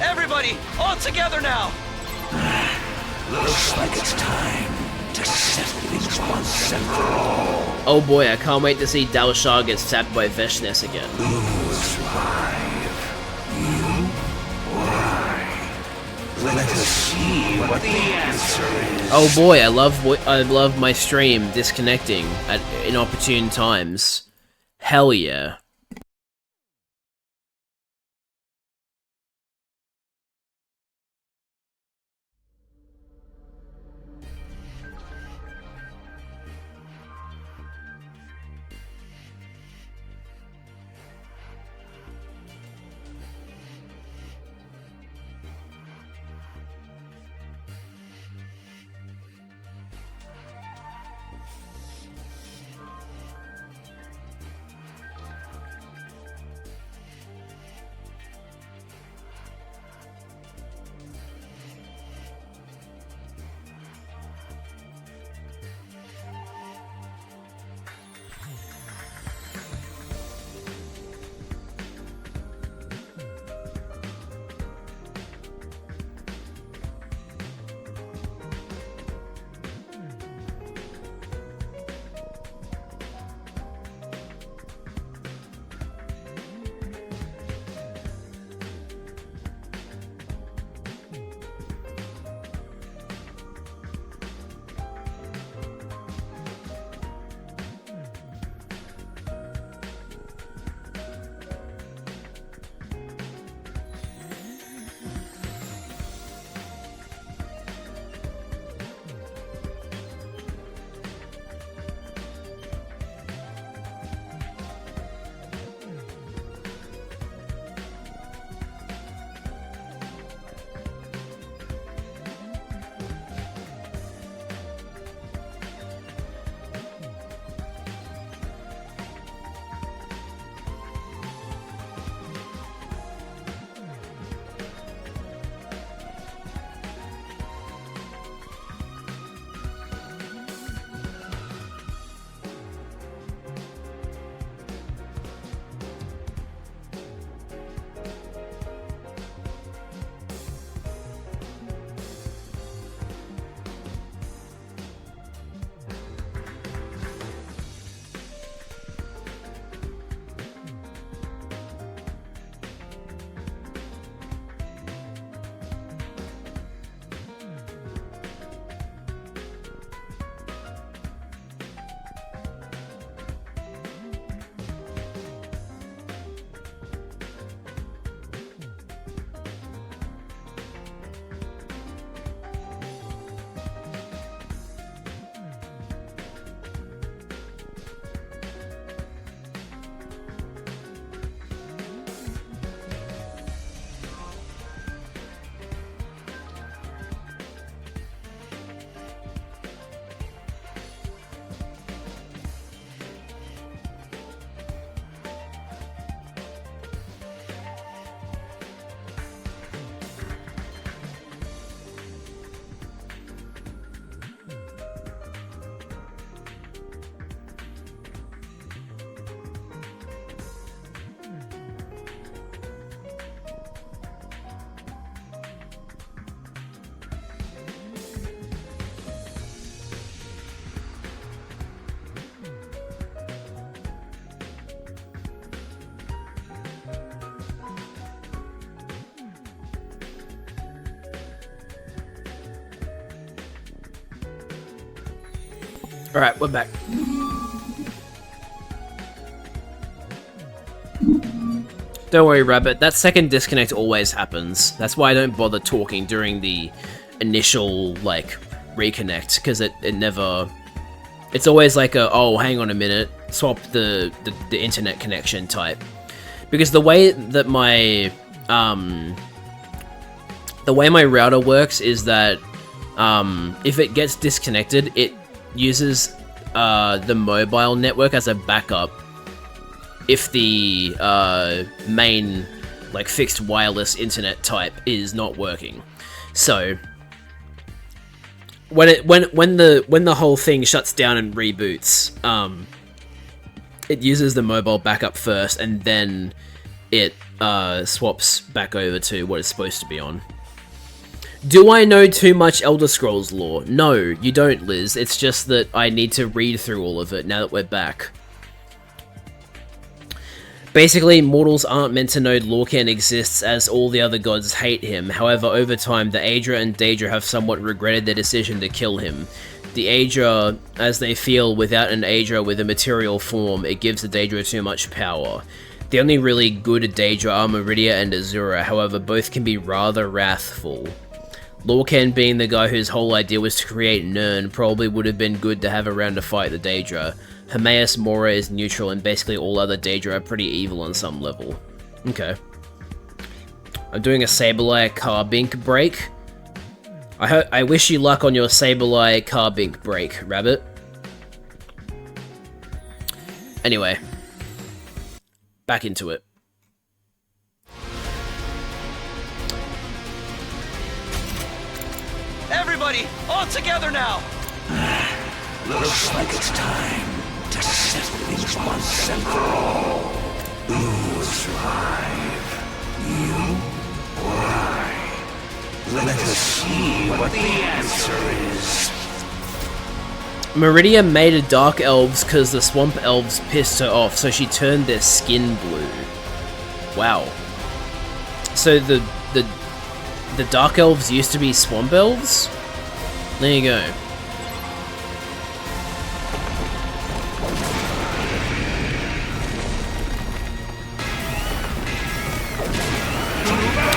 Everybody, all together now! Looks like it's time to settle things once and for all. Oh boy, I can't wait to see Dal Shah get stabbed by Veshness again. Who will survive? You or I? Let us see what the answer is. Oh boy, I love my stream disconnecting at inopportune times. Hell yeah. Alright, we're back. Don't worry, Rabbit. That second disconnect always happens. That's why I don't bother talking during the initial, like, reconnect, because it never... It's always like a, oh, hang on a minute, swap the internet connection type. Because the way that my... the way my router works is that if it gets disconnected, it uses the mobile network as a backup if the main, like, fixed wireless internet type is not working. So when the whole thing shuts down and reboots, it uses the mobile backup first, and then it swaps back over to what it's supposed to be on. Do I know too much Elder Scrolls lore? No, you don't, Liz. It's just that I need to read through all of it now that we're back. Basically, mortals aren't meant to know Lorcan exists, as all the other gods hate him. However, over time, the Aedra and Daedra have somewhat regretted their decision to kill him. The Aedra, as they feel, without an Aedra with a material form, it gives the Daedra too much power. The only really good Daedra are Meridia and Azura, however, both can be rather wrathful. Lorcan, being the guy whose whole idea was to create Nirn, probably would have been good to have around to fight the Daedra. Hermaeus Mora is neutral, and basically all other Daedra are pretty evil on some level. Okay. I'm doing a Sableye Carbink break. I wish you luck on your Sableye Carbink break, Rabbit. Anyway. Back into it. Everybody, all together now! Looks like it's time to settle things once and for all. Who will survive? You or I? Let us see what the answer is. Meridia made a Dark Elves because the Swamp Elves pissed her off, so she turned their skin blue. Wow. So the Dark Elves used to be Swamp Elves? There you go.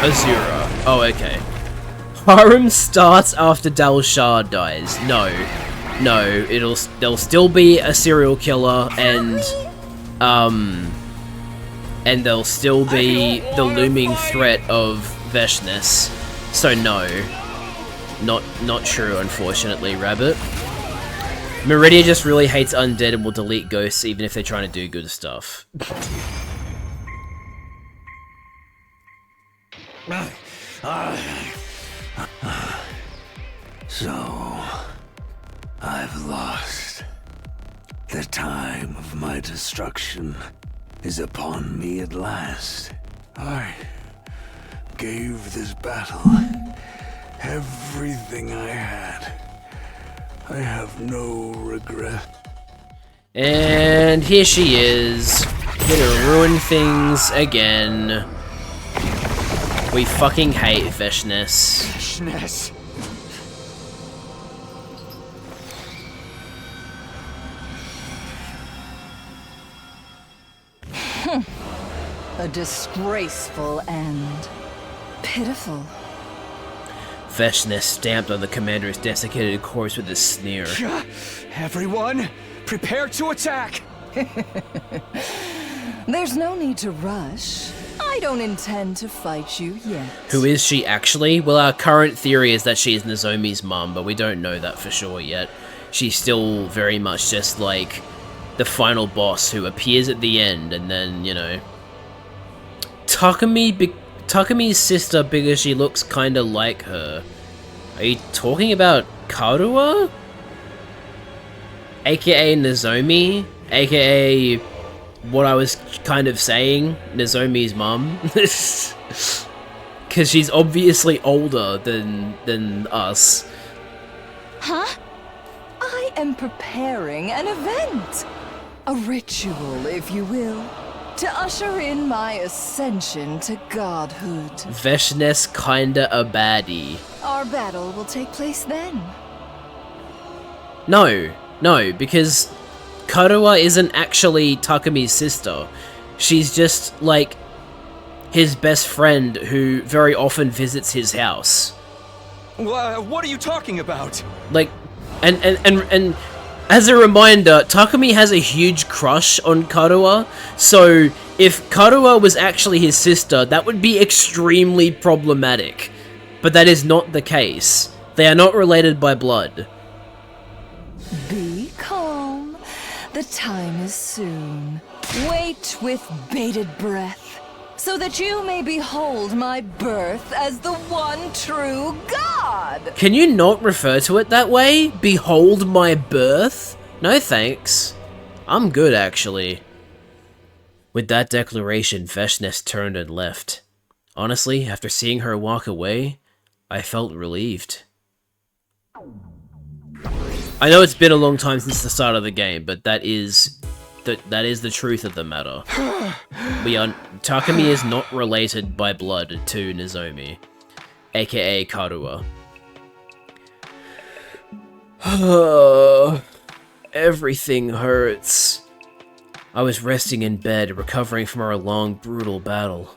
Azura. Oh, okay. Harem starts after Dalshar dies. No, there'll still be a serial killer, and there'll still be the looming threat of Veshness. So no, not true, unfortunately, Rabbit. Meridia just really hates undead and will delete ghosts even if they're trying to do good stuff. So, I've lost. The time of my destruction is upon me at last. I gave this battle everything I had. I have no regret. And here she is, gonna ruin things again. We fucking hate Veshness. Veshness. A disgraceful end. Pitiful. Veshness stamped on the commander's desiccated corpse with a sneer. Everyone, prepare to attack! There's no need to rush. I don't intend to fight you yet. Who is she actually? Well, our current theory is that she's Nozomi's mum, but we don't know that for sure yet. She's still very much just like the final boss who appears at the end, and then, you know, Takami's sister because she looks kinda like her. Are you talking about Karua? AKA Nozomi? AKA what I was kind of saying, Nozomi's mum? Cause she's obviously older than us. Huh? I am preparing an event. A ritual, if you will, to usher in my ascension to godhood. Veshness kinda a baddie. Our battle will take place then. No, No, because Karuha isn't actually Takami's sister. She's just, like, his best friend who very often visits his house. What are you talking about? Like, and as a reminder, Takami has a huge crush on Karuha, so if Karuha was actually his sister, that would be extremely problematic. But that is not the case. They are not related by blood. Be calm. The time is soon. Wait with bated breath, so that you may behold my birth as the one true God! Can you not refer to it that way? Behold my birth? No thanks. I'm good, actually. With that declaration, Veshness turned and left. Honestly, after seeing her walk away, I felt relieved. I know it's been a long time since the start of the game, but that is the truth of the matter. Takami is not related by blood to Nozomi, aka Karuha. Everything hurts. I was resting in bed, recovering from our long, brutal battle.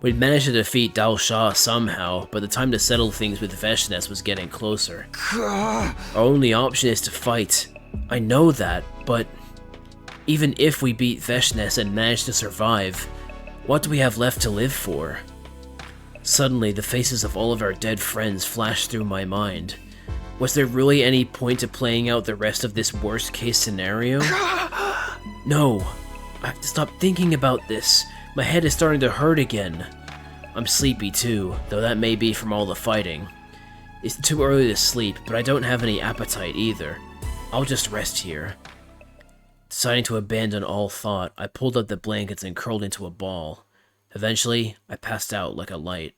We'd managed to defeat Dal Shah somehow, but the time to settle things with Veshness was getting closer. Our only option is to fight. I know that, but even if we beat Veshness and manage to survive, what do we have left to live for? Suddenly, the faces of all of our dead friends flashed through my mind. Was there really any point to playing out the rest of this worst-case scenario? No, I have to stop thinking about this. My head is starting to hurt again. I'm sleepy too, though that may be from all the fighting. It's too early to sleep, but I don't have any appetite either. I'll just rest here. Deciding to abandon all thought, I pulled up the blankets and curled into a ball. Eventually, I passed out like a light.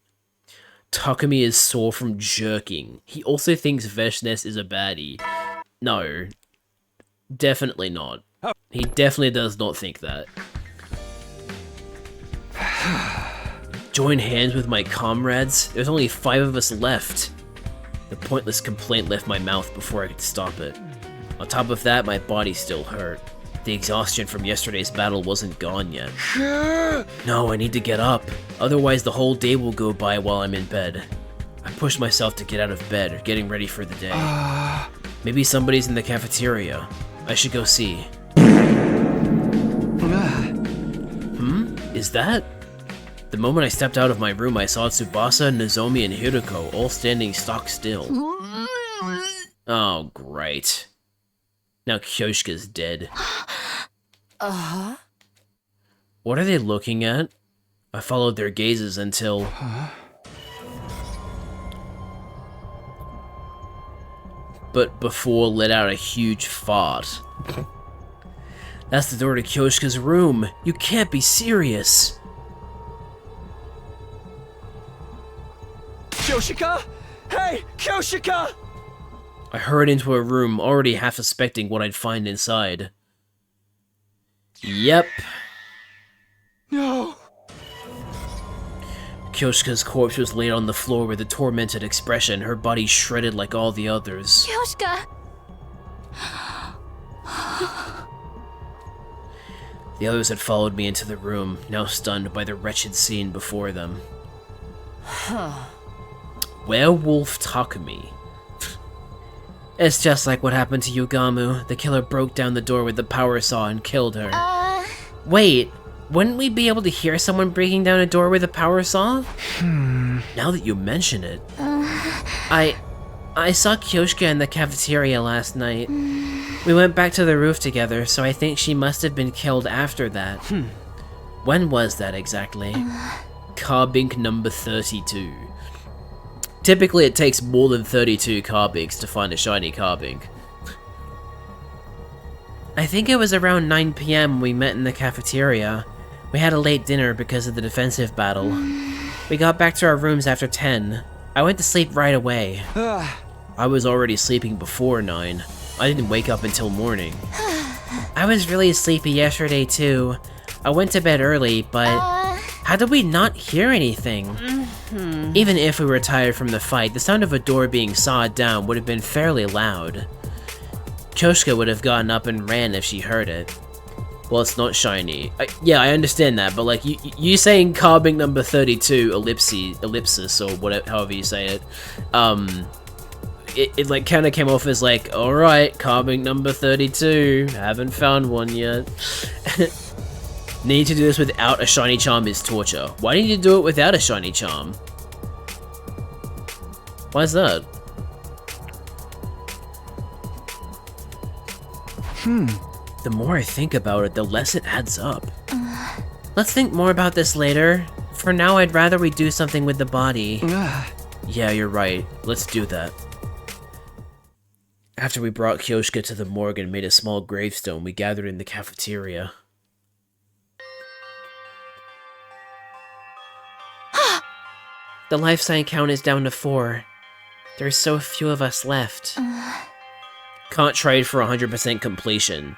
Takami is sore from jerking. He also thinks Veshness is a baddie. No, definitely not. He definitely does not think that. Join hands with my comrades? There's only 5 of us left. The pointless complaint left my mouth before I could stop it. On top of that, my body still hurt. The exhaustion from yesterday's battle wasn't gone yet. No, I need to get up. Otherwise, the whole day will go by while I'm in bed. I pushed myself to get out of bed, getting ready for the day. Maybe somebody's in the cafeteria. I should go see. Is that? The moment I stepped out of my room, I saw Tsubasa, Nozomi, and Hiroko all standing stock still. Oh, great. Now Kyoshika's dead. What are they looking at? I followed their gazes until... But before let out a huge fart. That's the door to Kyoshika's room. You can't be serious. Kyoshika? Hey, Kyoshika! I hurried into a room, already half suspecting what I'd find inside. Yep. No. Kyoshika's corpse was laid on the floor with a tormented expression, her body shredded like all the others. Kyoshika! The others had followed me into the room, now stunned by the wretched scene before them. Werewolf Takumi. It's just like what happened to Yugamu. The killer broke down the door with the power saw and killed her. Wait, wouldn't we be able to hear someone breaking down a door with a power saw? Now that you mention it. I saw Kyoshika in the cafeteria last night. We went back to the roof together, so I think she must have been killed after that. When was that exactly? Carbink number 32. Typically it takes more than 32 carbinks to find a shiny carbink. I think it was around 9 PM when we met in the cafeteria. We had a late dinner because of the defensive battle. We got back to our rooms after 10. I went to sleep right away. I was already sleeping before 9. I didn't wake up until morning. I was really sleepy yesterday too. I went to bed early, but how did we not hear anything? Even if we were tired from the fight, the sound of a door being sawed down would have been fairly loud. Kyoshka would have gotten up and ran if she heard it. Well, it's not shiny. Yeah, I understand that, but like you saying carbink number 32 ellipsis or whatever, however you say it, it like kind of came off as like, all right, carbink number 32, haven't found one yet. Need to do this without a shiny charm is torture. Why did you do it without a shiny charm? Why is that? The more I think about it, the less it adds up. Let's think more about this later. For now, I'd rather we do something with the body. Yeah, you're right. Let's do that. After we brought Kyoshka to the morgue and made a small gravestone, we gathered in the cafeteria. The life sign count is down to 4. There's so few of us left. Can't trade for 100% completion.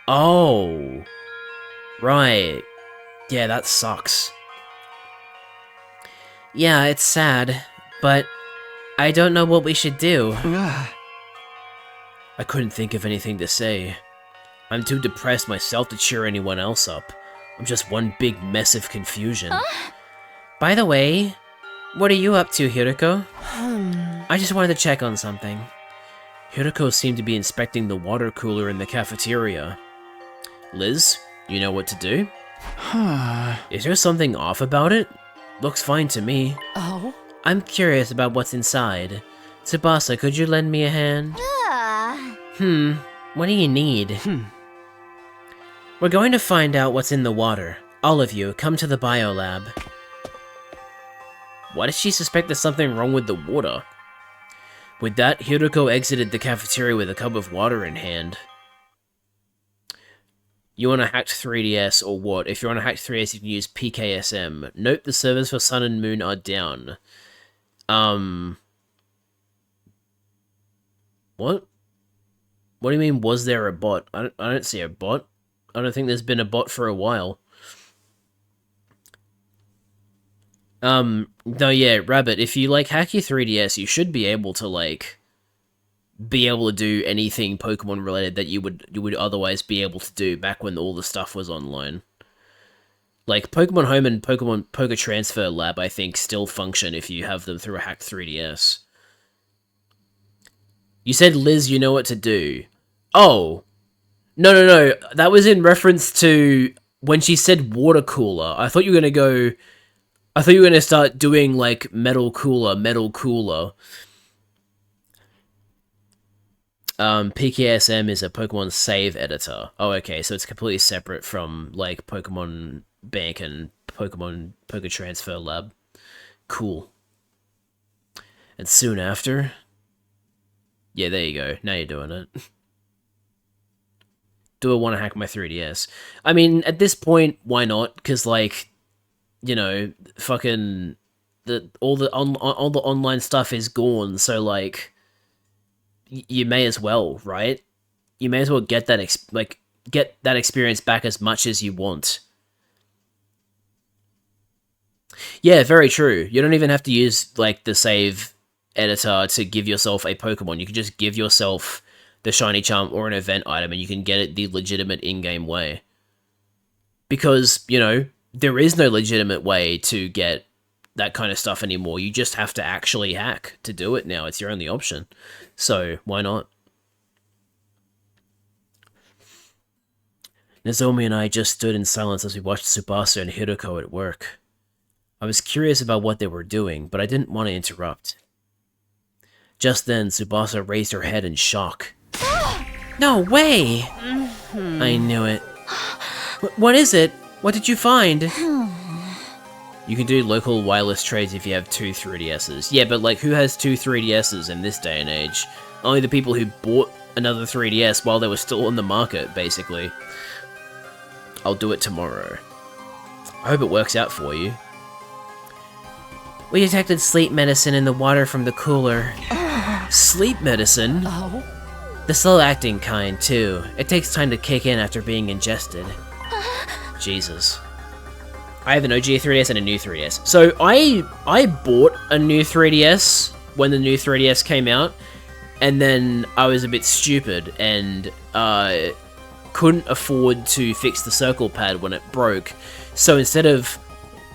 Oh. Right. Yeah, that sucks. Yeah, it's sad, but I don't know what we should do. I couldn't think of anything to say. I'm too depressed myself to cheer anyone else up. I'm just one big mess of confusion. By the way, what are you up to, Hiroko? I just wanted to check on something. Hiroko seemed to be inspecting the water cooler in the cafeteria. Liz, you know what to do? Is there something off about it? Looks fine to me. Oh? I'm curious about what's inside. Tsubasa, could you lend me a hand? What do you need? We're going to find out what's in the water. All of you, come to the biolab. Why does she suspect there's something wrong with the water? With that, Hiroko exited the cafeteria with a cup of water in hand. You want a hacked 3DS or what? If you're on a hacked 3DS, you can use PKSM. Note the servers for Sun and Moon are down. What? What do you mean, was there a bot? I don't see a bot. I don't think there's been a bot for a while. No, yeah, Rabbit, if you, like, hack your 3DS, you should be able to, like, be able to do anything Pokemon related that you would otherwise be able to do back when all the stuff was online. Like, Pokemon Home and Pokemon Poké Transfer Lab, I think, still function if you have them through a hacked 3DS. You said, Liz, you know what to do. Oh. No. That was in reference to when she said water cooler. I thought you were going to start doing, like, metal cooler. PKSM is a Pokemon save editor. Oh, okay, so it's completely separate from, like, Pokemon Bank and Pokemon Poké Transfer Lab. Cool. And soon after... Yeah, there you go. Now you're doing it. Do I want to hack my 3DS? I mean, at this point, why not? Because, like, you know, fucking... all the online stuff is gone, so, like... You may as well, right? You may as well get that get that experience back as much as you want. Yeah, very true. You don't even have to use, like, the save editor to give yourself a Pokemon. You can just give yourself the shiny charm or an event item and you can get it the legitimate in-game way. Because, you know, there is no legitimate way to get that kind of stuff anymore. You just have to actually hack to do it now. It's your only option. So, why not? Nozomi and I just stood in silence as we watched Tsubasa and Hiroko at work. I was curious about what they were doing, but I didn't want to interrupt. Just then, Tsubasa raised her head in shock. No way! I knew it. What is it? What did you find? You can do local wireless trades if you have 2 3DSs. Yeah, but, like, who has 2 3DSs in this day and age? Only the people who bought another 3DS while they were still on the market, basically. I'll do it tomorrow. I hope it works out for you. We detected sleep medicine in the water from the cooler. Sleep medicine? Oh? The slow-acting kind, too. It takes time to kick in after being ingested. Jesus. I have an OG 3DS and a new 3DS. So I bought a new 3DS when the new 3DS came out, and then I was a bit stupid and couldn't afford to fix the circle pad when it broke. So instead of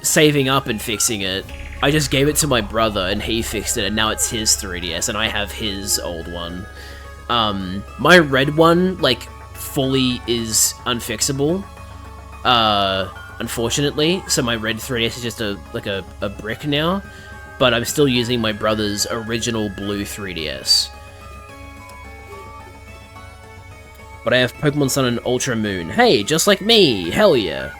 saving up and fixing it, I just gave it to my brother and he fixed it, and now it's his 3DS and I have his old one. My red one, like, fully is unfixable, unfortunately, so my red 3DS is just a brick now, but I'm still using my brother's original blue 3DS. But I have Pokemon Sun and Ultra Moon. Hey, just like me! Hell yeah!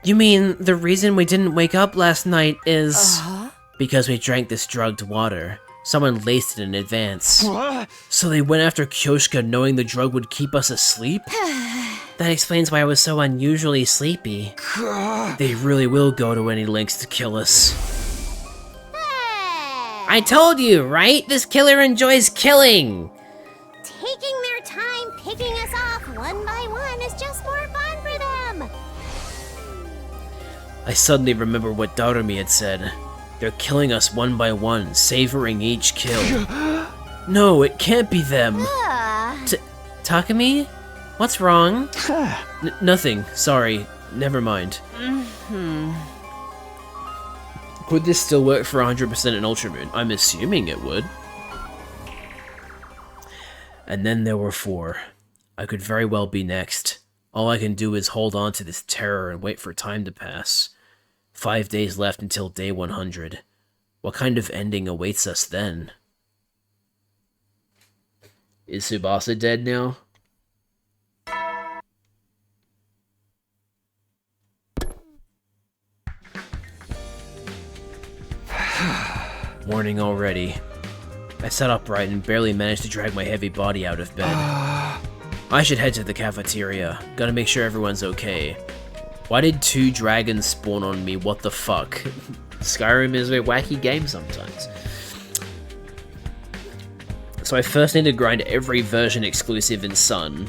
You mean the reason we didn't wake up last night is... Because we drank this drugged water. Someone laced it in advance. What? So they went after Kyoshka knowing the drug would keep us asleep? That explains why I was so unusually sleepy. They really will go to any lengths to kill us. I told you, right? This killer enjoys killing! Taking their time picking us off one by one is just more fun for them. I suddenly remember what Darumi had said. They're killing us one by one, savoring each kill. No, it can't be them. Takumi? What's wrong? Nothing. Sorry. Never mind. Would this still work for 100% in Ultra Moon? I'm assuming it would. And then there were 4. I could very well be next. All I can do is hold on to this terror and wait for time to pass. 5 days left until day 100. What kind of ending awaits us then? Is Tsubasa dead now? Morning already. I sat upright and barely managed to drag my heavy body out of bed. I should head to the cafeteria. Gotta make sure everyone's okay. Why did 2 dragons spawn on me? What the fuck? Skyrim is a wacky game sometimes. So I first need to grind every version exclusive in Sun.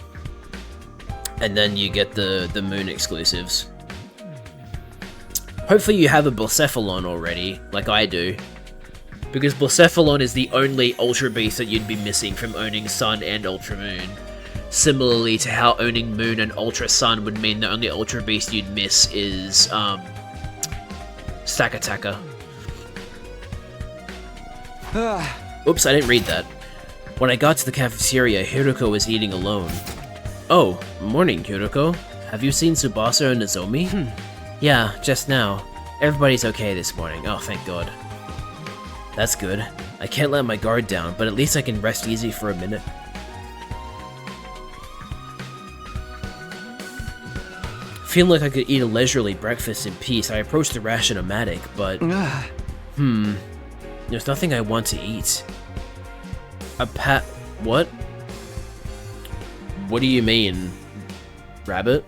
And then you get the Moon exclusives. Hopefully you have a Blacephalon already, like I do. Because Blacephalon is the only Ultra Beast that you'd be missing from owning Sun and Ultra Moon. Similarly to how owning Moon and Ultra Sun would mean the only Ultra Beast you'd miss is, Stakataka. Oops, I didn't read that. When I got to the cafeteria, Hiruko was eating alone. Oh, morning, Hiruko. Have you seen Tsubasa and Nozomi? Yeah, just now. Everybody's okay this morning. Oh, thank God. That's good. I can't let my guard down, but at least I can rest easy for a minute. Feeling like I could eat a leisurely breakfast in peace, I approached the Ration-O-Matic, but... There's nothing I want to eat. What? What do you mean, rabbit?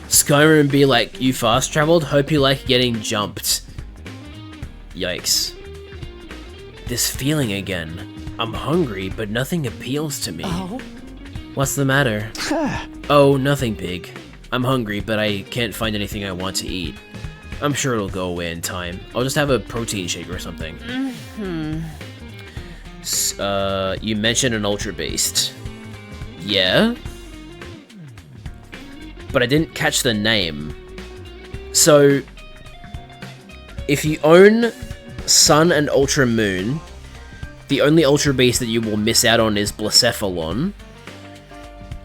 Skyrim be like, you fast traveled? Hope you like getting jumped. Yikes. This feeling again. I'm hungry, but nothing appeals to me. Oh? What's the matter? Oh, nothing big. I'm hungry, but I can't find anything I want to eat. I'm sure it'll go away in time. I'll just have a protein shake or something. You mentioned an Ultra Beast. Yeah? But I didn't catch the name. So, if you own Sun and Ultra Moon, the only Ultra Beast that you will miss out on is Blacephalon.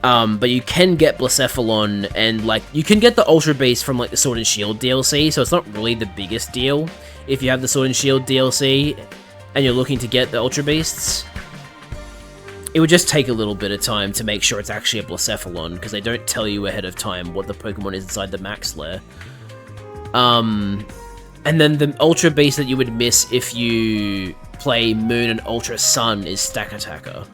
But you can get Blacephalon, and, like, you can get the Ultra Beast from, like, the Sword and Shield DLC, so it's not really the biggest deal if you have the Sword and Shield DLC and you're looking to get the Ultra Beasts. It would just take a little bit of time to make sure it's actually a Blacephalon, because they don't tell you ahead of time what the Pokemon is inside the Max Lair. And then the Ultra Beast that you would miss if you play Moon and Ultra Sun is Stakataka.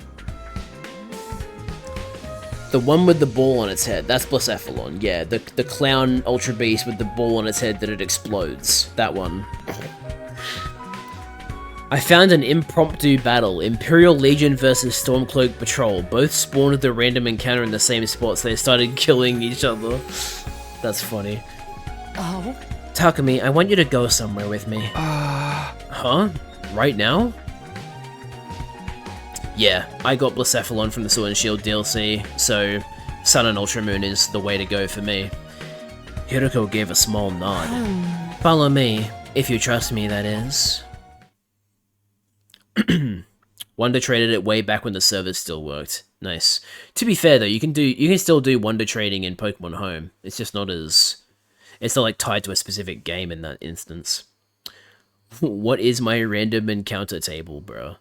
The one with the ball on its head, that's Blacephalon, yeah. The clown Ultra Beast with the ball on its head that it explodes. That one. I found an impromptu battle. Imperial Legion versus Stormcloak Patrol. Both spawned at the random encounter in the same spot, so they started killing each other. That's funny. Oh? Takumi, I want you to go somewhere with me. Huh? Right now? Yeah, I got Blacephalon from the Sword and Shield DLC, so Sun and Ultra Moon is the way to go for me. Hiroko gave a small nod. Follow me, if you trust me, that is. Wonder traded it way back when the servers still worked. Nice. To be fair though, you can still do wonder trading in Pokemon Home. It's just not as... It's not like tied to a specific game in that instance. What is my random encounter table, bro?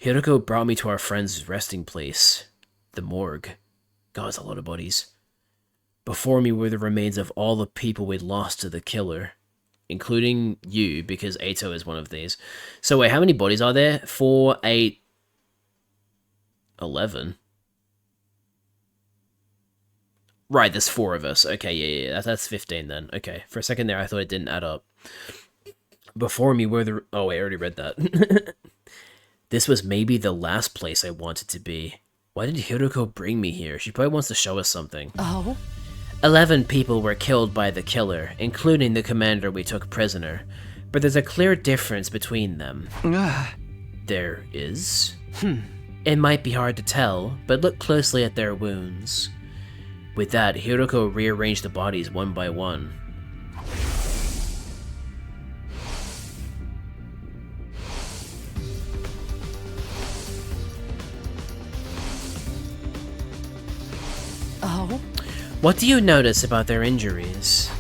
Hiroko brought me to our friend's resting place. The morgue. God, it's a lot of bodies. Before me were the remains of all the people we'd lost to the killer. Including you, because Ato is one of these. So wait, how many bodies are there? 4, 8... 11? Right, there's 4 of us. Okay, yeah, that's 15 then. Okay, for a second there I thought it didn't add up. Before me were the... Oh wait, I already read that. This was maybe the last place I wanted to be. Why did Hiroko bring me here? She probably wants to show us something. Oh? 11 people were killed by the killer, including the commander we took prisoner. But there's a clear difference between them. There is? It might be hard to tell, but look closely at their wounds. With that, Hiroko rearranged the bodies one by one. Oh? What do you notice about their injuries?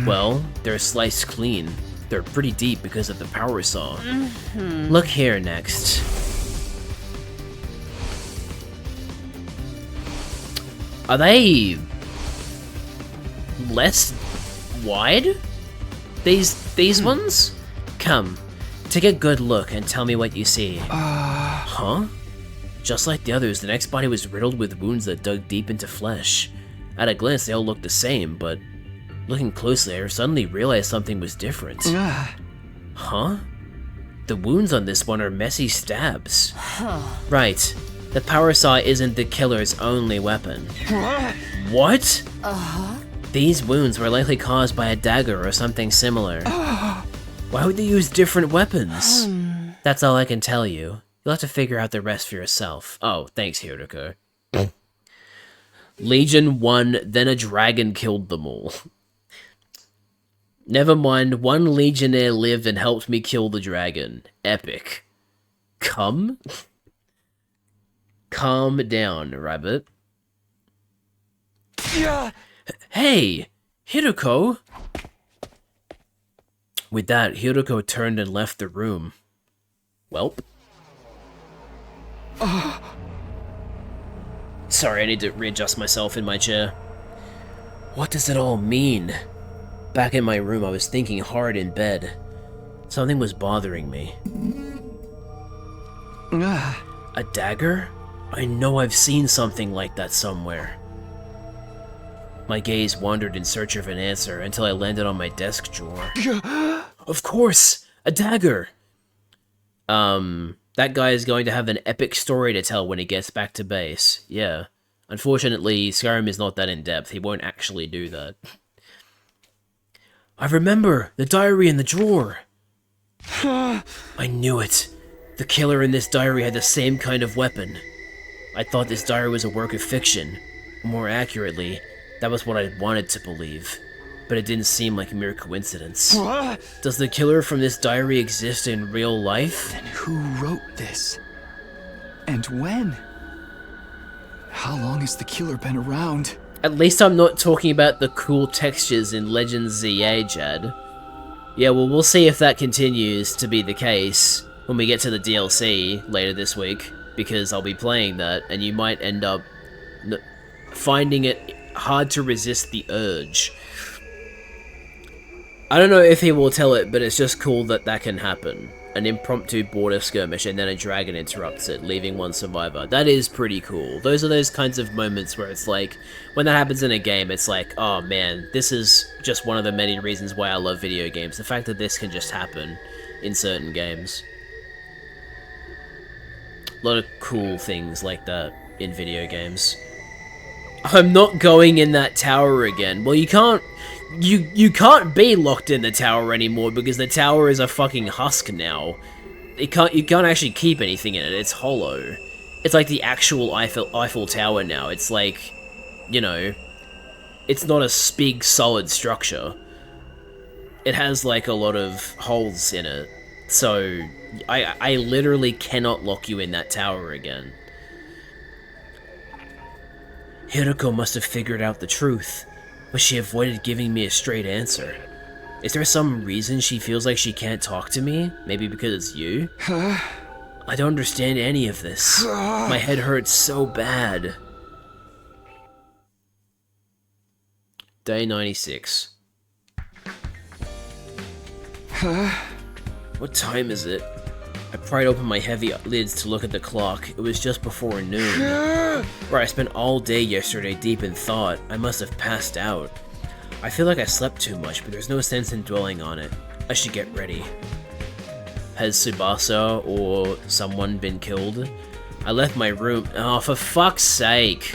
Well, they're sliced clean. They're pretty deep because of the power saw. Look here next. Are they less wide? These ones? Come, take a good look and tell me what you see. Huh? Just like the others, the next body was riddled with wounds that dug deep into flesh. At a glance, they all looked the same, but looking closely, I suddenly realized something was different. Huh? The wounds on this one are messy stabs. Right. The power saw isn't the killer's only weapon. What? These wounds were likely caused by a dagger or something similar. Why would they use different weapons? That's all I can tell you. You'll have to figure out the rest for yourself. Oh, thanks, Hiroko. Legion won, then a dragon killed them all. Never mind, one legionnaire lived and helped me kill the dragon. Epic. Calm down, rabbit. Hey, Hiroko! With that, Hiroko turned and left the room. Welp. Sorry, I need to readjust myself in my chair. What does it all mean? Back in my room, I was thinking hard in bed. Something was bothering me. A dagger? I know I've seen something like that somewhere. My gaze wandered in search of an answer until I landed on my desk drawer. Of course! A dagger! That guy is going to have an epic story to tell when he gets back to base. Yeah. Unfortunately, Skyrim is not that in-depth. He won't actually do that. I remember! The diary in the drawer! I knew it. The killer in this diary had the same kind of weapon. I thought this diary was a work of fiction. More accurately, that was what I wanted to believe. But it didn't seem like mere coincidence. Does the killer from this diary exist in real life? Then who wrote this? And when? How long has the killer been around? At least I'm not talking about the cool textures in Legends ZA, Jad. Yeah, well, we'll see if that continues to be the case when we get to the DLC later this week, because I'll be playing that, and you might end up finding it hard to resist the urge. I don't know if he will tell it, but it's just cool that that can happen. An impromptu border skirmish and then a dragon interrupts it, leaving one survivor. That is pretty cool. Those are those kinds of moments where it's like, when that happens in a game, it's like, oh man, this is just one of the many reasons why I love video games. The fact that this can just happen in certain games. A lot of cool things like that in video games. I'm not going in that tower again. Well, you can't be locked in the tower anymore because the tower is a fucking husk now. you can't actually keep anything in it. It's hollow. It's like the actual Eiffel Tower now. It's like, you know, it's not a big solid structure. It has like a lot of holes in it. So I literally cannot lock you in that tower again. Hiroko must have figured out the truth, but she avoided giving me a straight answer. Is there some reason she feels like she can't talk to me? Maybe because it's you? I don't understand any of this. My head hurts so bad. Day 96. What time is it? I pried open my heavy lids to look at the clock. It was just before noon. Where I spent all day yesterday deep in thought. I must have passed out. I feel like I slept too much, but there's no sense in dwelling on it. I should get ready. Has Tsubasa or someone been killed? I left my room. Oh, for fuck's sake.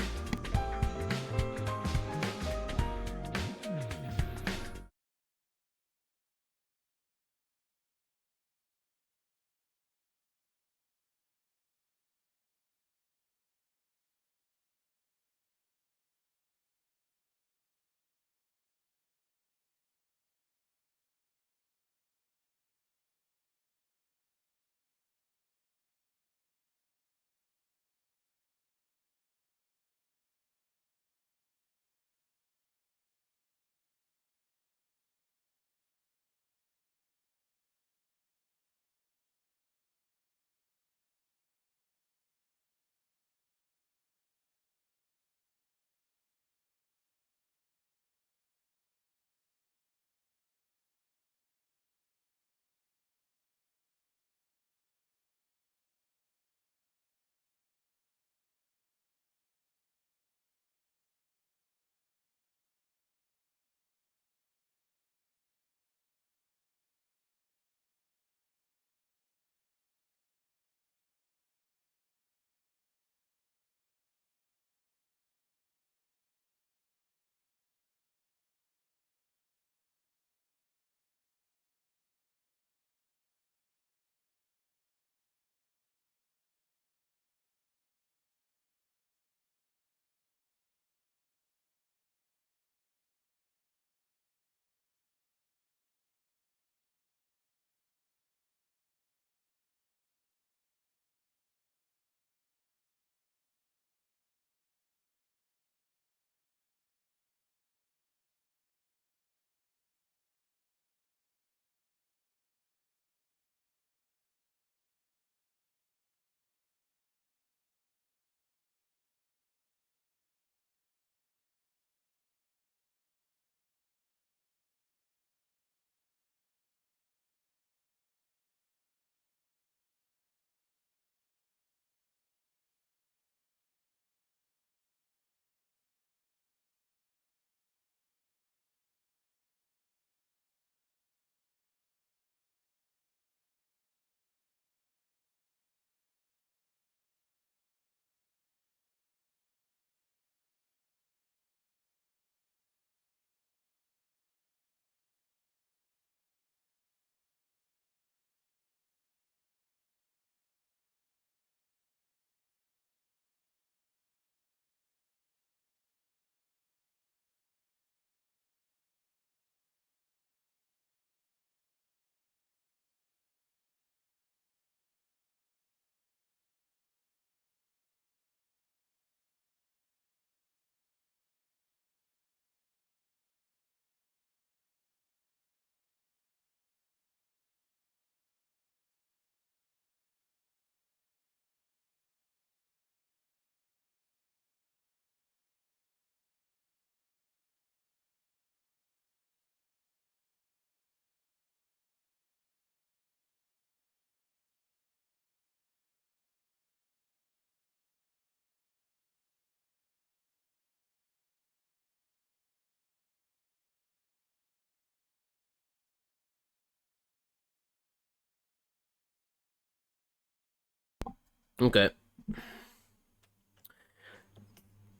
Okay.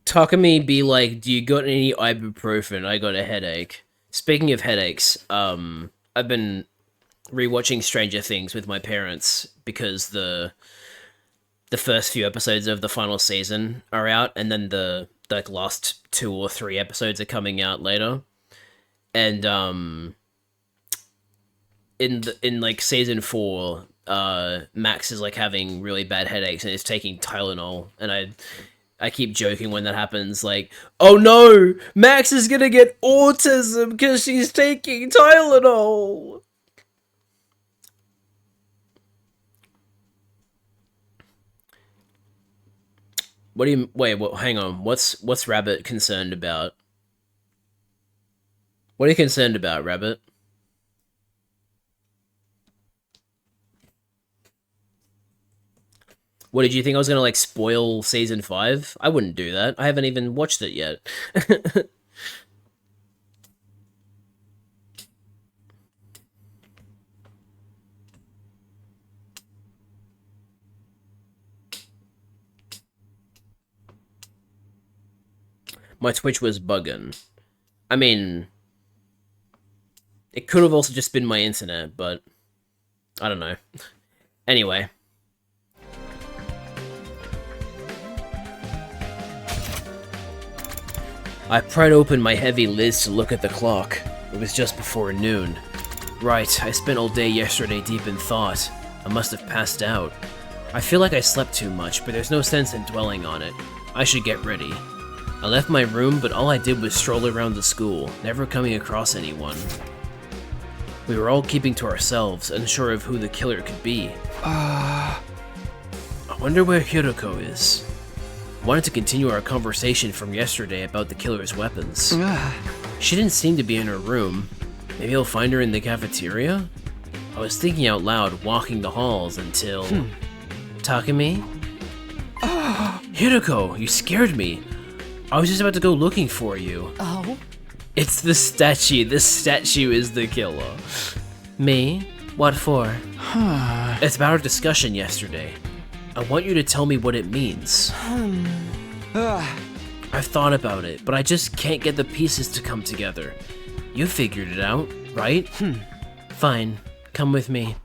Takumi be like, do you got any ibuprofen? I got a headache. Speaking of headaches, I've been rewatching Stranger Things with my parents because the first few episodes of the final season are out, and then the like last 2 or 3 episodes are coming out later. And in like season 4, Max is like having really bad headaches and is taking Tylenol, and I keep joking when that happens, like, oh no, Max is gonna get autism because she's taking Tylenol. What do you wait? What? Hang on. What's Rabbit concerned about? What are you concerned about, Rabbit? What did you think I was gonna like spoil season 5? I wouldn't do that. I haven't even watched it yet. My Twitch was bugging. I mean, it could have also just been my internet, but I don't know. Anyway. I pried open my heavy lids to look at the clock. It was just before noon. Right, I spent all day yesterday deep in thought. I must have passed out. I feel like I slept too much, but there's no sense in dwelling on it. I should get ready. I left my room, but all I did was stroll around the school, never coming across anyone. We were all keeping to ourselves, unsure of who the killer could be. I wonder where Hiroko is. Wanted to continue our conversation from yesterday about the killer's weapons. She didn't seem to be in her room. Maybe I'll find her in the cafeteria? I was thinking out loud, walking the halls until... Takemi? Hiroko, you scared me. I was just about to go looking for you. Oh? It's the statue. This statue is the killer. Me? What for? It's about our discussion yesterday. I want you to tell me what it means. I've thought about it, but I just can't get the pieces to come together. You figured it out, right? Fine. Come with me.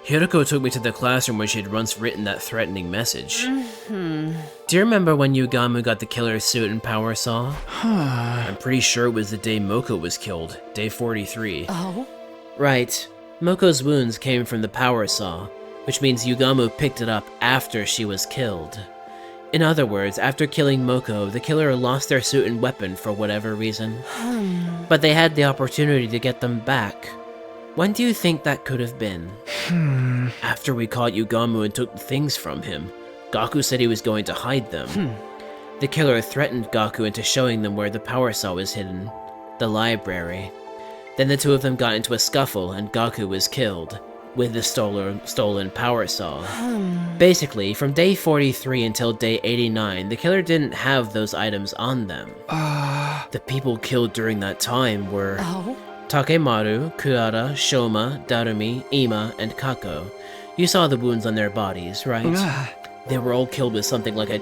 Hiroko took me to the classroom where she had once written that threatening message. Do you remember when Yugamu got the killer's suit and power saw? I'm pretty sure it was the day Moko was killed, day 43. Oh? Right. Moko's wounds came from the power saw, which means Yugamu picked it up after she was killed. In other words, after killing Moko, the killer lost their suit and weapon for whatever reason. But they had the opportunity to get them back. When do you think that could have been? After we caught Yugamu and took the things from him, Gaku said he was going to hide them. The killer threatened Gaku into showing them where the power saw was hidden. The library. Then the two of them got into a scuffle and Gaku was killed. With the stolen power saw. Basically, from day 43 until day 89, the killer didn't have those items on them. The people killed during that time were... Takemaru, Kuara, Shoma, Darumi, Ima, and Kako. You saw the wounds on their bodies, right? They were all killed with something like a...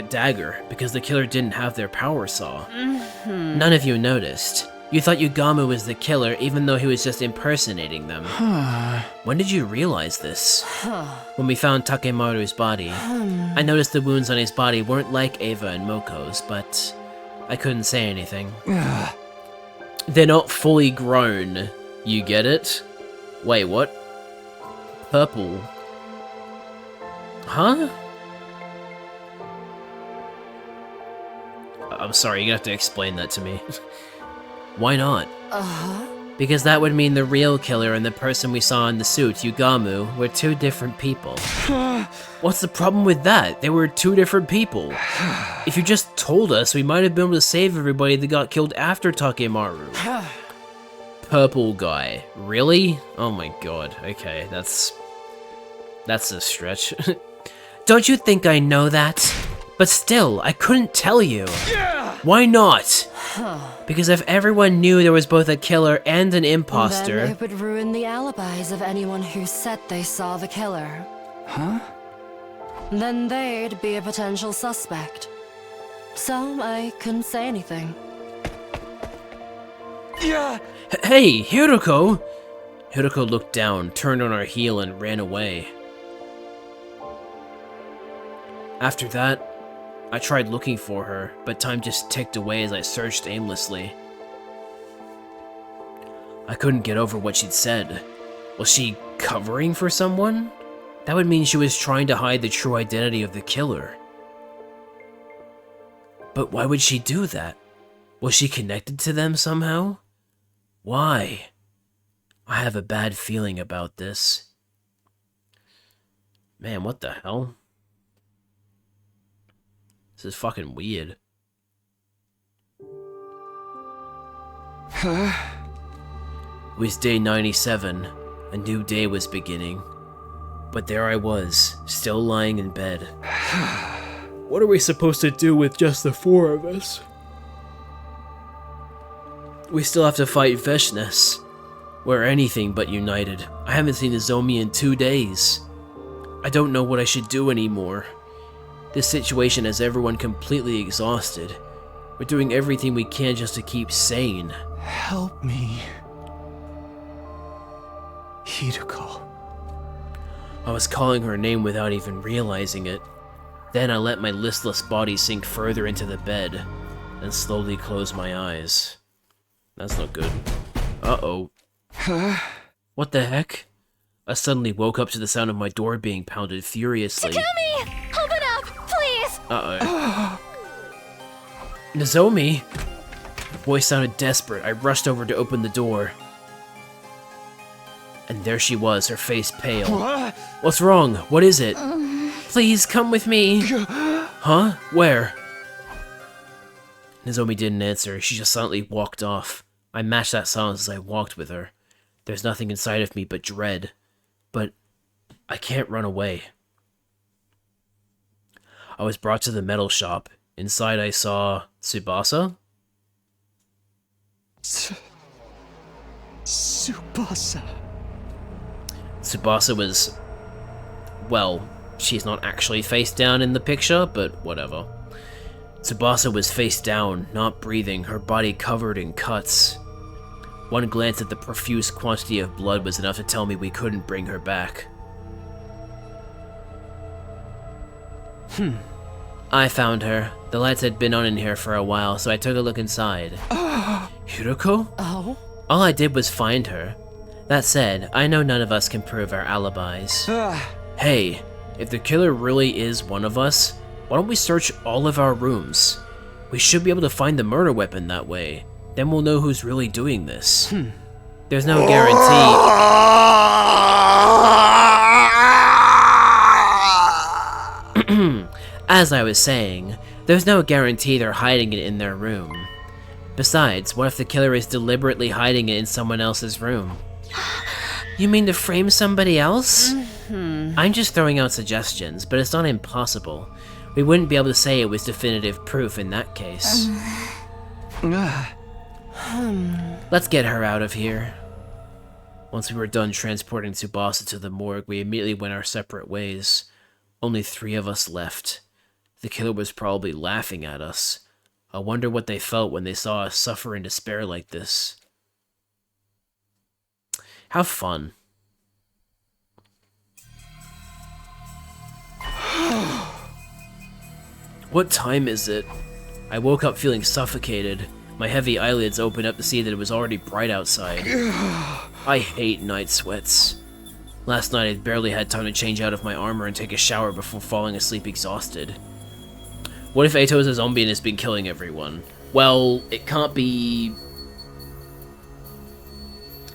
dagger, because the killer didn't have their power saw. None of you noticed. You thought Yugamu was the killer even though he was just impersonating them. When did you realize this? When we found Takemaru's body. I noticed the wounds on his body weren't like Eva and Moko's, but... I couldn't say anything. They're not fully grown. You get it? Wait, what? Purple. Huh? I'm sorry, you're gonna have to explain that to me. Why not? Because that would mean the real killer and the person we saw in the suit, Yugamu, were two different people. What's the problem with that? They were two different people. If you just told us, we might have been able to save everybody that got killed after Takemaru. Purple guy. Really? Oh my god. Okay, that's a stretch. Don't you think I know that? But still, I couldn't tell you. Why not? Because if everyone knew there was both a killer and an imposter... Then it would ruin the alibis of anyone who said they saw the killer. Huh? Then they'd be a potential suspect. so I couldn't say anything. Yeah! Hey, Hiroko! Hiroko looked down, turned on her heel, and ran away. After that, I tried looking for her, but time just ticked away as I searched aimlessly. I couldn't get over what she'd said. Was she covering for someone? That would mean she was trying to hide the true identity of the killer. But why would she do that? Was she connected to them somehow? Why? I have a bad feeling about this. Man, what the hell? This is fucking weird. It was day 97. A new day was beginning. But there I was, still lying in bed. What are we supposed to do with just the four of us? We still have to fight Veshness. We're anything but united. I haven't seen Nozomi in 2 days. I don't know what I should do anymore. This situation has everyone completely exhausted. We're doing everything we can just to keep sane. Help me. Hiroko. I was calling her name without even realizing it. Then I let my listless body sink further into the bed, and slowly closed my eyes. That's not good. Uh-oh. What the heck? I suddenly woke up to the sound of my door being pounded furiously. Takumi! Open up, please! Uh-oh. Nozomi? Her voice sounded desperate. I rushed over to open the door. And there she was, her face pale. What? What's wrong? What is it? Please, come with me. Huh? Where? Nozomi didn't answer. She just silently walked off. I matched that silence as I walked with her. There's nothing inside of me but dread. But I can't run away. I was brought to the metal shop. Inside I saw Tsubasa? Tsubasa. Tsubasa was... well, she's not actually face down in the picture, but whatever. Tsubasa was face down, not breathing, her body covered in cuts. One glance at the profuse quantity of blood was enough to tell me we couldn't bring her back. I found her. The lights had been on in here for a while, so I took a look inside. Hiroko? Oh? All I did was find her. That said, I know none of us can prove our alibis. Hey, if the killer really is one of us, why don't we search all of our rooms? We should be able to find the murder weapon that way. Then we'll know who's really doing this. There's no guarantee. As I was saying, there's no guarantee they're hiding it in their room. Besides, what if the killer is deliberately hiding it in someone else's room? You mean to frame somebody else? I'm just throwing out suggestions, but it's not impossible. We wouldn't be able to say it was definitive proof in that case. Let's get her out of here. Once we were done transporting Tsubasa to the morgue, we immediately went our separate ways. Only 3 of us left. The killer was probably laughing at us. I wonder what they felt when they saw us suffer in despair like this. How fun. What time is it? I woke up feeling suffocated. My heavy eyelids opened up to see that it was already bright outside. I hate night sweats. Last night I barely had time to change out of my armor and take a shower before falling asleep exhausted. What if Eito is a zombie and has been killing everyone? Well, it can't be...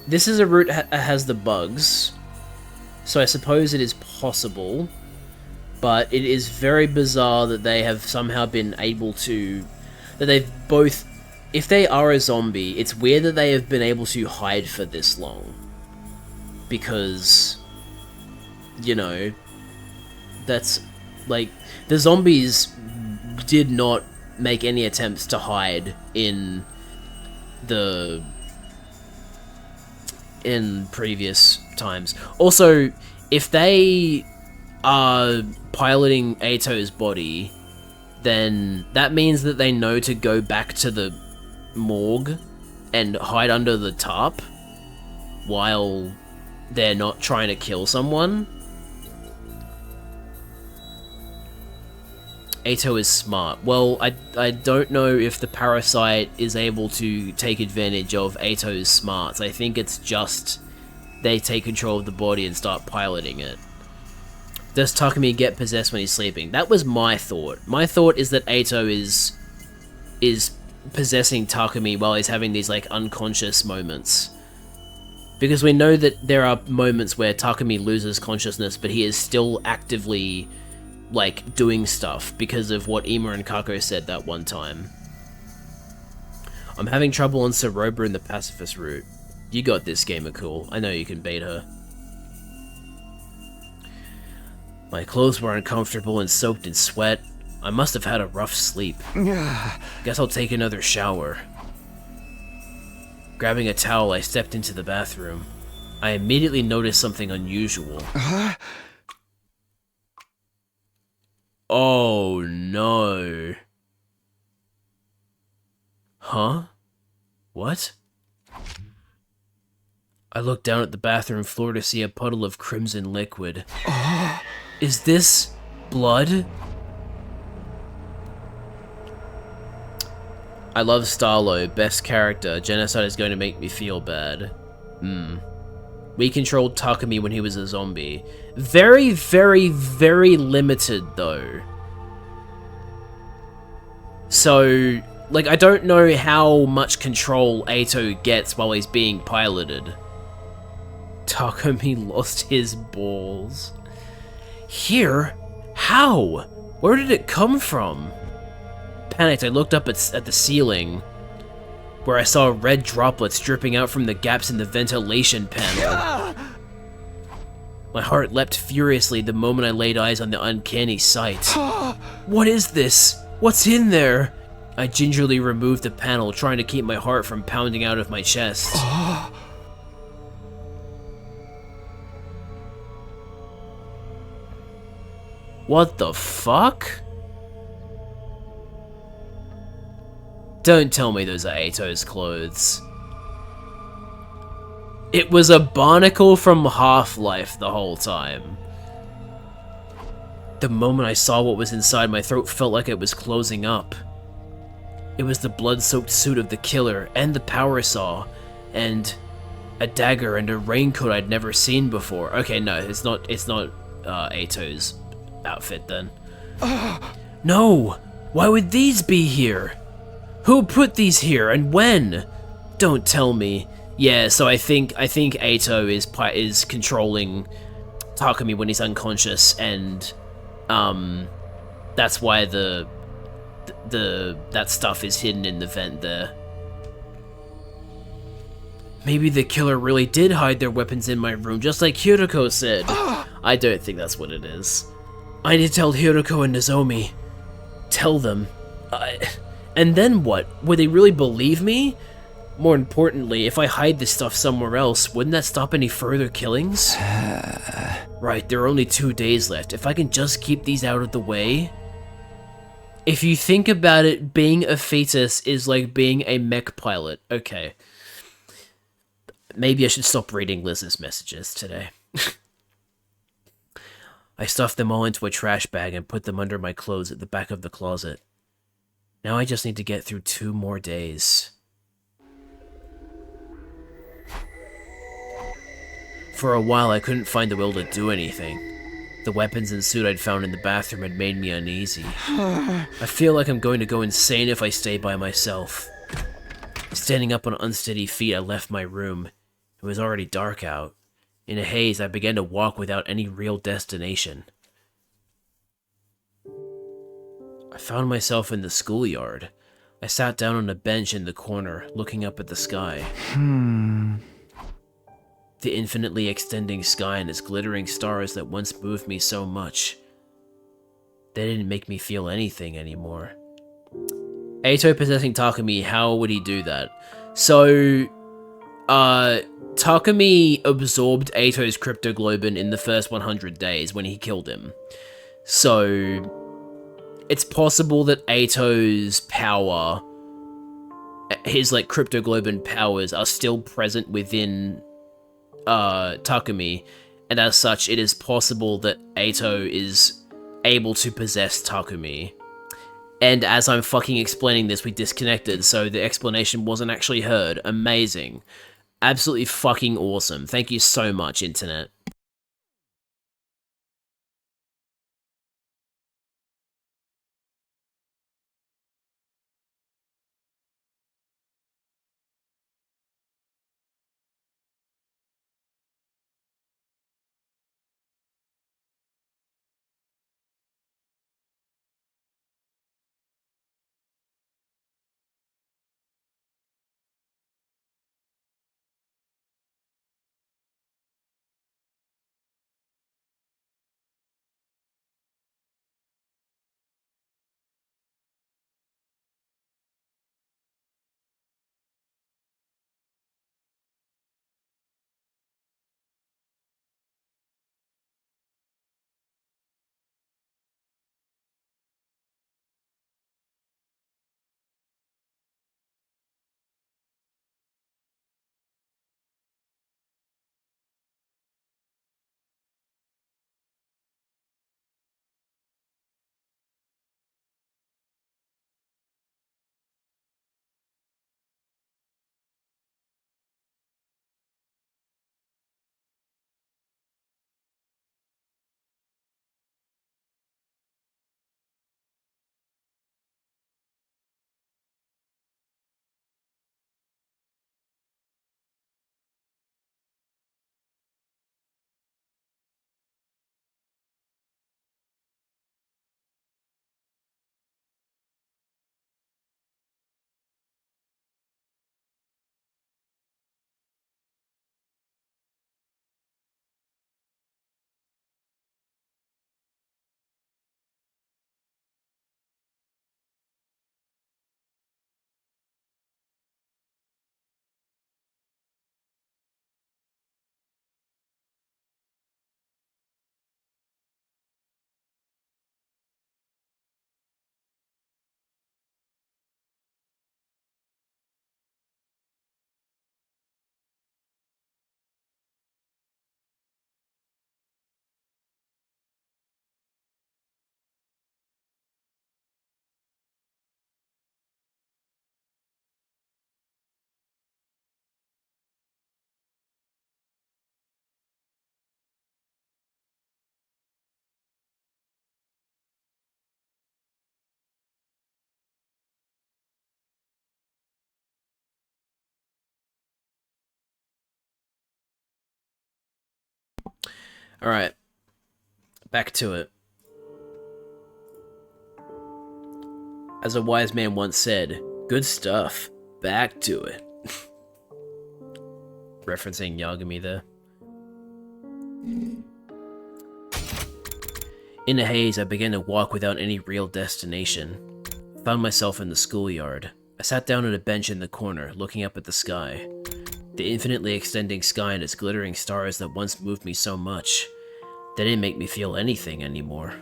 This is a route that has the bugs, so I suppose it is possible, but it is very bizarre that they have somehow been able to... that they've both... If they are a zombie, it's weird that they have been able to hide for this long. Because, you know, that's, like, the zombies did not make any attempts to hide in previous times. Also, if they are piloting Eito's body, then that means that they know to go back to the morgue and hide under the tarp while they're not trying to kill someone. Ato is smart. Well, I don't know if the parasite is able to take advantage of Ato's smarts. I think it's just they take control of the body and start piloting it. Does Takumi get possessed when he's sleeping? That was my thought. My thought is that Ato is possessing Takumi while he's having these like unconscious moments. Because we know that there are moments where Takumi loses consciousness, but he is still actively like doing stuff because of what Ima and Kako said that one time. I'm having trouble on Saroba in the pacifist route. You got this, Gamer Cool. I know you can beat her. My clothes were uncomfortable and soaked in sweat. I must have had a rough sleep. Guess I'll take another shower. Grabbing a towel, I stepped into the bathroom. I immediately noticed something unusual. Oh no. Huh? What? I looked down at the bathroom floor to see a puddle of crimson liquid. Is this blood? I love Starlo, best character. Genocide is going to make me feel bad. We controlled Takumi when he was a zombie. Very, very, very limited, though. So, like, I don't know how much control Ato gets while he's being piloted. Takumi lost his balls. Here? How? Where did it come from? Panicked, I looked up at the ceiling, where I saw red droplets dripping out from the gaps in the ventilation panel. My heart leapt furiously the moment I laid eyes on the uncanny sight. What is this? What's in there? I gingerly removed the panel, trying to keep my heart from pounding out of my chest. What the fuck? Don't tell me those are Ato's clothes. It was a barnacle from Half-Life the whole time. The moment I saw what was inside, my throat felt like it was closing up. It was the blood-soaked suit of the killer, and the power saw, and a dagger and a raincoat I'd never seen before. Okay, no, it's not Ato's outfit then. No! Why would these be here? Who put these here and when? Don't tell me. Yeah, so I think Ato is controlling Takumi when he's unconscious, and that's why that stuff is hidden in the vent there. Maybe the killer really did hide their weapons in my room, just like Hiroko said. I don't think that's what it is. I need to tell Hiroko and Nozomi. Tell them. And then what? Would they really believe me? More importantly, if I hide this stuff somewhere else, wouldn't that stop any further killings? Right, there are only 2 days left. If I can just keep these out of the way... If you think about it, being a fetus is like being a mech pilot. Okay. Maybe I should stop reading Liz's messages today. I stuffed them all into a trash bag and put them under my clothes at the back of the closet. Now I just need to get through 2 more days. For a while, I couldn't find the will to do anything. The weapons and suit I'd found in the bathroom had made me uneasy. I feel like I'm going to go insane if I stay by myself. Standing up on unsteady feet, I left my room. It was already dark out. In a haze, I began to walk without any real destination. I found myself in the schoolyard. I sat down on a bench in the corner, looking up at the sky. The infinitely extending sky and its glittering stars that once moved me so much. They didn't make me feel anything anymore. Ato possessing Takumi, how would he do that? So, Takumi absorbed Ato's cryptoglobin in the first 100 days when he killed him. So, it's possible that Ato's power, his like cryptoglobin powers, are still present within Takumi, and as such, it is possible that Ato is able to possess Takumi. And as I'm fucking explaining this, we disconnected, so the explanation wasn't actually heard. Amazing. Absolutely fucking awesome. Thank you so much, Internet. Alright. Back to it. As a wise man once said, good stuff. Back to it. Referencing Yagami there. In a haze, I began to walk without any real destination. I found myself in the schoolyard. I sat down on a bench in the corner, looking up at the sky. The infinitely extending sky and its glittering stars that once moved me so much. They didn't make me feel anything anymore.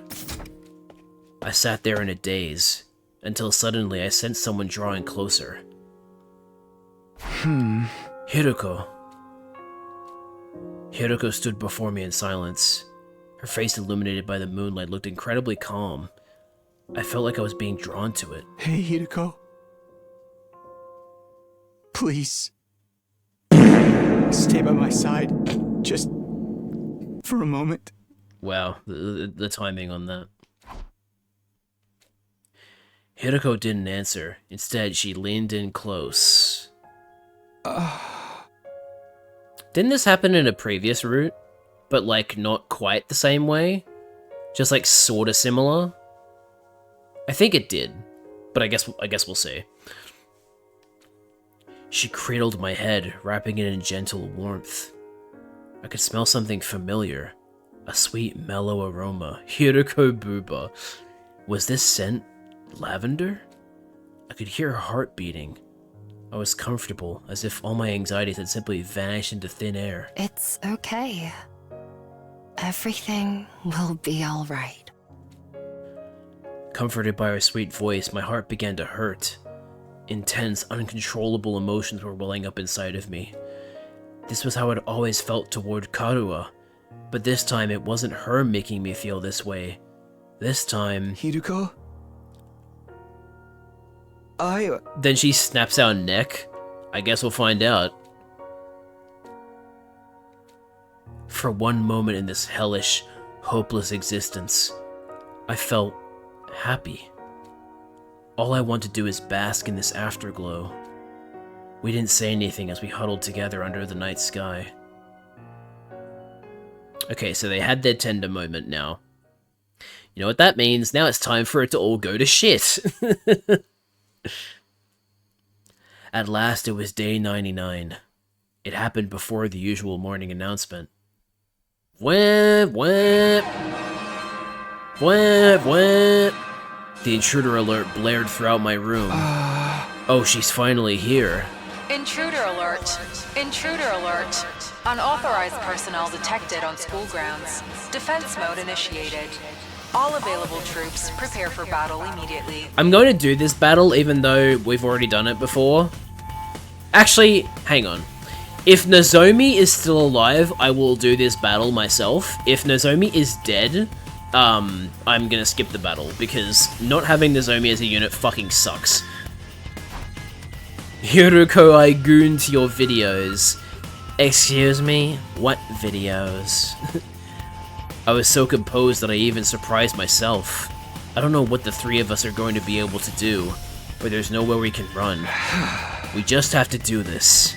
I sat there in a daze, until suddenly I sensed someone drawing closer. Hiroko. Hiroko stood before me in silence. Her face, illuminated by the moonlight, looked incredibly calm. I felt like I was being drawn to it. Hey, Hiroko. Please. Stay by my side. Just for a moment. Wow, the timing on that. Hiroko didn't answer. Instead, she leaned in close. Didn't this happen in a previous route? But, like, not quite the same way? Just, like, sorta similar? I think it did. But I guess we'll see. She cradled my head, wrapping it in gentle warmth. I could smell something familiar. A sweet, mellow aroma. Hiroko Buba. Was this scent lavender? I could hear her heart beating. I was comfortable, as if all my anxieties had simply vanished into thin air. It's okay. Everything will be alright. Comforted by her sweet voice, my heart began to hurt. Intense, uncontrollable emotions were welling up inside of me. This was how I'd always felt toward Karua, but this time it wasn't her making me feel this way. This time... Hiruko? Then she snaps our neck? I guess we'll find out. For one moment in this hellish, hopeless existence, I felt happy. All I want to do is bask in this afterglow. We didn't say anything as we huddled together under the night sky. Okay, so they had their tender moment now. You know what that means? Now it's time for it to all go to shit. At last, it was day 99. It happened before the usual morning announcement. Whap, whap. Whap, whap. The intruder alert blared throughout my room. Oh, she's finally here. Intruder alert. Intruder alert. Unauthorized personnel detected on school grounds. Defense mode initiated. All available troops prepare for battle immediately. I'm going to do this battle even though we've already done it before. Actually, hang on. If Nozomi is still alive, I will do this battle myself. If Nozomi is dead, I'm gonna skip the battle because not having Nozomi as a unit fucking sucks. Hiruko, I goon to your videos. Excuse me? What videos? I was so composed that I even surprised myself. I don't know what the three of us are going to be able to do, but there's nowhere we can run. We just have to do this.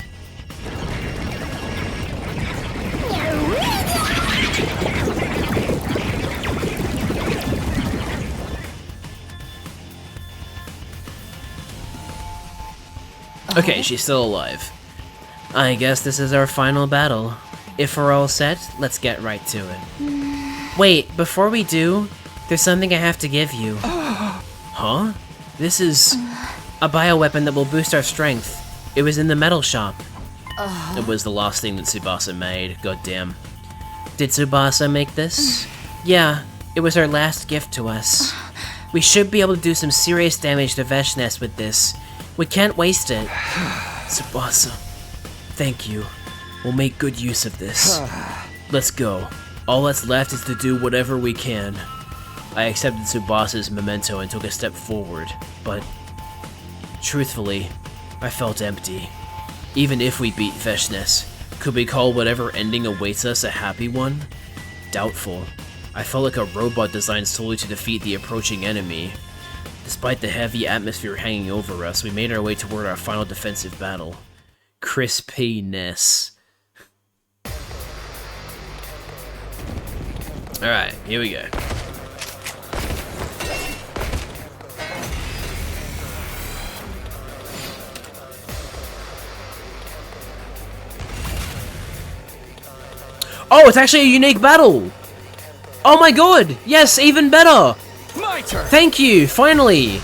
Okay, she's still alive. I guess this is our final battle. If we're all set, let's get right to it. Wait, before we do, there's something I have to give you. Huh? This is a bioweapon that will boost our strength. It was in the metal shop. It was the last thing that Tsubasa made, goddamn. Did Tsubasa make this? Yeah, it was our last gift to us. We should be able to do some serious damage to Veshness with this. We can't waste it. Tsubasa, thank you. We'll make good use of this. Let's go. All that's left is to do whatever we can. I accepted Tsubasa's memento and took a step forward, but truthfully, I felt empty. Even if we beat Veshness, could we call whatever ending awaits us a happy one? Doubtful. I felt like a robot designed solely to defeat the approaching enemy. Despite the heavy atmosphere hanging over us, we made our way toward our final defensive battle. Crispiness. Alright, here we go. Oh, it's actually a unique battle! Oh my god! Yes, even better! My turn! Thank you, finally!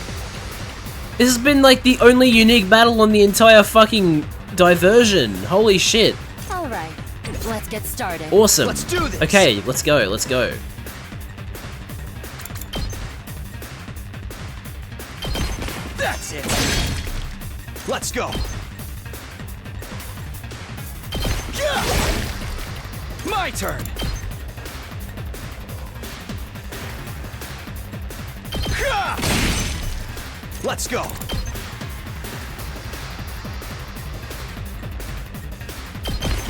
This has been like the only unique battle on the entire fucking diversion. Holy shit. Alright, let's get started. Awesome. Let's do this! Okay, let's go, let's go. That's it! Let's go! Yeah! My turn! Let's go!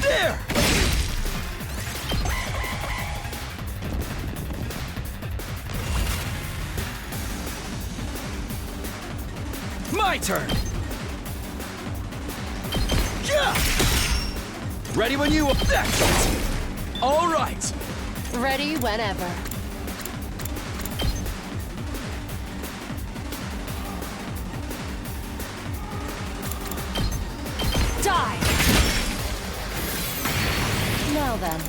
There! My turn! Yeah! Ready when you... That's it! All right! Ready whenever. Die! Now then,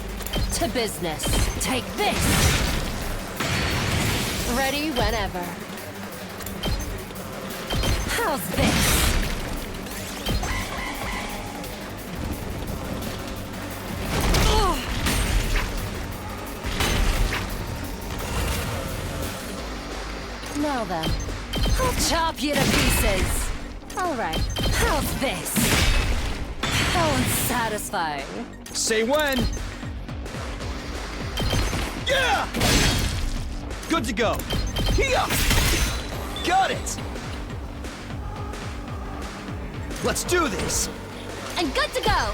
to business. Take this! Ready whenever. How's this? Now then, I'll chop you to pieces. Alright, how's this? How unsatisfying. Say when! Yeah! Good to go. Here! Got it! Let's do this! And good to go!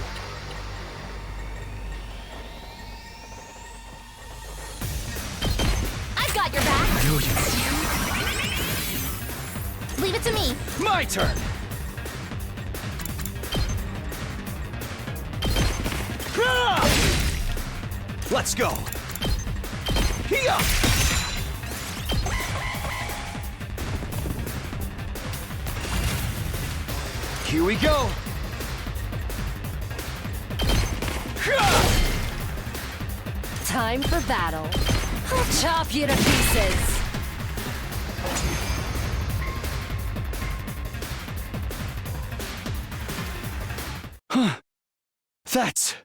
I've got your back! Leave it to me! My turn! Let's go! Here! Here we go! Time for battle. I'll chop you to pieces. That's...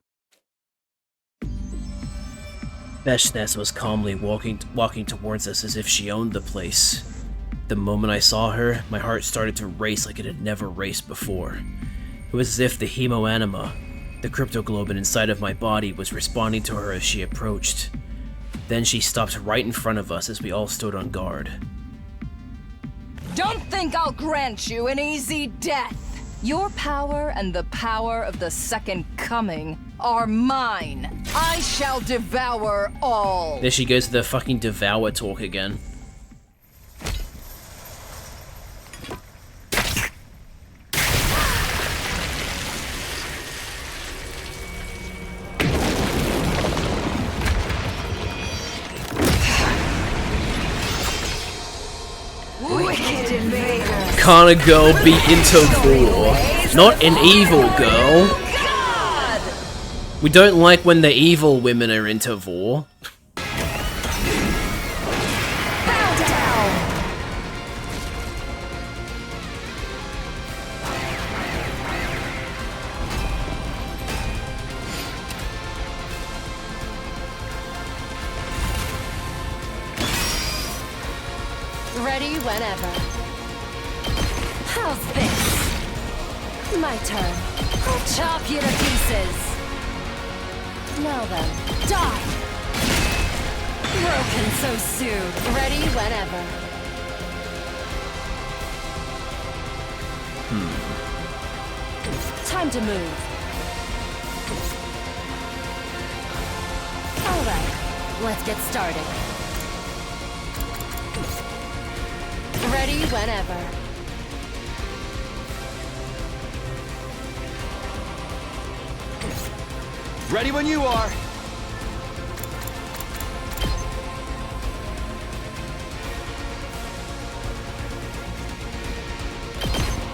Veshness was calmly walking towards us as if she owned the place. The moment I saw her, my heart started to race like it had never raced before. It was as if the hemoanima, the cryptoglobin inside of my body, was responding to her as she approached. Then she stopped right in front of us as we all stood on guard. Don't think I'll grant you an easy death. Your power and the power of the Second Coming are mine. I shall devour all. There she goes to the fucking devour talk again. Wicked invaders. Can't a girl be into war? Not an evil girl. God! We don't like when the evil women are into war. Bow down. Ready whenever. How's this? My turn. I'll chop you to pieces. Now then, die! Broken so soon. Ready whenever. Time to move. Alright, let's get started. Ready whenever. Ready when you are!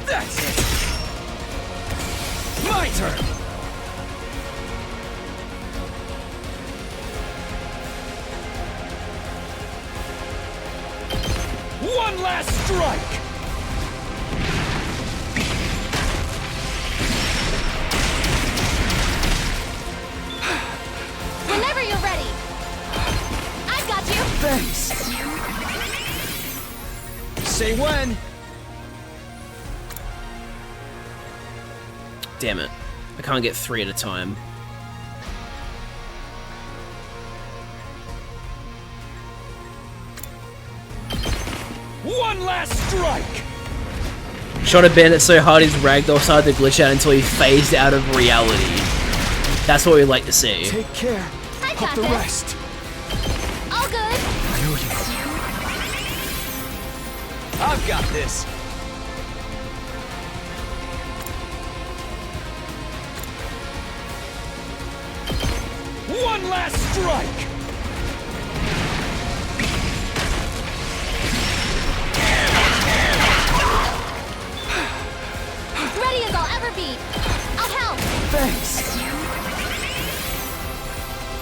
That's it! My turn! One last strike! Whenever you're ready! I've got you! Thanks! Say when! Damn it. I can't get 3 at a time. One last strike! Shot a bandit so hard his ragdoll started to glitch out until he phased out of reality. That's what we like to see. Take care I of got the this. rest. All good! I've got this. One last strike! Ready as I'll ever be! I'll help! Thanks.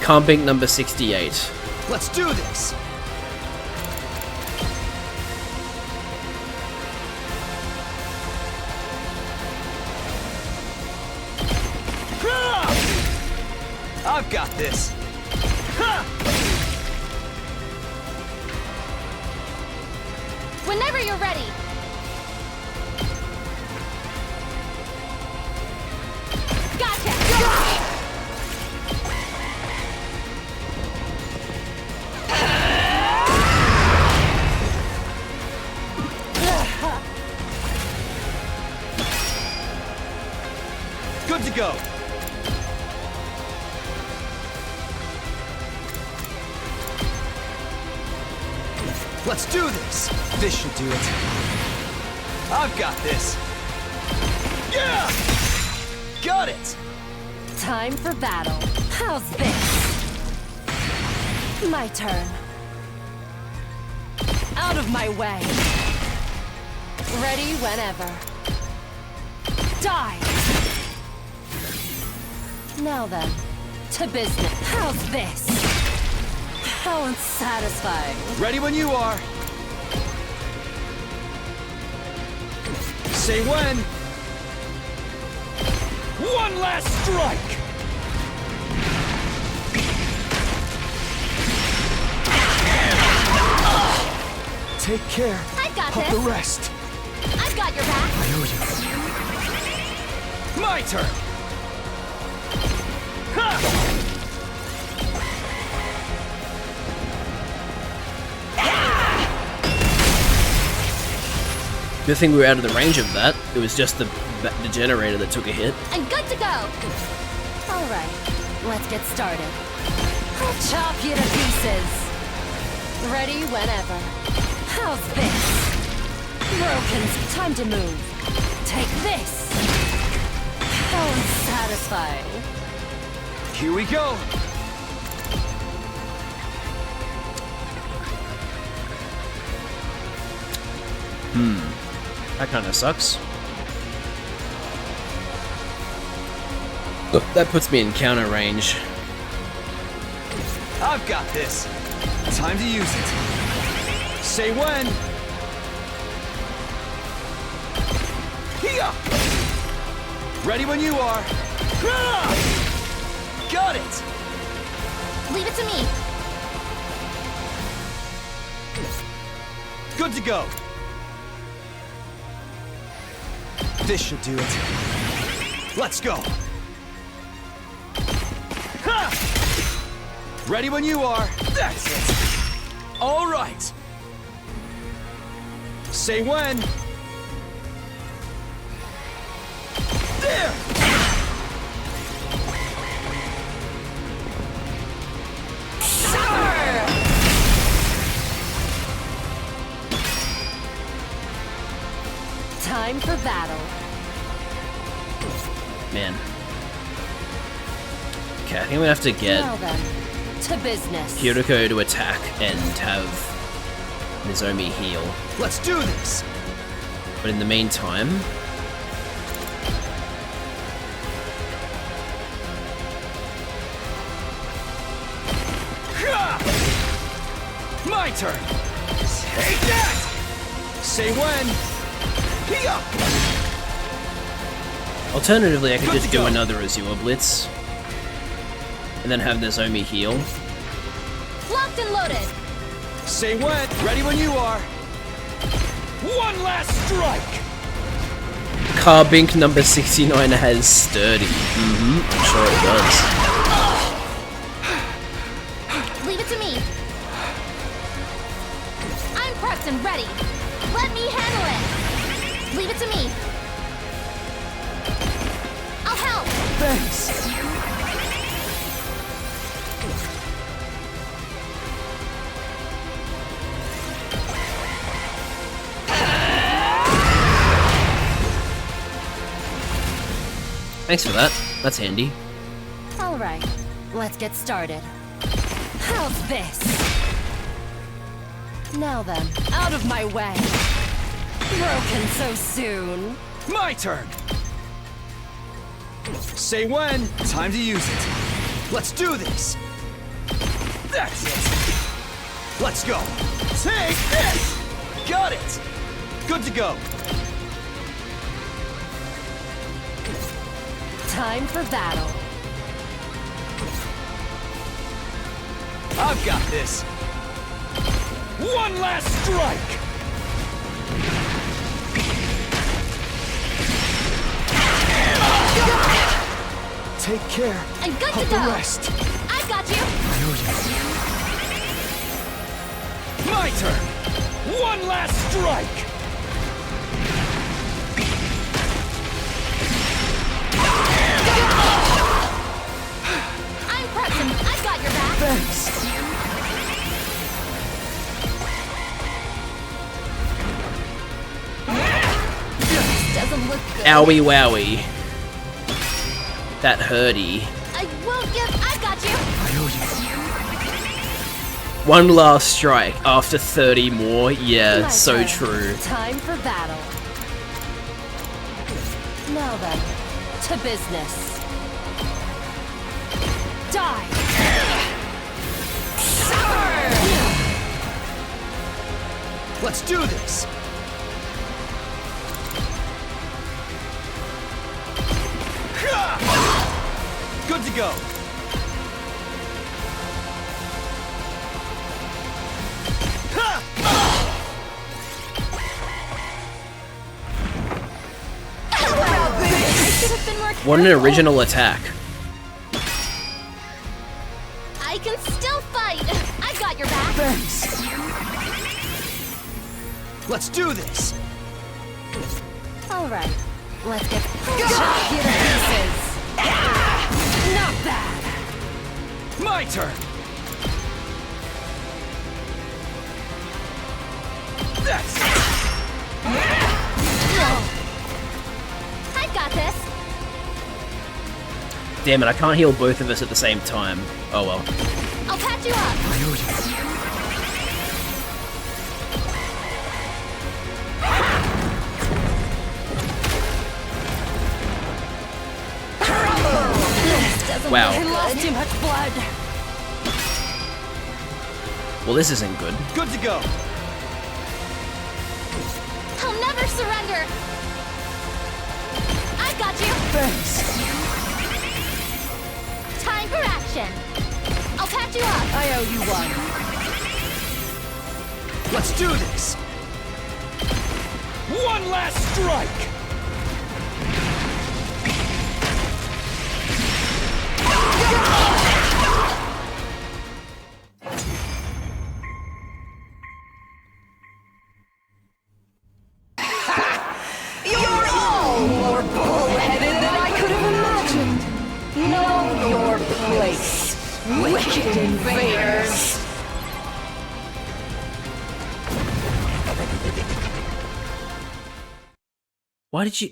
Comping number 68. Let's do this. I've got this. Ha! Whenever you're ready. Gotcha! Good to go. Let's do this. This should do it. I've got this. Yeah! Got it! Time for battle. How's this? My turn. Out of my way. Ready whenever. Die! Now then, to business. How's this? How unsatisfying. Ready when you are. Say when. One last strike! Take care I've got of this. the rest. I've got your back. I owe you. My turn! Ha! Good thing we were out of the range of that. It was just the generator that took a hit. I'm good to go. All right, let's get started. I'll chop you to pieces. Ready whenever. How's this? Broken. Time to move. Take this. How unsatisfying. Here we go. That kind of sucks. That puts me in counter range. I've got this. Time to use it. Say when. Here. Ready when you are. Got it. Leave it to me. Good to go. This should do it. Let's go. Ha! Ready when you are. That's it. All right. Say when. There. Time for battle. Man. Okay, I think I'm gonna have to get Now then, to business. Kyuriko to attack and have Nozomi heal. Let's do this. But in the meantime, My turn. Take that. Say when. Here. alternatively I could Good just to do go. another Azure Blitz. And then have Nozomi heal. Locked and loaded. Say when. Ready when you are. One last strike. Carbink number 69 has sturdy. I'm sure it does. Leave it to me. I'm prepped and ready. Let me handle it. Leave it to me. I'll help. Thanks. Thanks for that. That's handy. All right, let's get started. How's this? Now then, out of my way. Broken so soon. My turn. Say when. Time to use it. Let's do this. That's it. Let's go. Take this. Got it. Good to go. Time for battle. I've got this. One last strike. take care I'm good of to the go. rest. I got you. My turn! One last strike! I'm pressing. I've got your back. Thanks. Doesn't look good. Owie wowie. That hurty. I won't give. I got you. One last strike after 30 more. Yeah, My so turn. true. Time for battle. Now then, to business. Die! Let's do this! Good to go! I should have been more What an careful. original attack. I can still fight. I got your back. Thanks! Let's do this! All right, let's get chop you to pieces. Not bad. My turn! That's it! I got this. Damn it, I can't heal both of us at the same time. Oh well. I'll patch you up. Wow. I lost too much blood. Well, this isn't good. Good to go! I'll never surrender. I got you. Thanks! Time for action. I'll patch you up. I owe you one. Let's do this! One last strike! You're all more bullheaded than I could have imagined. Know your place, wicked invaders. Why did you...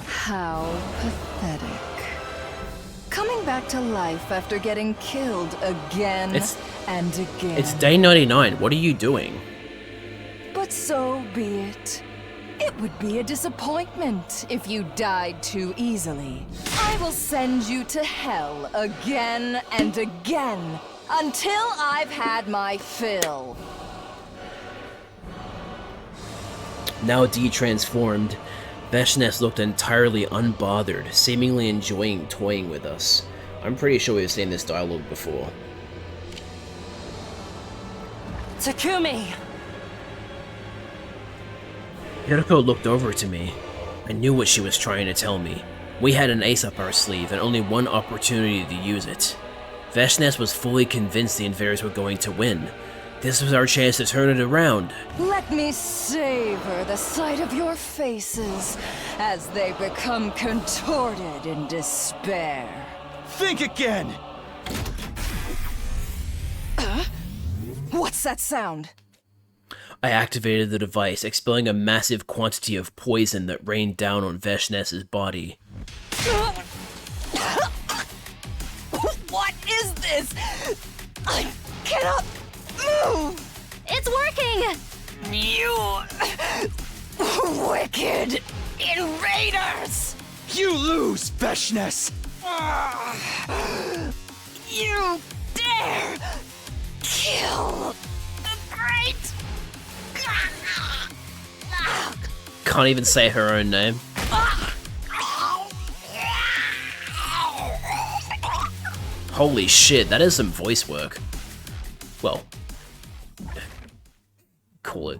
How pathetic. Coming back to life after getting killed again It's- and again. It's day 99. What are you doing? But so be it. It would be a disappointment if you died too easily. I will send you to hell again and again until I've had my fill. Now de-transformed, Veshnes looked entirely unbothered, seemingly enjoying toying with us. I'm pretty sure we've seen this dialogue before. Takumi! Hiroko looked over to me. I knew what she was trying to tell me. We had an ace up our sleeve and only one opportunity to use it. Veshnes was fully convinced the invaders were going to win. This was our chance to turn it around. Let me savor the sight of your faces as they become contorted in despair. Think again! What's that sound? I activated the device, expelling a massive quantity of poison that rained down on Veshnes's body. What is this? I cannot move! It's working. You wicked invaders! You lose, Veshnes! You dare kill the great! Can't even say her own name. Holy shit, that is some voice work. Well, call it.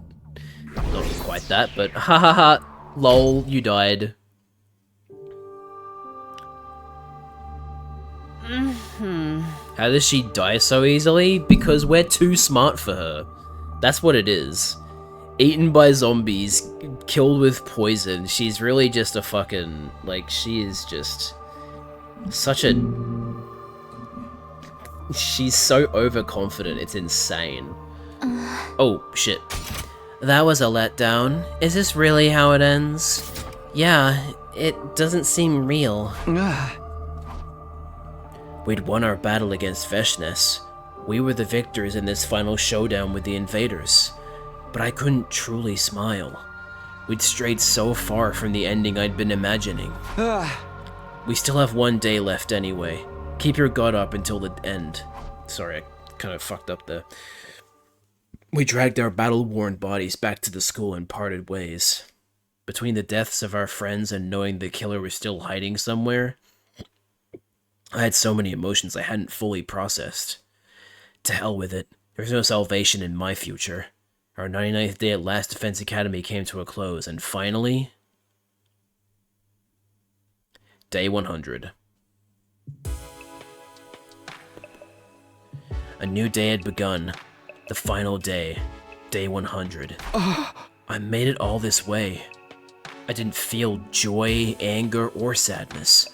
Not quite that, but ha ha ha, lol, you died. How does she die so easily? Because we're too smart for her. That's what it is. Eaten by zombies, killed with poison. She's really just a fucking... like, she is just... such a... she's so overconfident, it's insane. Oh, shit. That was a letdown. Is this really how it ends? Yeah, it doesn't seem real. We'd won our battle against Veshness. We were the victors in this final showdown with the invaders. But I couldn't truly smile. We'd strayed so far from the ending I'd been imagining. We still have one day left anyway. Keep your guard up until the end. Sorry, I kind of fucked up there. We dragged our battle-worn bodies back to the school and parted ways. Between the deaths of our friends and knowing the killer was still hiding somewhere, I had so many emotions I hadn't fully processed. To hell with it. There's no salvation in my future. Our 99th day at Last Defense Academy came to a close, and finally... Day 100. A new day had begun. The final day. Day 100. I made it all this way. I didn't feel joy, anger, or sadness.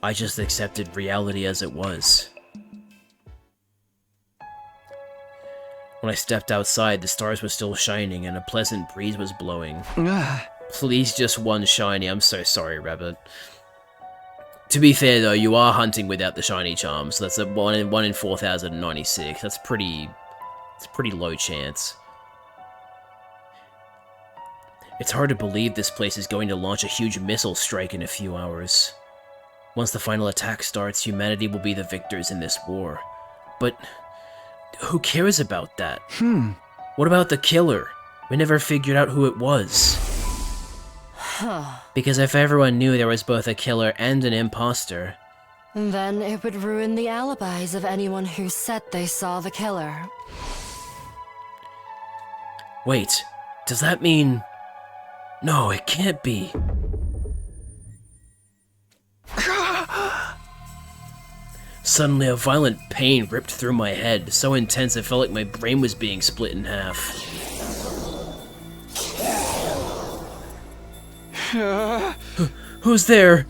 I just accepted reality as it was. When I stepped outside, the stars were still shining and a pleasant breeze was blowing. Please, just one shiny. I'm so sorry, Rabbit. To be fair, though, you are hunting without the shiny charm, so that's a 1 in 4,096. That's pretty low chance. It's hard to believe this place is going to launch a huge missile strike in a few hours. Once the final attack starts, humanity will be the victors in this war. But who cares about that? What about the killer? We never figured out who it was. Because if everyone knew there was both a killer and an imposter... then it would ruin the alibis of anyone who said they saw the killer. Wait, does that mean... No, it can't be. Suddenly, a violent pain ripped through my head, so intense it felt like my brain was being split in half. Who's there?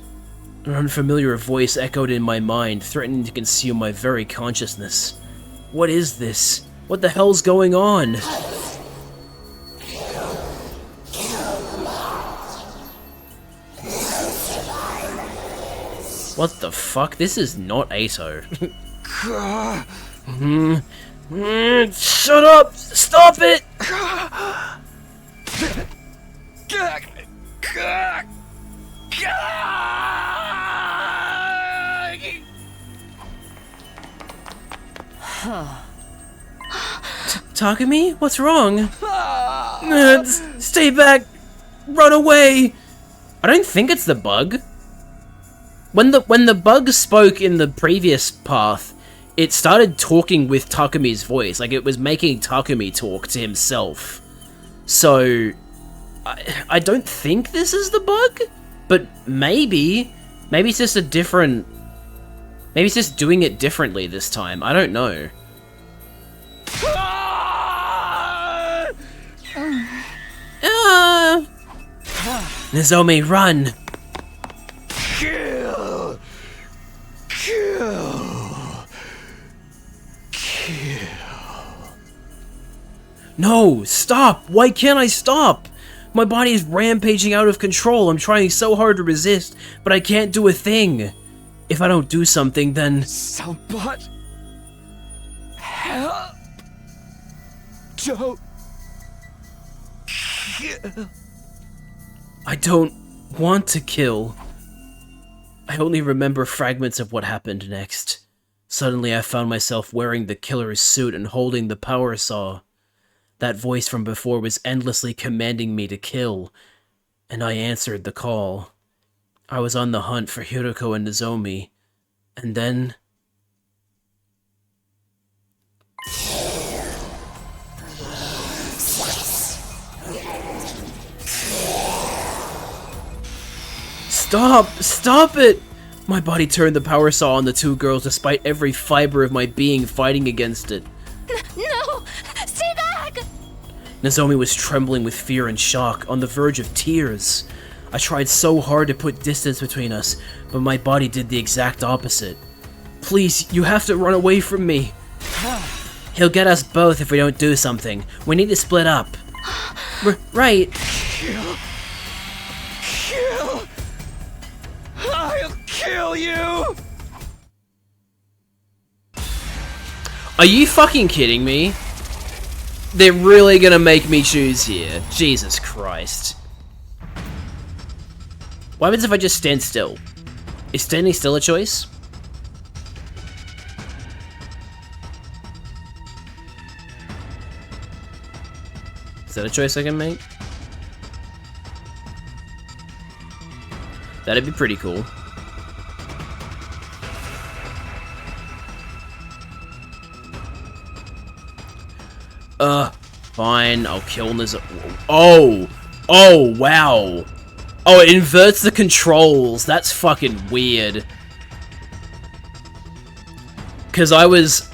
An unfamiliar voice echoed in my mind, threatening to consume my very consciousness. What is this? What the hell's going on? What the fuck? This is not Ato. Shut up! Stop it! Takumi? What's wrong? Stay back! Run away! I don't think it's the bug. When the bug spoke in the previous path, it started talking with Takumi's voice, like it was making Takumi talk to himself. So, I don't think this is the bug, but maybe it's just a different... Maybe it's just doing it differently this time, I don't know. Nozomi, run! Kill! No, stop! Why can't I stop? My body is rampaging out of control. I'm trying so hard to resist, but I can't do a thing. If I don't do something, then... Somebody... help! Don't... kill... I don't want to kill. I only remember fragments of what happened next. Suddenly I found myself wearing the killer's suit and holding the power saw. That voice from before was endlessly commanding me to kill, and I answered the call. I was on the hunt for Hiroko and Nozomi, and then... Stop! Stop it! My body turned the power saw on the two girls despite every fiber of my being fighting against it. No! Stay back! Nozomi was trembling with fear and shock, on the verge of tears. I tried so hard to put distance between us, but my body did the exact opposite. Please, you have to run away from me. He'll get us both if we don't do something. We need to split up. Right. Kill. I'll kill you! Are you fucking kidding me? They're really gonna make me choose here. Jesus Christ. What happens if I just stand still? Is standing still a choice? Is that a choice I can make? That'd be pretty cool. Fine, I'll kill Nizo- Oh! Oh, wow! Oh, it inverts the controls. That's fucking weird. Cause I was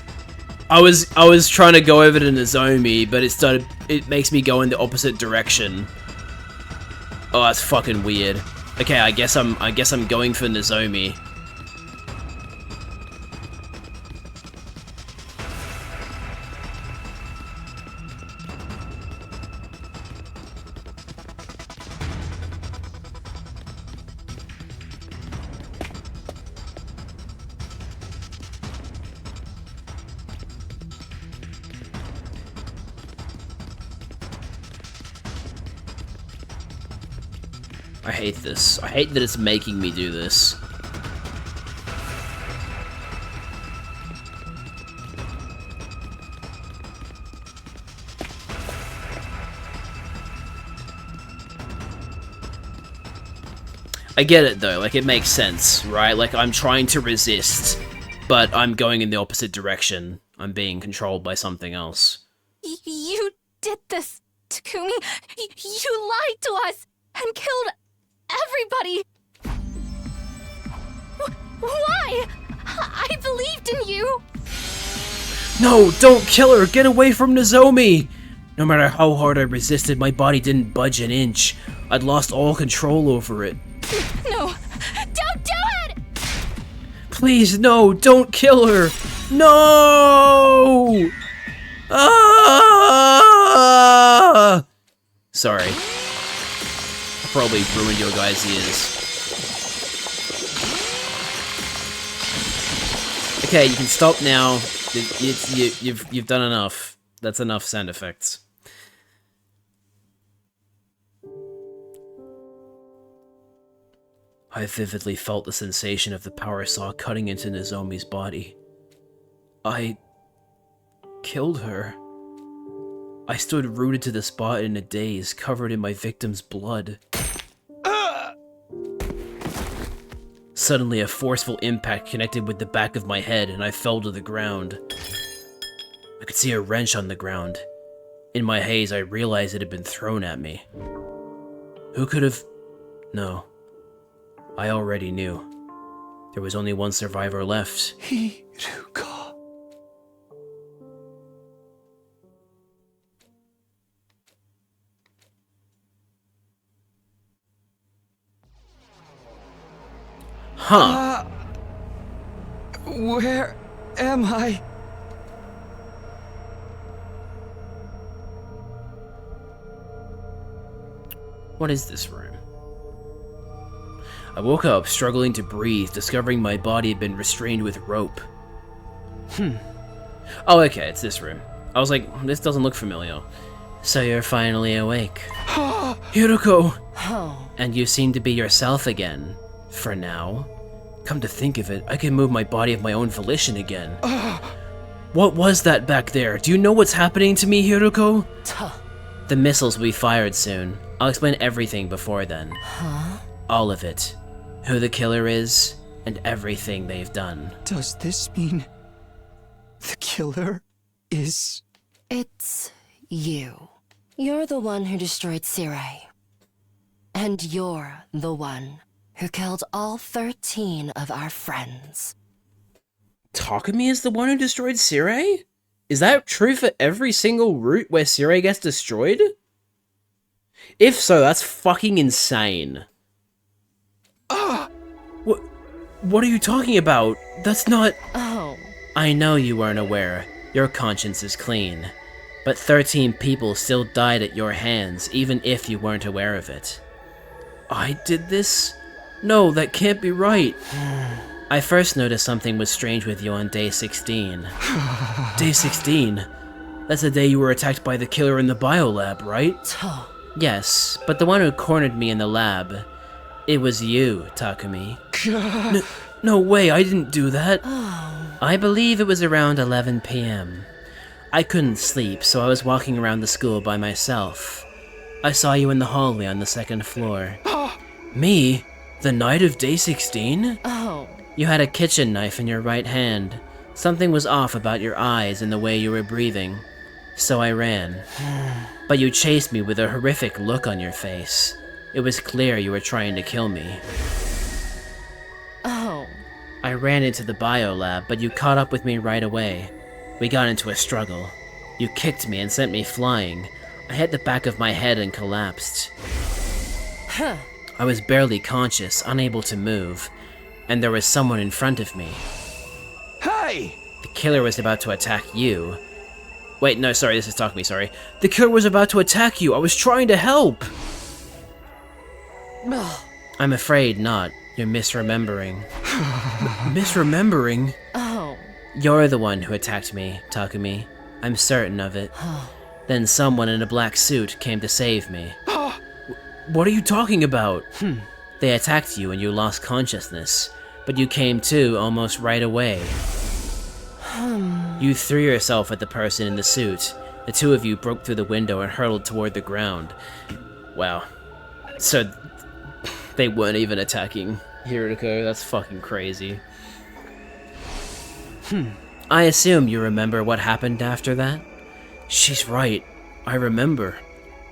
trying to go over to Nozomi, but it makes me go in the opposite direction. Oh, that's fucking weird. Okay, I guess I'm going for Nozomi. I hate this. I hate that it's making me do this. I get it though, like it makes sense, right? Like I'm trying to resist, but I'm going in the opposite direction. I'm being controlled by something else. You did this, Takumi. You lied to us and killed everybody! Why? I believed in you! No, don't kill her! Get away from Nozomi! No matter how hard I resisted, my body didn't budge an inch. I'd lost all control over it. No! Don't do it! Please, no! Don't kill her! No! Ah! Sorry. Probably ruined your guys' ears. Okay, you can stop now. You've done enough. That's enough sound effects. I vividly felt the sensation of the power saw cutting into Nozomi's body. I killed her. I stood rooted to the spot in a daze, covered in my victim's blood. Suddenly, a forceful impact connected with the back of my head, and I fell to the ground. I could see a wrench on the ground. In my haze, I realized it had been thrown at me. Who could have... No. I already knew. There was only one survivor left. Hiruka. Huh. Where am I? What is this room? I woke up, struggling to breathe, discovering my body had been restrained with rope. Oh, okay, it's this room. I was like, this doesn't look familiar. So you're finally awake. Hiruko! And you seem to be yourself again. For now. Come to think of it, I can move my body of my own volition again. What was that back there? Do you know what's happening to me, Hiruko? The missiles will be fired soon. I'll explain everything before then. All of it. Who the killer is, and everything they've done. Does this mean the killer is... It's you. You're the one who destroyed Sirei. And you're the one who killed all 13 of our friends. Takumi is the one who destroyed Sirei? Is that true for every single route where Sirei gets destroyed? If so, that's fucking insane. What are you talking about? That's not... Oh. I know you weren't aware. Your conscience is clean. But 13 people still died at your hands, even if you weren't aware of it. I did this? No, that can't be right. I first noticed something was strange with you on day 16. Day 16? That's the day you were attacked by the killer in the biolab, right? Yes, but the one who cornered me in the lab. It was you, Takumi. No way, I didn't do that. I believe it was around 11 p.m. I couldn't sleep, so I was walking around the school by myself. I saw you in the hallway on the second floor. Me? The night of day 16? Oh. You had a kitchen knife in your right hand. Something was off about your eyes and the way you were breathing. So I ran. But you chased me with a horrific look on your face. It was clear you were trying to kill me. Oh. I ran into the biolab, but you caught up with me right away. We got into a struggle. You kicked me and sent me flying. I hit the back of my head and collapsed. I was barely conscious, unable to move, and there was someone in front of me. Hey! The killer was about to attack you. Wait, no, sorry, this is Takumi, sorry. The killer was about to attack you. I was trying to help. I'm afraid not. You're misremembering. Misremembering? Oh. You're the one who attacked me, Takumi. I'm certain of it. Then someone in a black suit came to save me. What are you talking about? They attacked you and you lost consciousness, but you came to almost right away. You threw yourself at the person in the suit. The two of you broke through the window and hurtled toward the ground. Wow. So, they weren't even attacking Hiroko. That's fucking crazy. I assume you remember what happened after that? She's right. I remember.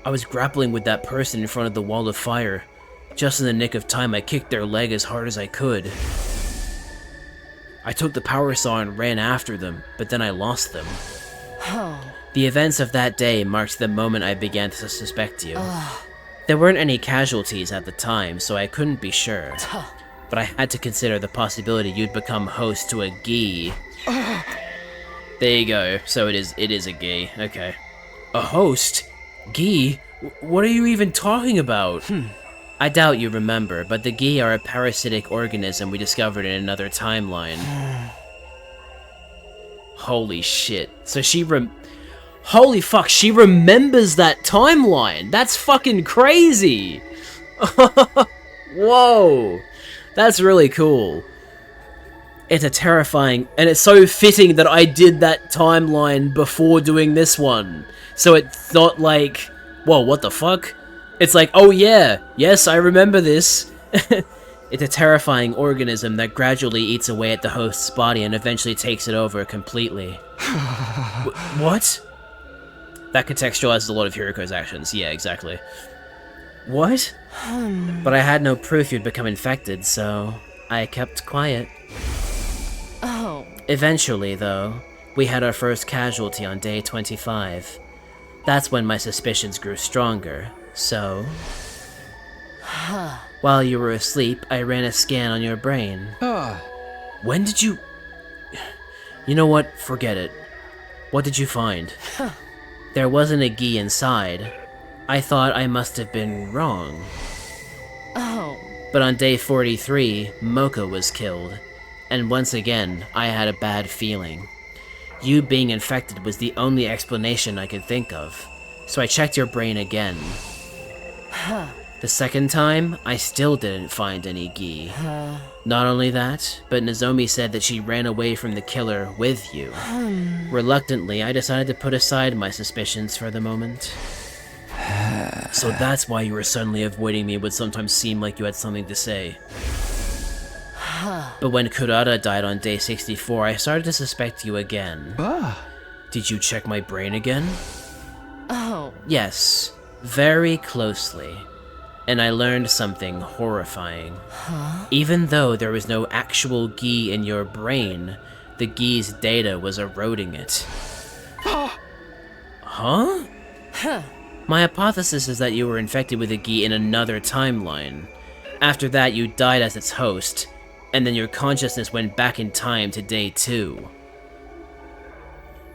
I was grappling with that person in front of the wall of fire. Just in the nick of time, I kicked their leg as hard as I could. I took the power saw and ran after them, but then I lost them. The events of that day marked the moment I began to suspect you. There weren't any casualties at the time, so I couldn't be sure. But I had to consider the possibility you'd become host to a gi. There you go. So it is a gi. Okay. A host? Gi? What are you even talking about? I doubt you remember, but the gi are a parasitic organism we discovered in another timeline. Holy shit. So holy fuck, she remembers that timeline! That's fucking crazy! Whoa! That's really cool. It's a terrifying, and it's so fitting that I did that timeline before doing this one. So it's not like, whoa, what the fuck? It's like, oh yeah, yes, I remember this. It's a terrifying organism that gradually eats away at the host's body and eventually takes it over completely. What? That contextualizes a lot of Hiroko's actions. Yeah, exactly. What? But I had no proof you'd become infected, so I kept quiet. Oh. Eventually, though, we had our first casualty on day 25. That's when my suspicions grew stronger, so... While you were asleep, I ran a scan on your brain. When did you... You know what? Forget it. What did you find? There wasn't a gi inside. I thought I must have been wrong. Oh. But on day 43, Mocha was killed. And once again, I had a bad feeling. You being infected was the only explanation I could think of. So I checked your brain again. The second time, I still didn't find any gi. Not only that, but Nozomi said that she ran away from the killer with you. Reluctantly, I decided to put aside my suspicions for the moment. So that's why you were suddenly avoiding me would sometimes seem like you had something to say. But when Kurata died on day 64, I started to suspect you again. Did you check my brain again? Oh. Yes, very closely. and I learned something horrifying. Even though there was no actual Gi in your brain, the Gi's data was eroding it. Huh? My hypothesis is that you were infected with a Gi in another timeline. After that, you died as its host, and then your consciousness went back in time to day 2.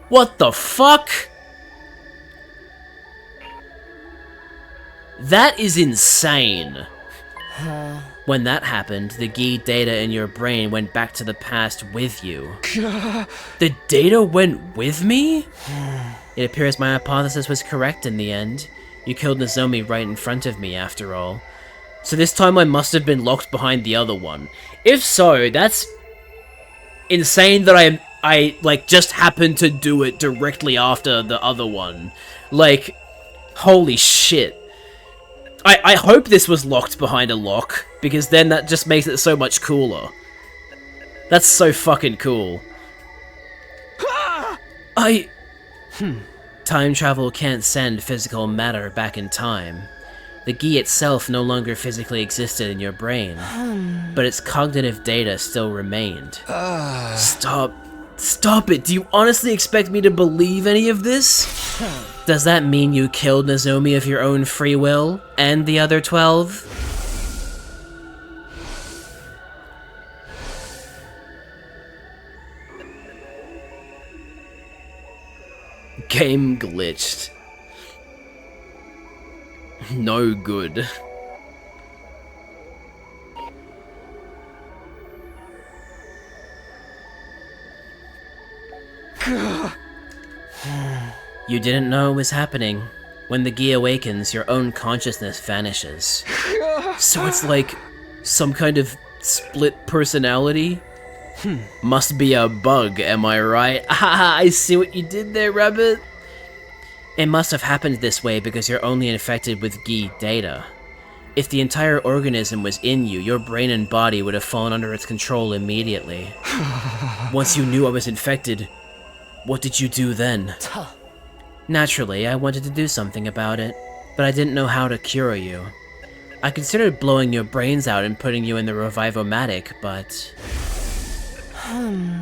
What the fuck? That is insane. When that happened, the Gi data in your brain went back to the past with you. The data went with me? It appears my hypothesis was correct in the end. You killed Nozomi right in front of me, after all. So this timeline must have been locked behind the other one. If so, that's insane that I like, just happened to do it directly after the other one. Like, holy shit. I hope this was locked behind a lock, because then that just makes it so much cooler. That's so fucking cool. Time travel can't send physical matter back in time. The Gi itself no longer physically existed in your brain, but its cognitive data still remained. Stop it! Do you honestly expect me to believe any of this? Does that mean you killed Nozomi of your own free will, and the other 12? Game glitched. No good. You didn't know it was happening. When the Gi awakens, your own consciousness vanishes. So it's like some kind of split personality? Must be a bug, am I right? Haha, I see what you did there, Rabbit. It must have happened this way because you're only infected with Gi data. If the entire organism was in you, your brain and body would have fallen under its control immediately. Once you knew I was infected, what did you do then? Naturally, I wanted to do something about it, but I didn't know how to cure you. I considered blowing your brains out and putting you in the Revivomatic, but...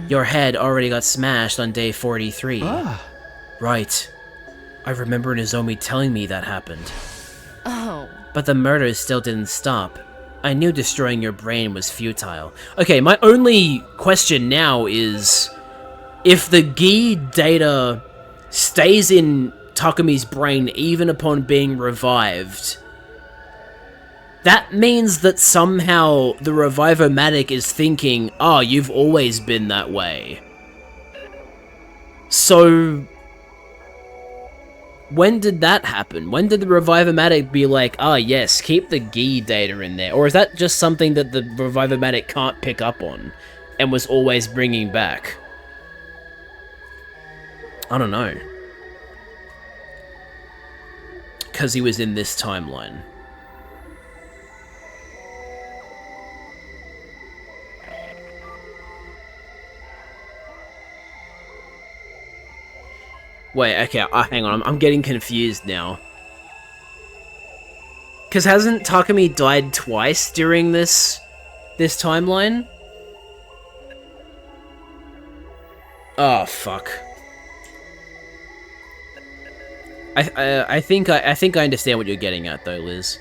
Your head already got smashed on day 43. Right. I remember Nozomi telling me that happened. But the murders still didn't stop. I knew destroying your brain was futile. Okay, my only question now is... if the Gi data stays in Takumi's brain even upon being revived, that means that somehow the Revivomatic is thinking, oh, you've always been that way. So, when did that happen? When did the Revivomatic be like, ah, yes, keep the Gi data in there? Or is that just something that the Revivomatic can't pick up on and was always bringing back? I don't know. Because he was in this timeline. Wait, okay, hang on, I'm getting confused now. Because hasn't Takumi died twice during this timeline? Oh, fuck. I think I understand what you're getting at, though, Liz.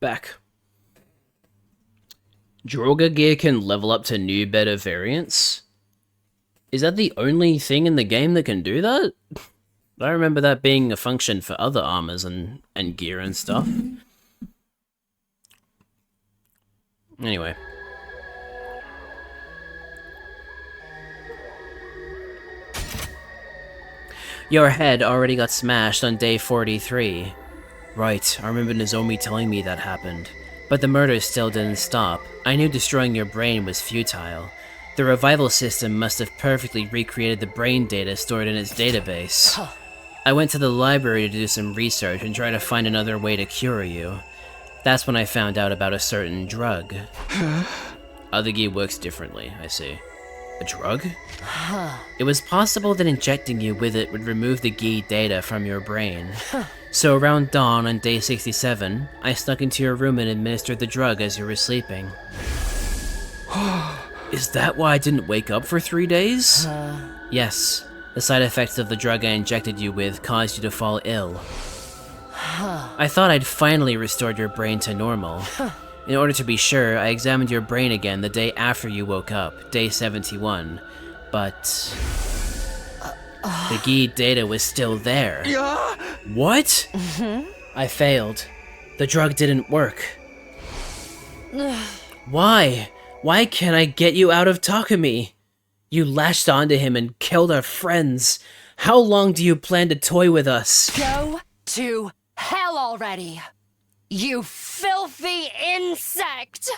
back. Droga gear can level up to new, better variants? Is that the only thing in the game that can do that? I remember that being a function for other armors and gear and stuff. Anyway. Your head already got smashed on day 43. Right, I remember Nozomi telling me that happened. But the murders still didn't stop. I knew destroying your brain was futile. The revival system must have perfectly recreated the brain data stored in its database. I went to the library to do some research and try to find another way to cure you. That's when I found out about a certain drug. Other Gi works differently, I see. A drug? It was possible that injecting you with it would remove the Gi data from your brain. So around dawn on day 67, I snuck into your room and administered the drug as you were sleeping. Is that why I didn't wake up for 3 days? Yes. The side effects of the drug I injected you with caused you to fall ill. I thought I'd finally restored your brain to normal. In order to be sure, I examined your brain again the day after you woke up, day 71, but the Gi data was still there. What? I failed. The drug didn't work. Why? Why can't I get you out of Takumi? You lashed onto him and killed our friends. How long do you plan to toy with us? Go to hell already! You filthy insect!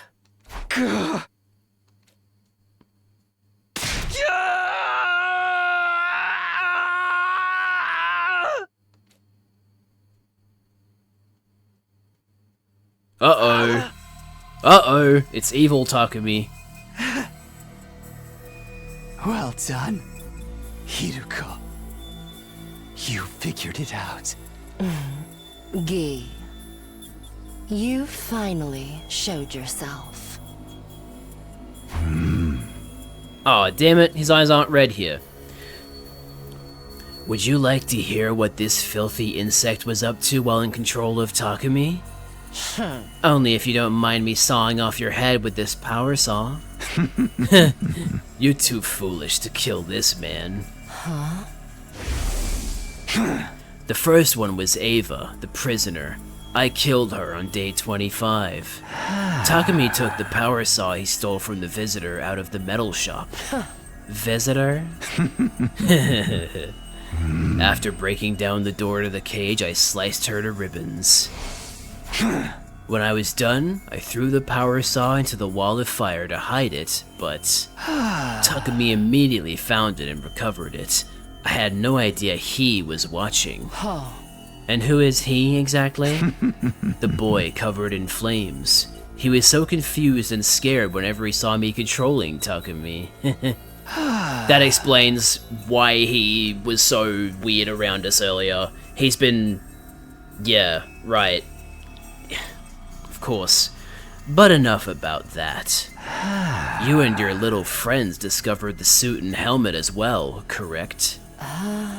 Uh-oh. Uh-oh, it's evil Takumi. Well done, Hiruko. You figured it out. Gi, you finally showed yourself. Aw, damn it, his eyes aren't red here. Would you like to hear what this filthy insect was up to while in control of Takumi? Only if you don't mind me sawing off your head with this power saw. You're too foolish to kill this man. Huh? The first one was Ava, the prisoner. I killed her on day 25. Takumi took the power saw he stole from the visitor out of the metal shop. Visitor? After breaking down the door to the cage, I sliced her to ribbons. When I was done, I threw the power saw into the wall of fire to hide it, but Takumi immediately found it and recovered it. I had no idea he was watching. And who is he, exactly? The boy covered in flames. He was so confused and scared whenever he saw me controlling Takumi. That explains why he was so weird around us earlier. He's been... yeah, right. Of course. But enough about that. You and your little friends discovered the suit and helmet as well, correct?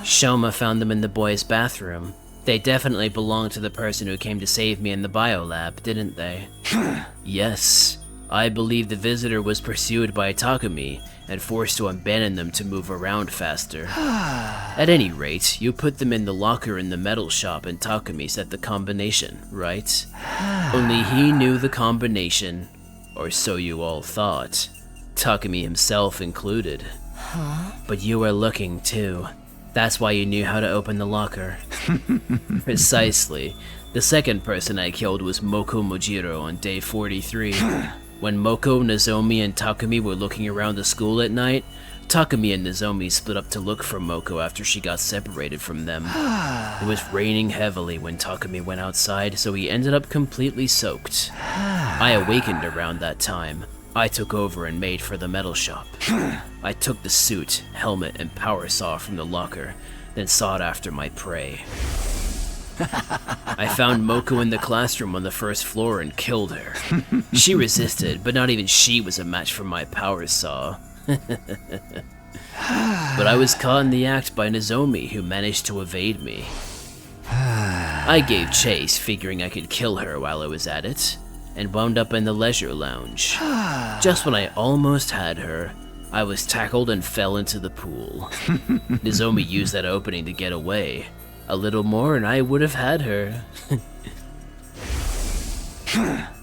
Shoma found them in the boys' bathroom. They definitely belonged to the person who came to save me in the biolab, didn't they? Yes. I believe the visitor was pursued by Takumi and forced to abandon them to move around faster. At any rate, you put them in the locker in the metal shop and Takumi set the combination, right? Only he knew the combination, or so you all thought. Takumi himself included. But you were looking too. That's why you knew how to open the locker. Precisely. The second person I killed was Moko Mojiro on day 43. When Moko, Nozomi, and Takumi were looking around the school at night, Takumi and Nozomi split up to look for Moko after she got separated from them. It was raining heavily when Takumi went outside, so he ended up completely soaked. I awakened around that time. I took over and made for the metal shop. I took the suit, helmet, and power saw from the locker, then sought after my prey. I found Moko in the classroom on the first floor and killed her. She resisted, but not even she was a match for my power saw. But I was caught in the act by Nozomi, who managed to evade me. I gave chase, figuring I could kill her while I was at it, and wound up in the leisure lounge. Just when I almost had her, I was tackled and fell into the pool. Nozomi used that opening to get away. A little more and I would have had her.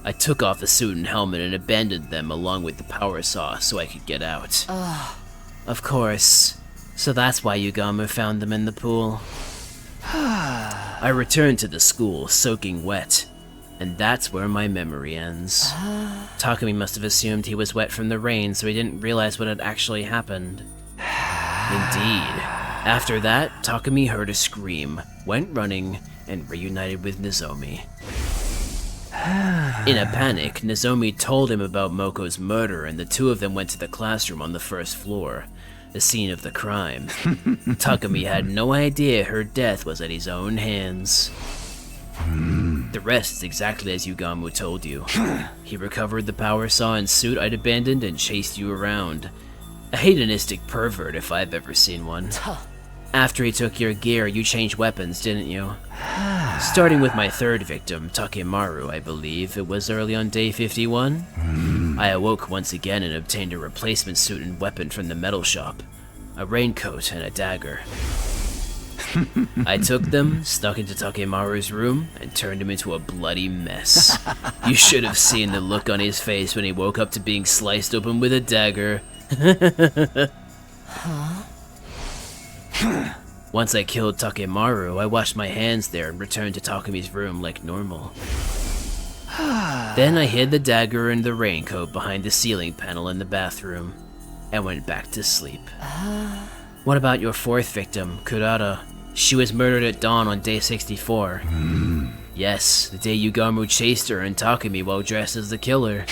I took off the suit and helmet and abandoned them along with the power saw so I could get out. Of course. So that's why Yugamu found them in the pool. I returned to the school, soaking wet, and that's where my memory ends. Takumi must have assumed he was wet from the rain, so he didn't realize what had actually happened. Indeed. After that, Takumi heard a scream, went running, and reunited with Nozomi. In a panic, Nozomi told him about Moko's murder, and the two of them went to the classroom on the first floor, the scene of the crime. Takumi had no idea her death was at his own hands. The rest is exactly as Yugamu told you. He recovered the power saw and suit I'd abandoned and chased you around. A hedonistic pervert if I've ever seen one. After he took your gear, you changed weapons, didn't you? Starting with my third victim, Takemaru, I believe. It was early on day 51. I awoke once again and obtained a replacement suit and weapon from the metal shop. A raincoat and a dagger. I took them, snuck into Takemaru's room, and turned him into a bloody mess. You should have seen the look on his face when he woke up to being sliced open with a dagger. Once I killed Takemaru, I washed my hands there and returned to Takumi's room like normal. Then I hid the dagger and the raincoat behind the ceiling panel in the bathroom, and went back to sleep. What about your fourth victim, Kurata? She was murdered at dawn on day 64. Yes, the day Yugamu chased her and Takumi while dressed as the killer.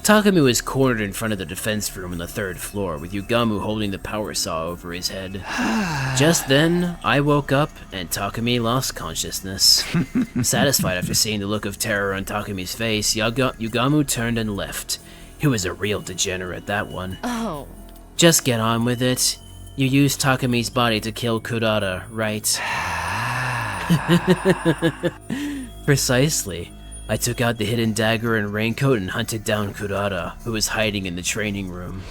Takumi was cornered in front of the defense room on the third floor, with Yugamu holding the power saw over his head. Just then, I woke up and Takumi lost consciousness. Satisfied after seeing the look of terror on Takumi's face, Yugamu turned and left. He was a real degenerate, that one. Oh. Just get on with it. You used Takumi's body to kill Kurata, right? Precisely. I took out the hidden dagger and raincoat and hunted down Kurata, who was hiding in the training room.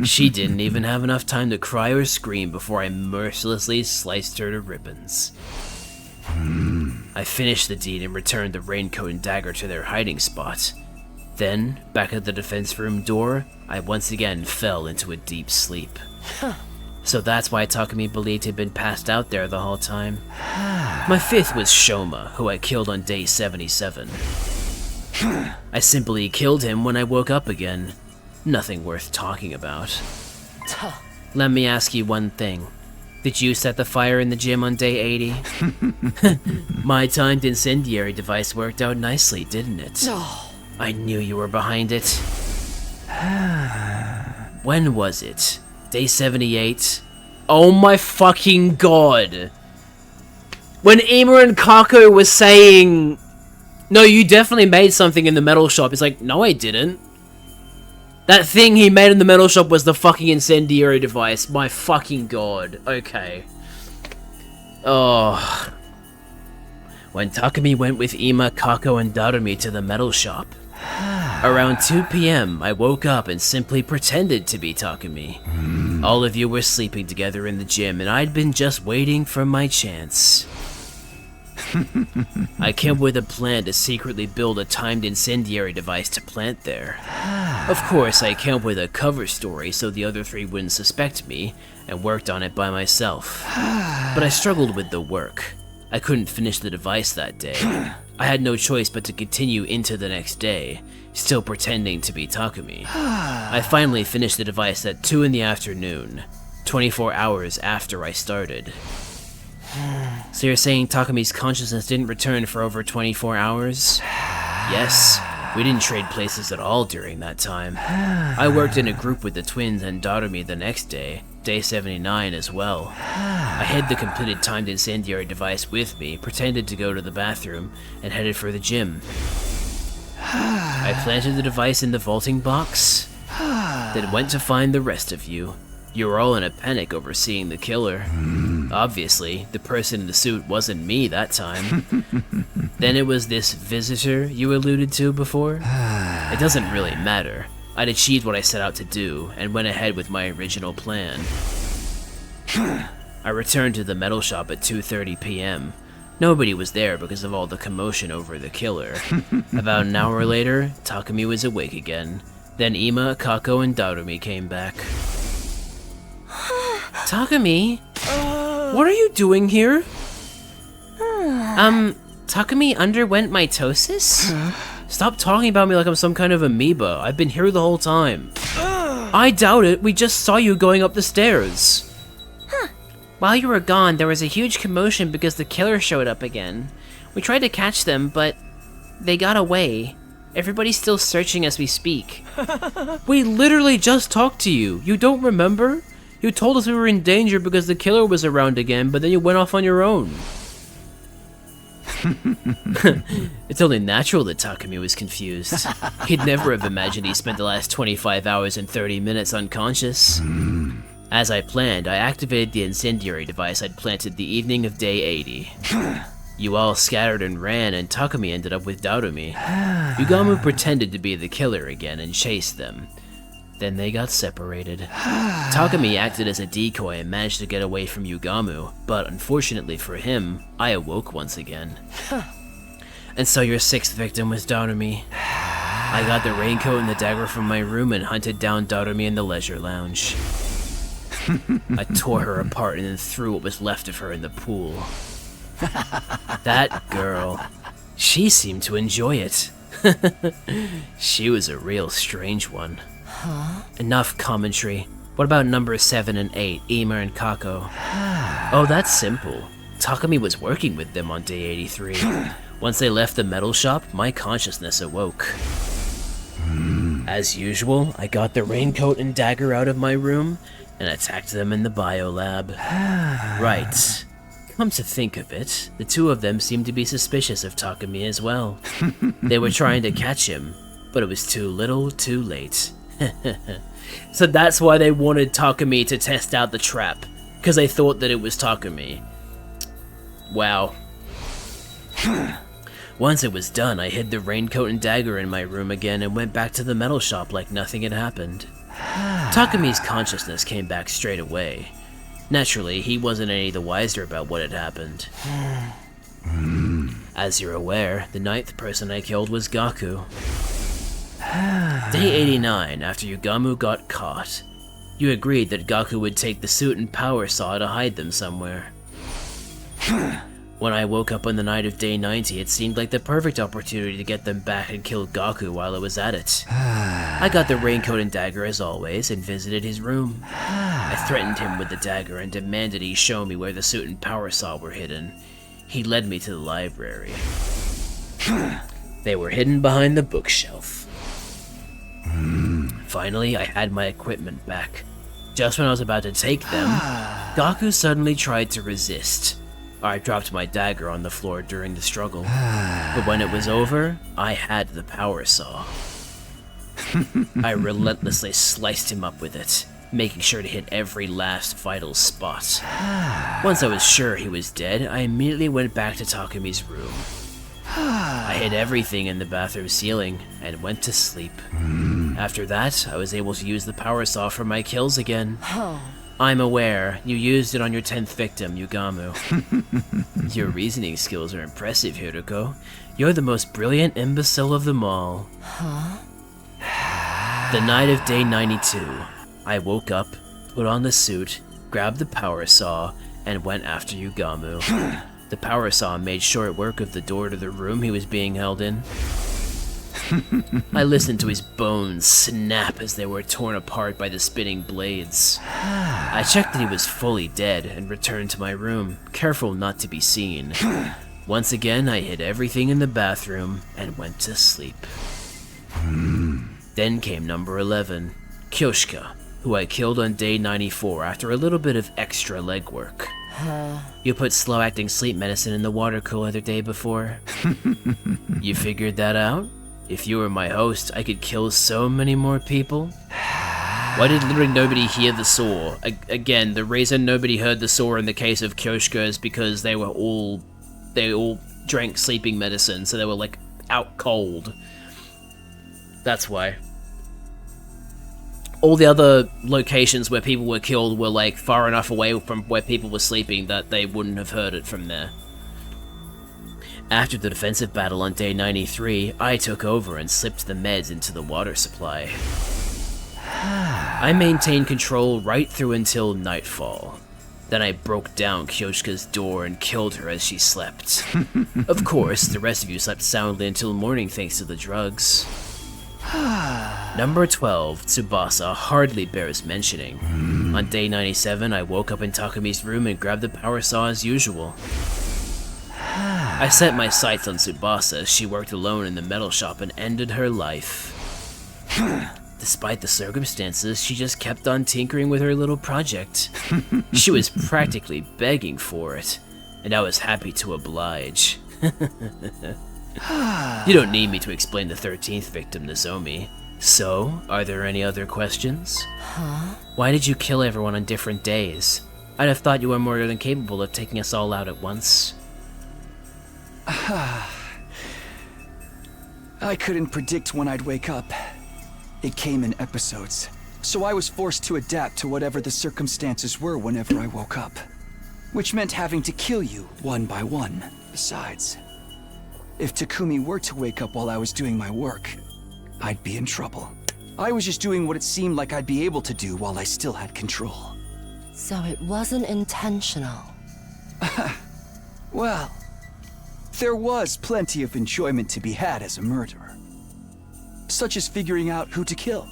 She didn't even have enough time to cry or scream before I mercilessly sliced her to ribbons. I finished the deed and returned the raincoat and dagger to their hiding spot. Then, back at the defense room door, I once again fell into a deep sleep. So that's why Takumi believed he'd been passed out there the whole time. My fifth was Shoma, who I killed on day 77. I simply killed him when I woke up again. Nothing worth talking about. Let me ask you one thing. Did you set the fire in the gym on day 80? My timed incendiary device worked out nicely, didn't it? I knew you were behind it. When was it? Day 78? Oh my fucking god! When Ima and Kako was saying, no, you definitely made something in the metal shop, it's like, no I didn't. That thing he made in the metal shop was the fucking incendiary device. My fucking god. Okay. Oh. When Takumi went with Ima, Kako, and Darumi to the metal shop, around 2 p.m., I woke up and simply pretended to be Takumi. All of you were sleeping together in the gym, and I'd been just waiting for my chance. I came up with a plan to secretly build a timed incendiary device to plant there. Of course, I came up with a cover story so the other three wouldn't suspect me, and worked on it by myself. But I struggled with the work. I couldn't finish the device that day. I had no choice but to continue into the next day, still pretending to be Takumi. I finally finished the device at 2 in the afternoon, 24 hours after I started. So you're saying Takumi's consciousness didn't return for over 24 hours? Yes, we didn't trade places at all during that time. I worked in a group with the twins and Darumi the next day, day 79 as well. I had the completed timed incendiary device with me, pretended to go to the bathroom, and headed for the gym. I planted the device in the vaulting box, then went to find the rest of you. You were all in a panic over seeing the killer. Obviously, the person in the suit wasn't me that time. Then it was this visitor you alluded to before? It doesn't really matter. I'd achieved what I set out to do, and went ahead with my original plan. I returned to the metal shop at 2:30 p.m. Nobody was there because of all the commotion over the killer. About an hour later, Takumi was awake again. Then Ima, Kako, and Darumi came back. Takumi? What are you doing here? Takumi underwent mitosis? Stop talking about me like I'm some kind of amoeba. I've been here the whole time. I doubt it. We just saw you going up the stairs. While you were gone, there was a huge commotion because the killer showed up again. We tried to catch them, but they got away. Everybody's still searching as we speak. We literally just talked to you. You don't remember? You told us we were in danger because the killer was around again, but then you went off on your own. It's only natural that Takumi was confused. He'd never have imagined he spent the last 25 hours and 30 minutes unconscious. As I planned, I activated the incendiary device I'd planted the evening of day 80. You all scattered and ran, and Takumi ended up with Darumi. Yugamu pretended to be the killer again and chased them. Then they got separated. Takumi acted as a decoy and managed to get away from Yugamu, but unfortunately for him, I awoke once again. And so your sixth victim was Darumi. I got the raincoat and the dagger from my room and hunted down Darumi in the leisure lounge. I tore her apart and then threw what was left of her in the pool. That girl, she seemed to enjoy it. She was a real strange one. Enough commentary. What about numbers 7 and 8, Ima and Kako? Oh, that's simple. Takumi was working with them on day 83. Once they left the metal shop, my consciousness awoke. As usual, I got the raincoat and dagger out of my room and attacked them in the biolab. Right. Come to think of it, the two of them seemed to be suspicious of Takumi as well. They were trying to catch him, but it was too little, too late. So that's why they wanted Takumi to test out the trap, because they thought that it was Takumi. Wow. Once it was done, I hid the raincoat and dagger in my room again and went back to the metal shop like nothing had happened. Takumi's consciousness came back straight away. Naturally, he wasn't any the wiser about what had happened. As you're aware, the 9th person I killed was Gaku. Day 89, after Yugamu got caught, you agreed that Gaku would take the suit and power saw to hide them somewhere. When I woke up on the night of day 90, it seemed like the perfect opportunity to get them back and kill Gaku while I was at it. I got the raincoat and dagger as always and visited his room. I threatened him with the dagger and demanded he show me where the suit and power saw were hidden. He led me to the library. They were hidden behind the bookshelf. Finally, I had my equipment back. Just when I was about to take them, Gaku suddenly tried to resist. I dropped my dagger on the floor during the struggle, but when it was over, I had the power saw. I relentlessly sliced him up with it, making sure to hit every last vital spot. Once I was sure he was dead, I immediately went back to Takumi's room. I hid everything in the bathroom ceiling and went to sleep. After that, I was able to use the power saw for my kills again. I'm aware, you used it on your 10th victim, Yugamu. Your reasoning skills are impressive, Hiruko. You're the most brilliant imbecile of them all. The night of day 92, I woke up, put on the suit, grabbed the power saw, and went after Yugamu. The power saw made short work of the door to the room he was being held in. I listened to his bones snap as they were torn apart by the spinning blades. I checked that he was fully dead and returned to my room, careful not to be seen. Once again, I hid everything in the bathroom and went to sleep. Then came number 11, Kyoshika, who I killed on day 94 after a little bit of extra legwork. You put slow-acting sleep medicine in the water cooler the day before. You figured that out? If you were my host, I could kill so many more people. Why did literally nobody hear the saw? Again, the reason nobody heard the saw in the case of Kyoshka is because they all drank sleeping medicine, so they were like out cold. That's why. All the other locations where people were killed were like far enough away from where people were sleeping that they wouldn't have heard it from there. After the defensive battle on day 93, I took over and slipped the meds into the water supply. I maintained control right through until nightfall. Then I broke down Kyoshka's door and killed her as she slept. Of course, the rest of you slept soundly until morning thanks to the drugs. Number 12, Tsubasa, hardly bears mentioning. On day 97, I woke up in Takumi's room and grabbed the power saw as usual. I set my sights on Tsubasa as she worked alone in the metal shop and ended her life. Despite the circumstances, she just kept on tinkering with her little project. She was practically begging for it, and I was happy to oblige. You don't need me to explain the 13th victim, Nozomi. So, are there any other questions? Why did you kill everyone on different days? I'd have thought you were more than capable of taking us all out at once. I couldn't predict when I'd wake up. It came in episodes, so I was forced to adapt to whatever the circumstances were whenever I woke up. Which meant having to kill you one by one. Besides, if Takumi were to wake up while I was doing my work, I'd be in trouble. I was just doing what it seemed like I'd be able to do while I still had control. So it wasn't intentional. Well, there was plenty of enjoyment to be had as a murderer. Such as figuring out who to kill,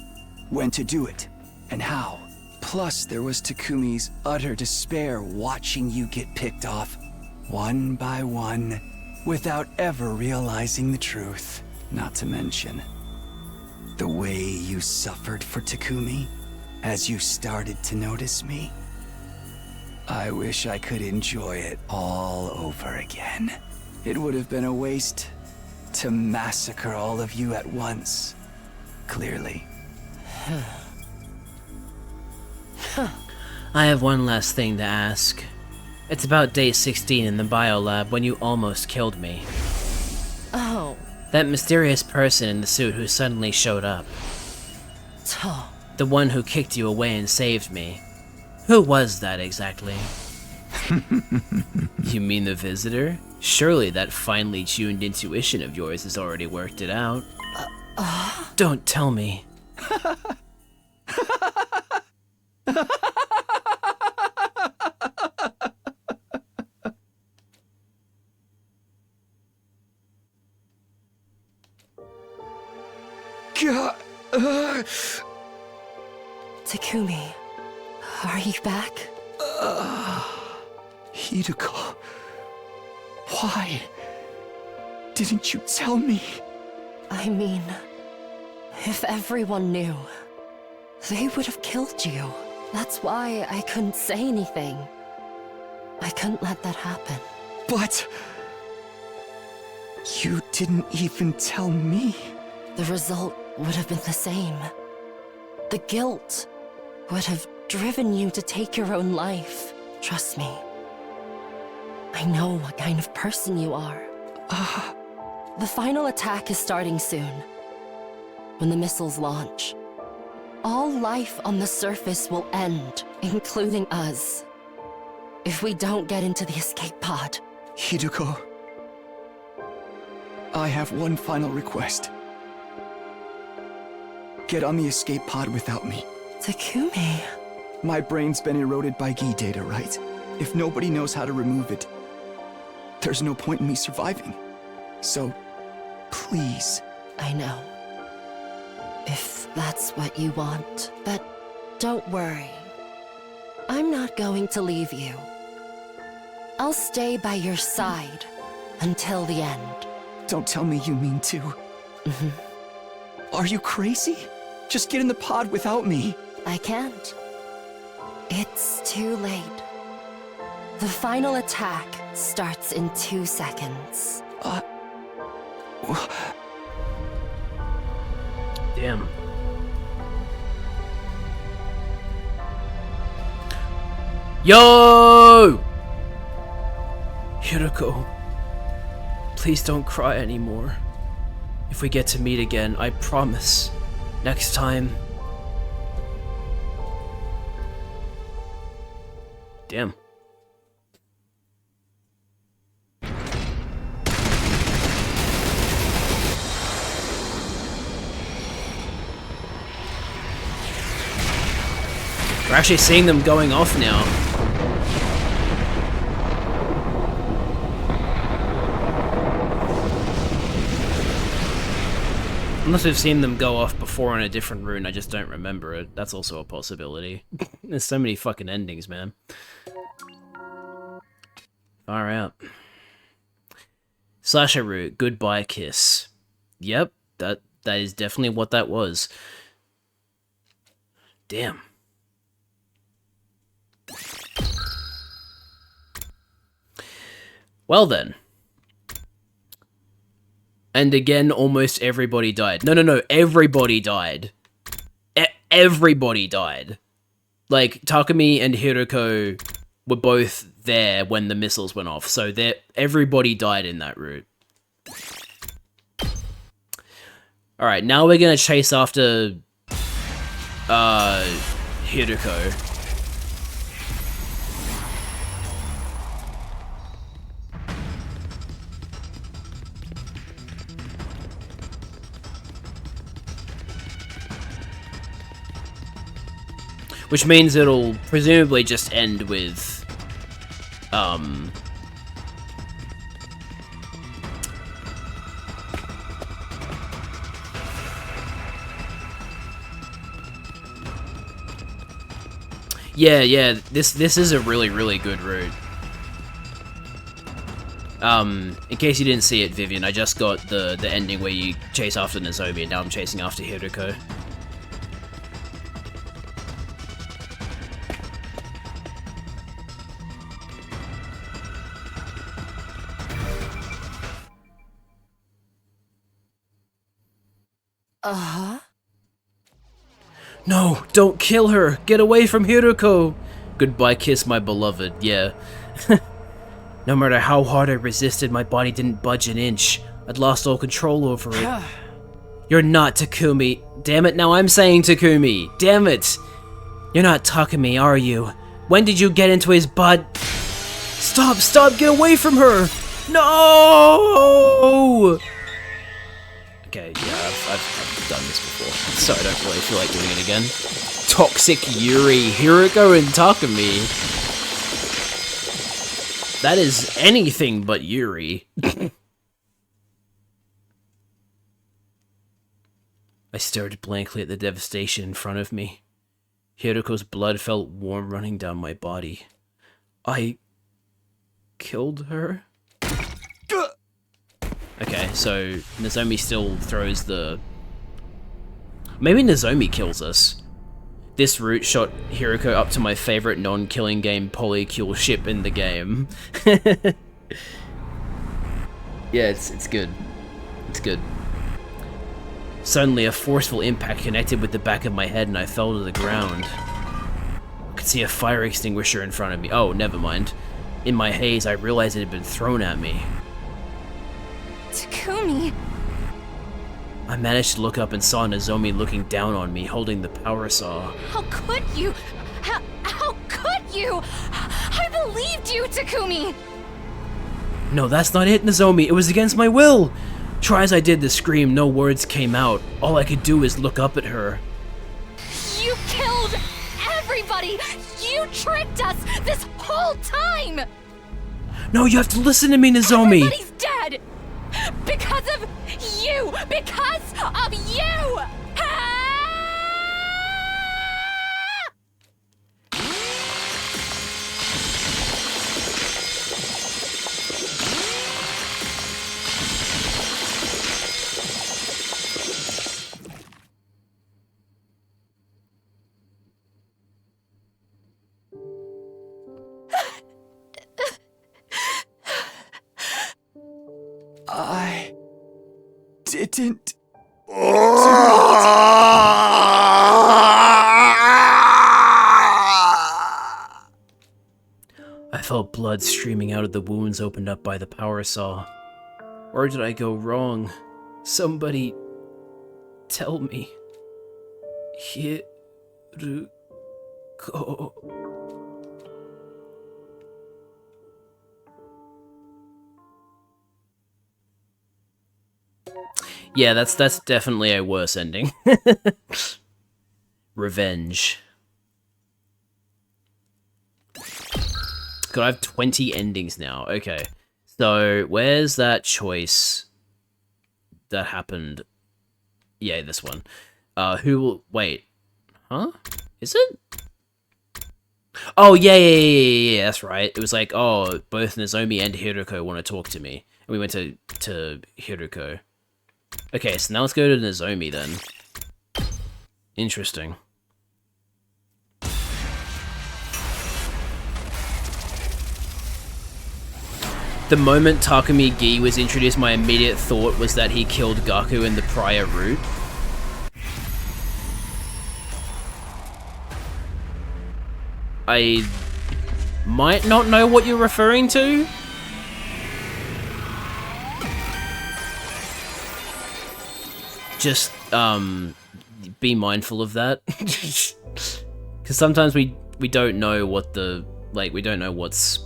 when to do it, and how. Plus, there was Takumi's utter despair watching you get picked off, one by one, without ever realizing the truth. Not to mention, the way you suffered for Takumi, as you started to notice me. I wish I could enjoy it all over again. It would have been a waste to massacre all of you at once, clearly. I have one last thing to ask. It's about day 16 in the biolab when you almost killed me. Oh. That mysterious person in the suit who suddenly showed up. The one who kicked you away and saved me. Who was that exactly? You mean the visitor? Surely that finely tuned intuition of yours has already worked it out. Don't tell me. Takumi, are you back? Hideko, why didn't you tell me? I mean, if everyone knew, they would have killed you. That's why I couldn't say anything. I couldn't let that happen. But you didn't even tell me. The result would have been the same. The guilt would have driven you to take your own life. Trust me. I know what kind of person you are. The final attack is starting soon. When the missiles launch, all life on the surface will end, including us. If we don't get into the escape pod. Hideko, I have one final request. Get on the escape pod without me. Takumi. My brain's been eroded by Gi data, right? If nobody knows how to remove it, there's no point in me surviving. So, please. I know. If that's what you want. But don't worry. I'm not going to leave you. I'll stay by your side until the end. Don't tell me you mean to. Are you crazy? Just get in the pod without me. I can't. It's too late. The final attack starts in 2 seconds. Damn. Yo! Hiroko, please don't cry anymore. If we get to meet again, I promise, next time... Damn. We're actually seeing them going off now. Unless we've seen them go off before on a different rune, I just don't remember it. That's also a possibility. There's so many fucking endings, man. Far out. Slasher route, goodbye kiss. Yep, that is definitely what that was. Damn. Well then. And again, almost everybody died. No, everybody died. Everybody died. Like, Takumi and Hiroko were both there when the missiles went off, so everybody died in that route. Alright, now we're gonna chase after... Hiroko. Which means it'll presumably just end with, Yeah, this is a really good route. In case you didn't see it, Vivian, I just got the ending where you chase after Nozomi, and now I'm chasing after Hiroko. Uh-huh. No, don't kill her! Get away from Hiroko! Goodbye kiss, my beloved, yeah. No matter how hard I resisted, my body didn't budge an inch. I'd lost all control over it. You're not Takumi. Damn it, now I'm saying Takumi. Damn it! You're not Takumi, are you? When did you get into his butt? Stop, get away from her! No! Okay, yeah, I've done this before, so I don't really feel like doing it again. Toxic Yuri, Hiroko and Takumi. That is anything but Yuri. I stared blankly at the devastation in front of me. Hiroko's blood felt warm running down my body. I... killed her? Okay, so Nozomi still throws the... Maybe Nozomi kills us. This route shot Hiroko up to my favorite non-killing game polycule ship in the game. Yeah, it's good. It's good. Suddenly, a forceful impact connected with the back of my head and I fell to the ground. I could see a fire extinguisher in front of me. Oh, never mind. In my haze, I realized it had been thrown at me. Takumi! I managed to look up and saw Nozomi looking down on me, holding the power saw. How could you? How could you? I believed you, Takumi! No, that's not it, Nozomi. It was against my will. Try as I did to scream, no words came out. All I could do was look up at her. You killed everybody! You tricked us this whole time! No, you have to listen to me, Nozomi! Everybody's dead! Because of you! Because of you! I didn't. felt blood streaming out of the wounds opened up by the power saw. Where did I go wrong? Somebody tell me. Hiruko. Yeah, that's definitely a worse ending. Revenge. God, I have 20 endings now. Okay. So, where's that choice that happened? Yeah, this one. Who will... Wait. Huh? Is it? Oh, yeah, that's right. It was like, oh, both Nozomi and Hiruko want to talk to me. And we went to Hiruko. Okay, so now let's go to Nozomi then. Interesting. The moment Takumi Gi was introduced, my immediate thought was that he killed Gaku in the prior route. I might not know what you're referring to. Just, be mindful of that. Because sometimes we don't know what the, like, we don't know what's...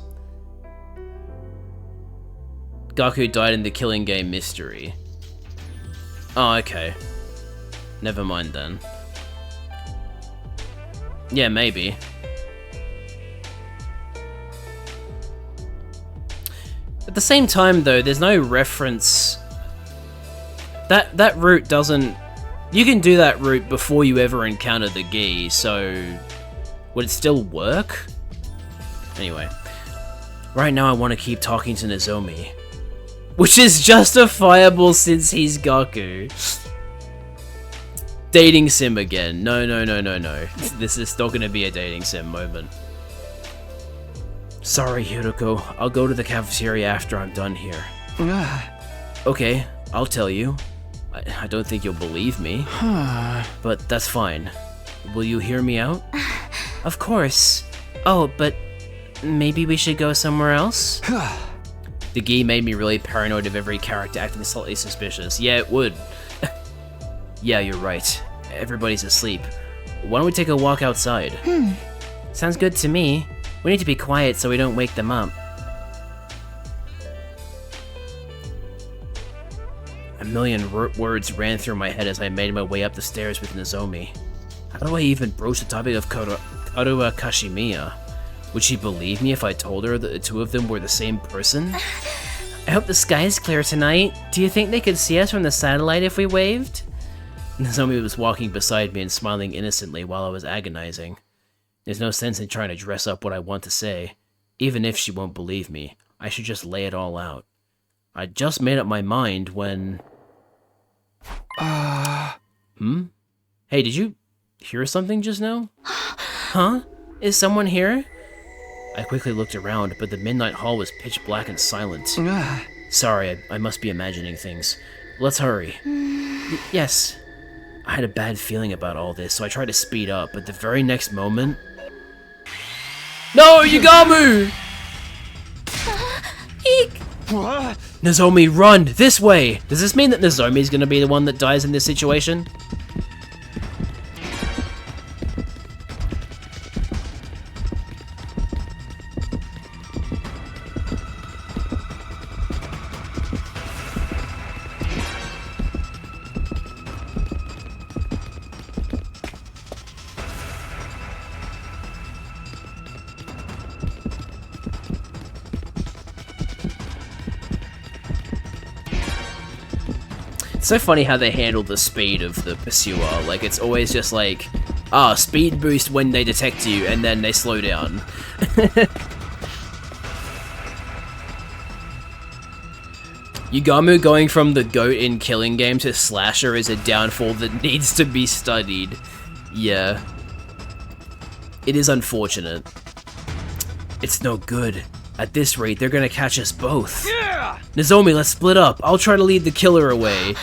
Gaku died in the Killing Game mystery. Oh, okay. Never mind then. Yeah, maybe. At the same time, though, there's no reference... That route doesn't... You can do that route before you ever encounter the Gi, so... Would it still work? Anyway. Right now I want to keep talking to Nozomi. Which is justifiable since he's Gaku. Dating sim again. No. This is not going to be a dating sim moment. Sorry, Hiruko. I'll go to the cafeteria after I'm done here. Okay, I'll tell you. I don't think you'll believe me. But that's fine. Will you hear me out? Of course. Oh, but maybe we should go somewhere else? The Gi made me really paranoid of every character acting slightly suspicious. Yeah, it would. Yeah, you're right. Everybody's asleep. Why don't we take a walk outside? Sounds good to me. We need to be quiet so we don't wake them up. A million words ran through my head as I made my way up the stairs with Nozomi. How do I even broach the topic of Karuha Kashimiya? Would she believe me if I told her that the two of them were the same person? I hope the sky is clear tonight. Do you think they could see us from the satellite if we waved? Nozomi was walking beside me and smiling innocently while I was agonizing. There's no sense in trying to dress up what I want to say. Even if she won't believe me, I should just lay it all out. I just made up my mind when... Hey, did you hear something just now? Huh? Is someone here? I quickly looked around, but the midnight hall was pitch black and silent. Sorry, I must be imagining things. Let's hurry. Yes. I had a bad feeling about all this, so I tried to speed up, but the very next moment... No, Yugamu! Eek! What? Nozomi, run! This way! Does this mean that Nozomi's gonna be the one that dies in this situation? It's so funny how they handle the speed of the pursuer. Like, it's always just like, speed boost when they detect you, and then they slow down. Yugamu going from the goat in Killing Game to Slasher is a downfall that needs to be studied. Yeah. It is unfortunate. It's no good. At this rate, they're gonna catch us both. Yeah! Nozomi, let's split up. I'll try to lead the killer away.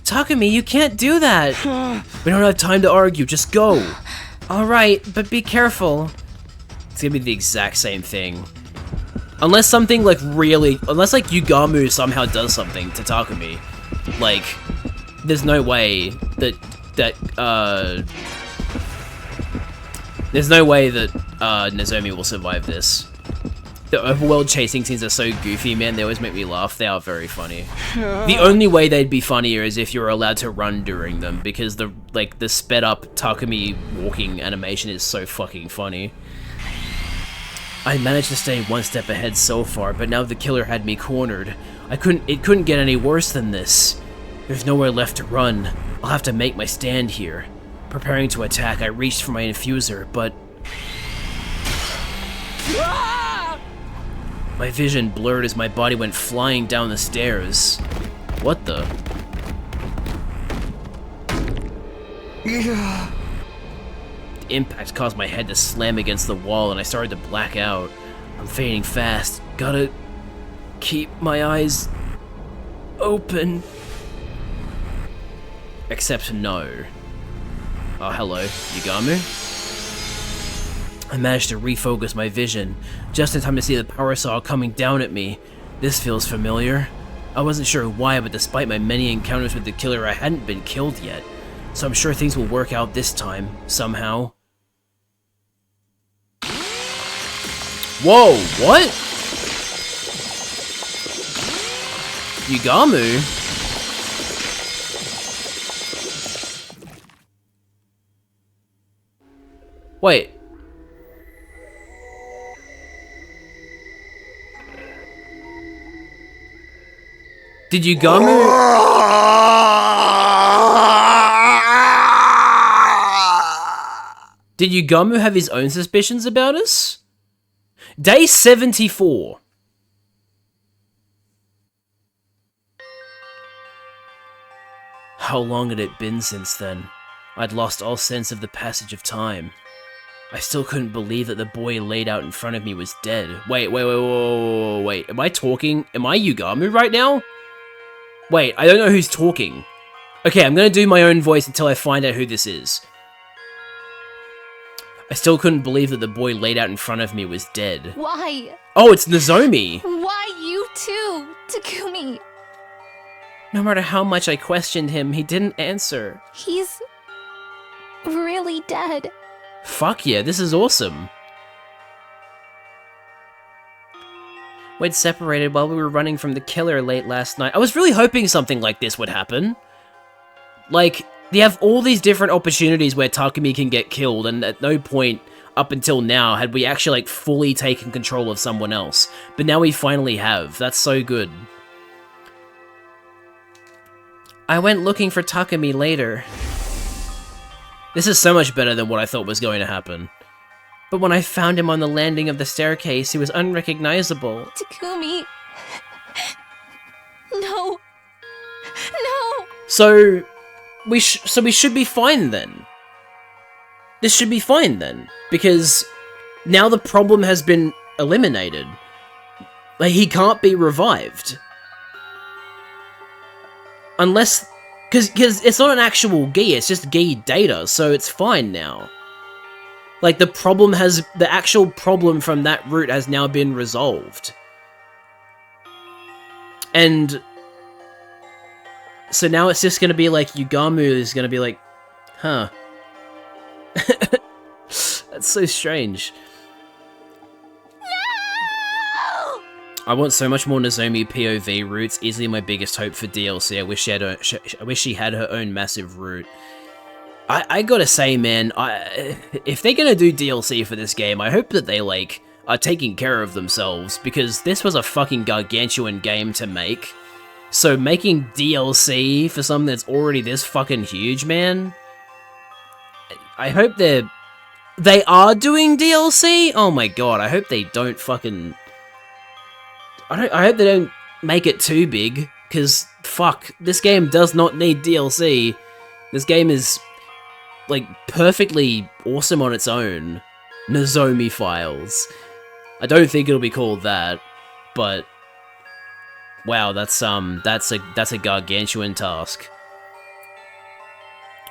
Takumi, you can't do that. We don't have time to argue, just go. Alright, but be careful. It's gonna be the exact same thing. Unless something, like, really... Unless, like, Yugamu somehow does something to Takumi. Like, there's no way that... There's no way that, Nozomi will survive this. The overworld chasing scenes are so goofy, man. They always make me laugh. They are very funny. The only way they'd be funnier is if you're allowed to run during them, because the sped up Takumi walking animation is so fucking funny. I managed to stay one step ahead so far, but now the killer had me cornered. It couldn't get any worse than this. There's nowhere left to run. I'll have to make my stand here. Preparing to attack, I reached for my infuser, but... My vision blurred as my body went flying down the stairs. What the? The impact caused my head to slam against the wall and I started to black out. I'm fading fast. Gotta keep my eyes open. Except no. Oh, hello, Yugamu? I managed to refocus my vision, just in time to see the power saw coming down at me. This feels familiar. I wasn't sure why, but despite my many encounters with the killer, I hadn't been killed yet. So I'm sure things will work out this time, somehow. Whoa, what? Yugamu? Wait. Did Yugamu... Did Yugamu have his own suspicions about us? Day 74. How long had it been since then? I'd lost all sense of the passage of time. I still couldn't believe that the boy laid out in front of me was dead. Wait. Am I talking? Am I Yugamu right now? Wait, I don't know who's talking. Okay, I'm gonna do my own voice until I find out who this is. I still couldn't believe that the boy laid out in front of me was dead. Why? Oh, it's Nozomi! Why you too, Takumi? No matter how much I questioned him, he didn't answer. He's really dead. Fuck yeah, this is awesome. We'd separated while we were running from the killer late last night. I was really hoping something like this would happen. Like, they have all these different opportunities where Takumi can get killed, and at no point up until now had we actually, like, fully taken control of someone else. But now we finally have. That's so good. I went looking for Takumi later. This is so much better than what I thought was going to happen. But when I found him on the landing of the staircase, he was unrecognizable. Takumi. No. No. So we should be fine then. This should be fine then, because now the problem has been eliminated. Like, he can't be revived. Unless... Because it's not an actual Gi, it's just Gi data, so it's fine now. Like, the actual problem from that route has now been resolved. And so now it's just gonna be like, Yugamu is gonna be like, huh. That's so strange. No! I want so much more Nozomi POV routes, easily my biggest hope for DLC. I wish she had her own massive route. I gotta say, man, if they're gonna do DLC for this game, I hope that they, like, are taking care of themselves, because this was a fucking gargantuan game to make. So making DLC for something that's already this fucking huge, man, I hope they are doing DLC? Oh my god, I hope they don't fucking... I hope they don't make it too big, because, fuck, this game does not need DLC. This game is, like, perfectly awesome on its own. Nozomi Files. I don't think it'll be called that, but wow, that's a gargantuan task.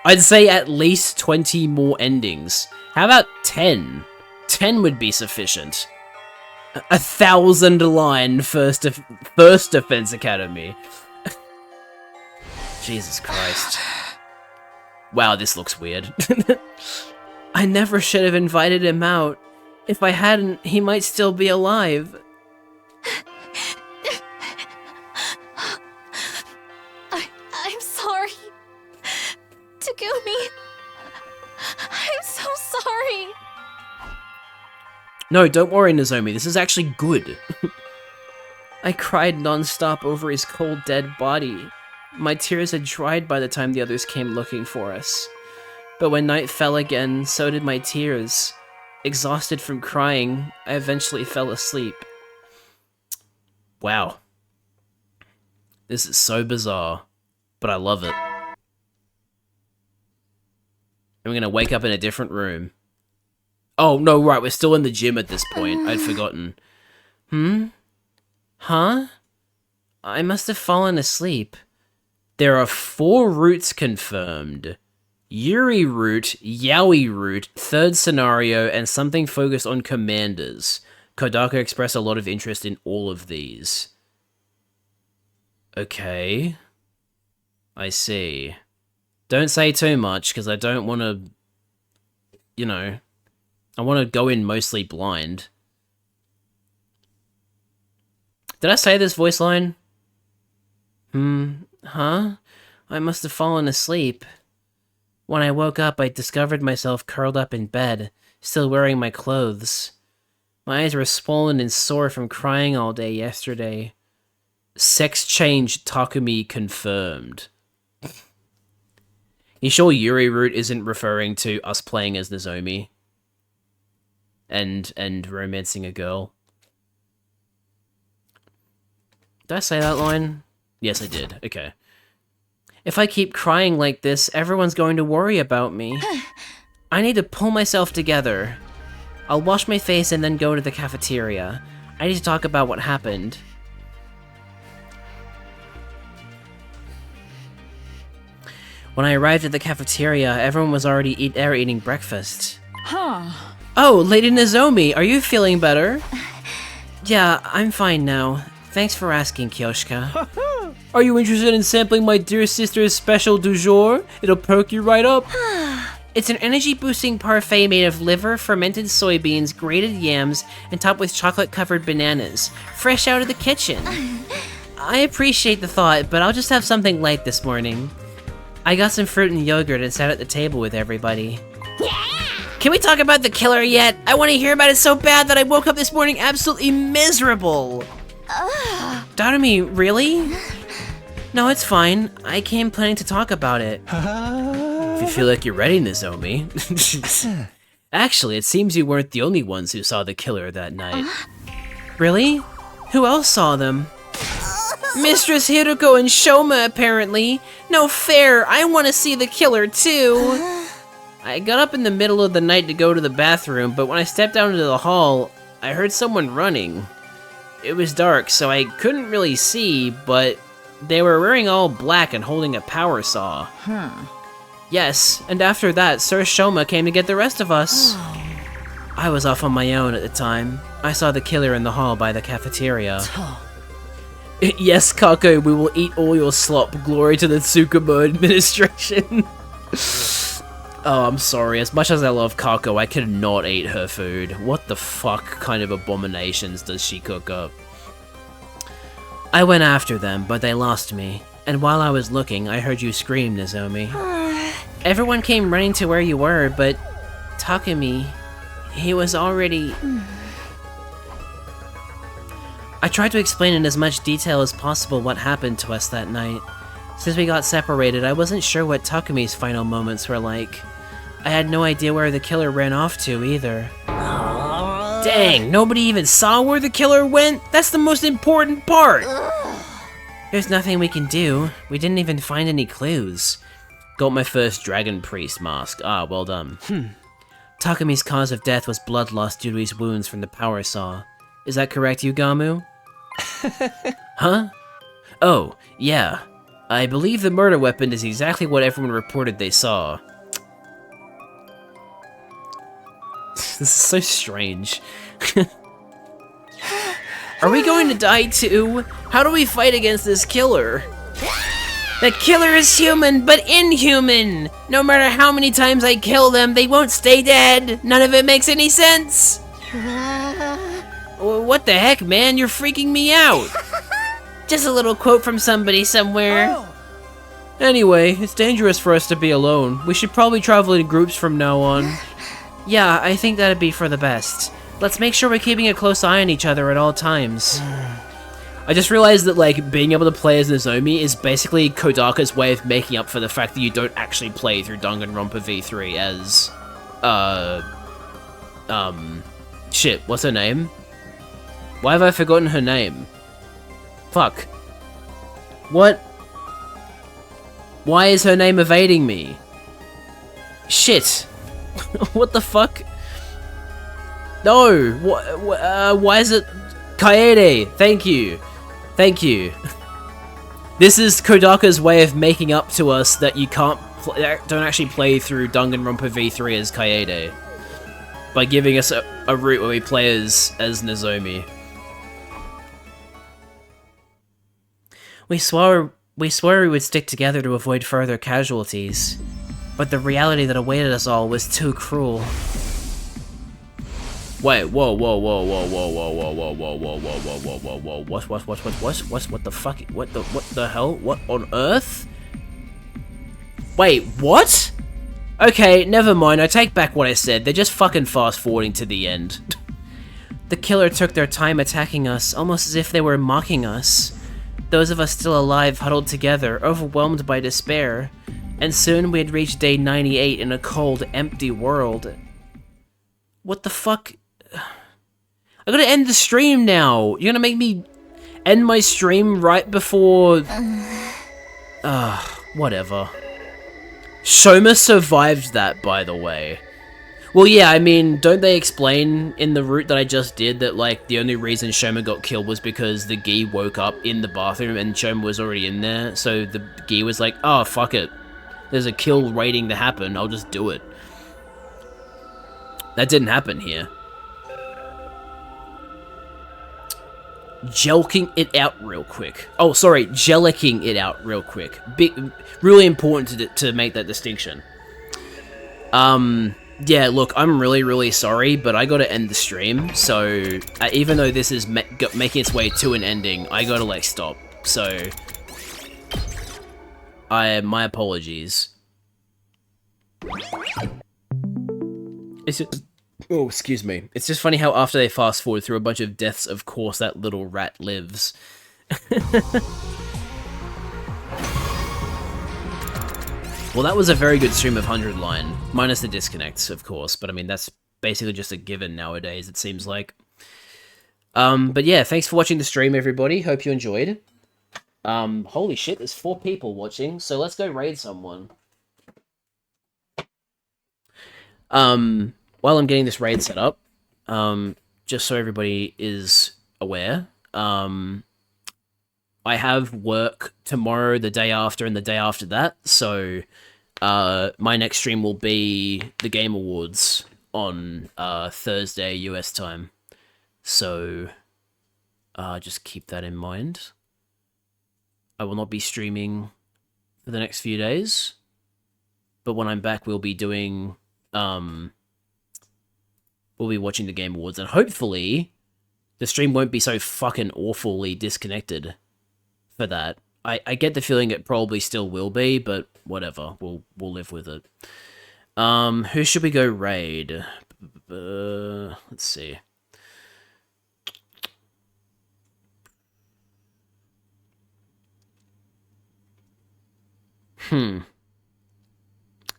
I'd say at least 20 more endings. How about 10? 10 would be sufficient. 1,000 line first defense academy. Jesus Christ. Wow, this looks weird. I never should have invited him out. If I hadn't, he might still be alive. I'm sorry. Takumi. I'm so sorry. No, don't worry, Nozomi. This is actually good. I cried non-stop over his cold, dead body. My tears had dried by the time the others came looking for us. But when night fell again, so did my tears. Exhausted from crying, I eventually fell asleep. Wow. This is so bizarre, but I love it. I'm gonna wake up in a different room. Oh, no, right, we're still in the gym at this point. I'd forgotten. Huh? I must have fallen asleep. There are 4 routes confirmed. Yuri route, Yaoi route, third scenario, and something focused on commanders. Kodaka expressed a lot of interest in all of these. Okay. I see. Don't say too much, because I don't want to... You know... I want to go in mostly blind. Did I say this voice line? Huh? I must have fallen asleep. When I woke up, I discovered myself curled up in bed, still wearing my clothes. My eyes were swollen and sore from crying all day yesterday. Sex change Takumi confirmed. You sure Yuri route isn't referring to us playing as Nozomi? And romancing a girl? Did I say that line? Yes, I did. Okay. If I keep crying like this, everyone's going to worry about me. I need to pull myself together. I'll wash my face and then go to the cafeteria. I need to talk about what happened. When I arrived at the cafeteria, everyone was already eating breakfast. Huh. Oh, Lady Nozomi, are you feeling better? Yeah, I'm fine now. Thanks for asking, Kyoshka. Are you interested in sampling my dear sister's special du jour? It'll perk you right up. It's an energy-boosting parfait made of liver, fermented soybeans, grated yams, and topped with chocolate-covered bananas. Fresh out of the kitchen. I appreciate the thought, but I'll just have something light this morning. I got some fruit and yogurt and sat at the table with everybody. Can we talk about the killer yet? I want to hear about it so bad that I woke up this morning absolutely miserable. Darumi, really? No, it's fine. I came planning to talk about it. If you feel like you're ready, Nozomi. Actually, it seems you weren't the only ones who saw the killer that night. Really? Who else saw them? Mistress Hiruko and Shoma, apparently. No fair, I want to see the killer too. I got up in the middle of the night to go to the bathroom, but when I stepped down into the hall, I heard someone running. It was dark, so I couldn't really see, but they were wearing all black and holding a power saw. Yes, and after that, Sir Shoma came to get the rest of us. I was off on my own at the time. I saw the killer in the hall by the cafeteria. Yes, Kako, we will eat all your slop. Glory to the Tsukuba administration. Oh, I'm sorry. As much as I love Kako, I could not eat her food. What the fuck kind of abominations does she cook up? I went after them, but they lost me. And while I was looking, I heard you scream, Nozomi. Everyone came running to where you were, but Takumi, he was already... I tried to explain in as much detail as possible what happened to us that night. Since we got separated, I wasn't sure what Takumi's final moments were like. I had no idea where the killer ran off to, either. Dang, nobody even saw where the killer went? That's the most important part! There's nothing we can do. We didn't even find any clues. Got my first Dragon Priest mask. Ah, well done. Takumi's cause of death was blood loss due to his wounds from the power saw. Is that correct, Yugamu? Huh? Oh, yeah. I believe the murder weapon is exactly what everyone reported they saw. This is so strange. Are we going to die too? How do we fight against this killer? The killer is human, but inhuman! No matter how many times I kill them, they won't stay dead! None of it makes any sense! What the heck, man? You're freaking me out! Just a little quote from somebody somewhere. Anyway, it's dangerous for us to be alone. We should probably travel in groups from now on. Yeah, I think that'd be for the best. Let's make sure we're keeping a close eye on each other at all times. I just realized that, like, being able to play as Nozomi is basically Kodaka's way of making up for the fact that you don't actually play through Danganronpa V3 as, shit, what's her name? Why have I forgotten her name? Fuck. What? Why is her name evading me? Shit. What the fuck? No! Why is it... Kaede! Thank you. Thank you. This is Kodaka's way of making up to us that you don't actually play through Danganronpa V3 as Kaede. By giving us a route where we play as Nozomi. We swore we would stick together to avoid further casualties, but the reality that awaited us all was too cruel. Wait, whoa, what the fuck, what the hell, what on earth? Wait, what? Okay, never mind, I take back what I said, they're just fucking fast-forwarding to the end. The killer took their time attacking us, almost as if they were mocking us. Those of us still alive huddled together, overwhelmed by despair, and soon we had reached day 98 in a cold, empty world. What the fuck? I gotta end the stream now. You're gonna make me end my stream right before... whatever. Shoma survived that, by the way. Well, yeah, I mean, don't they explain in the route that I just did that, like, the only reason Shoma got killed was because the Gi woke up in the bathroom and Shoma was already in there, so the Gi was like, oh, fuck it. There's a kill waiting to happen, I'll just do it. That didn't happen here. Jelking it out real quick. Oh, sorry, jellicking it out real quick. Really important to make that distinction. Yeah, look, I'm really sorry, but I gotta end the stream, so even though this is making its way to an ending, I gotta, like, stop, so... my apologies. It's just... Oh, excuse me. It's just funny how after they fast forward through a bunch of deaths, of course that little rat lives. Well, that was a very good stream of 100 Line, minus the disconnects, of course, but I mean, that's basically just a given nowadays, it seems like. But yeah, thanks for watching the stream, everybody. Hope you enjoyed. Holy shit, there's 4 people watching, so let's go raid someone. While I'm getting this raid set up, just so everybody is aware, I have work tomorrow, the day after, and the day after that, so my next stream will be the Game Awards on Thursday US time. So just keep that in mind. I will not be streaming for the next few days, but when I'm back, we'll be doing we'll be watching the Game Awards, and hopefully the stream won't be so fucking awfully disconnected for that. I get the feeling it probably still will be, but whatever, we'll live with it. Who should we go raid? Let's see. There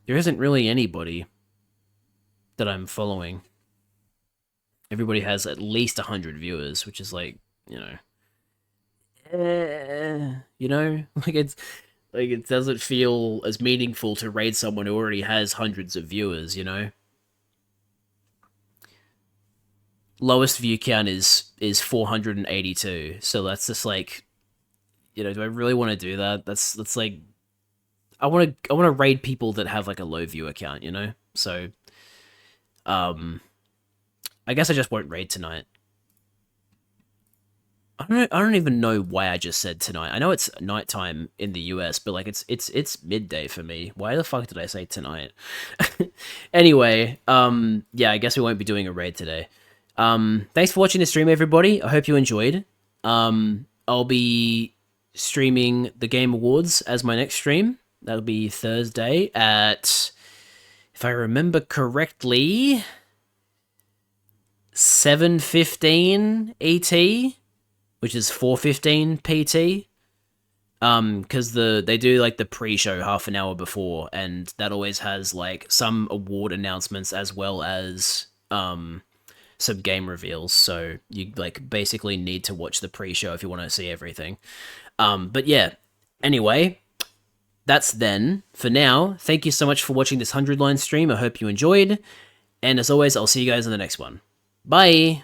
isn't really anybody that I'm following. Everybody has at least 100 viewers, which is like, you know, like it doesn't feel as meaningful to raid someone who already has hundreds of viewers, you know? Lowest view count is 482, so that's just like, you know, do I really want to do that? That's like, I want to raid people that have like a low viewer count, you know? So, I guess I just won't raid tonight. I don't even know why I just said tonight. I know it's nighttime in the US, but like it's midday for me. Why the fuck did I say tonight? Anyway, yeah, I guess we won't be doing a raid today. Thanks for watching the stream, everybody. I hope you enjoyed. I'll be streaming the Game Awards as my next stream. That'll be Thursday at, if I remember correctly, 7:15 ET, which is 4:15 PT. Because they do like the pre-show half an hour before, and that always has like some award announcements as well as some game reveals. So you like basically need to watch the pre-show if you want to see everything. But yeah, anyway, that's then. For now, thank you so much for watching this 100-line stream. I hope you enjoyed, and as always, I'll see you guys in the next one. Bye!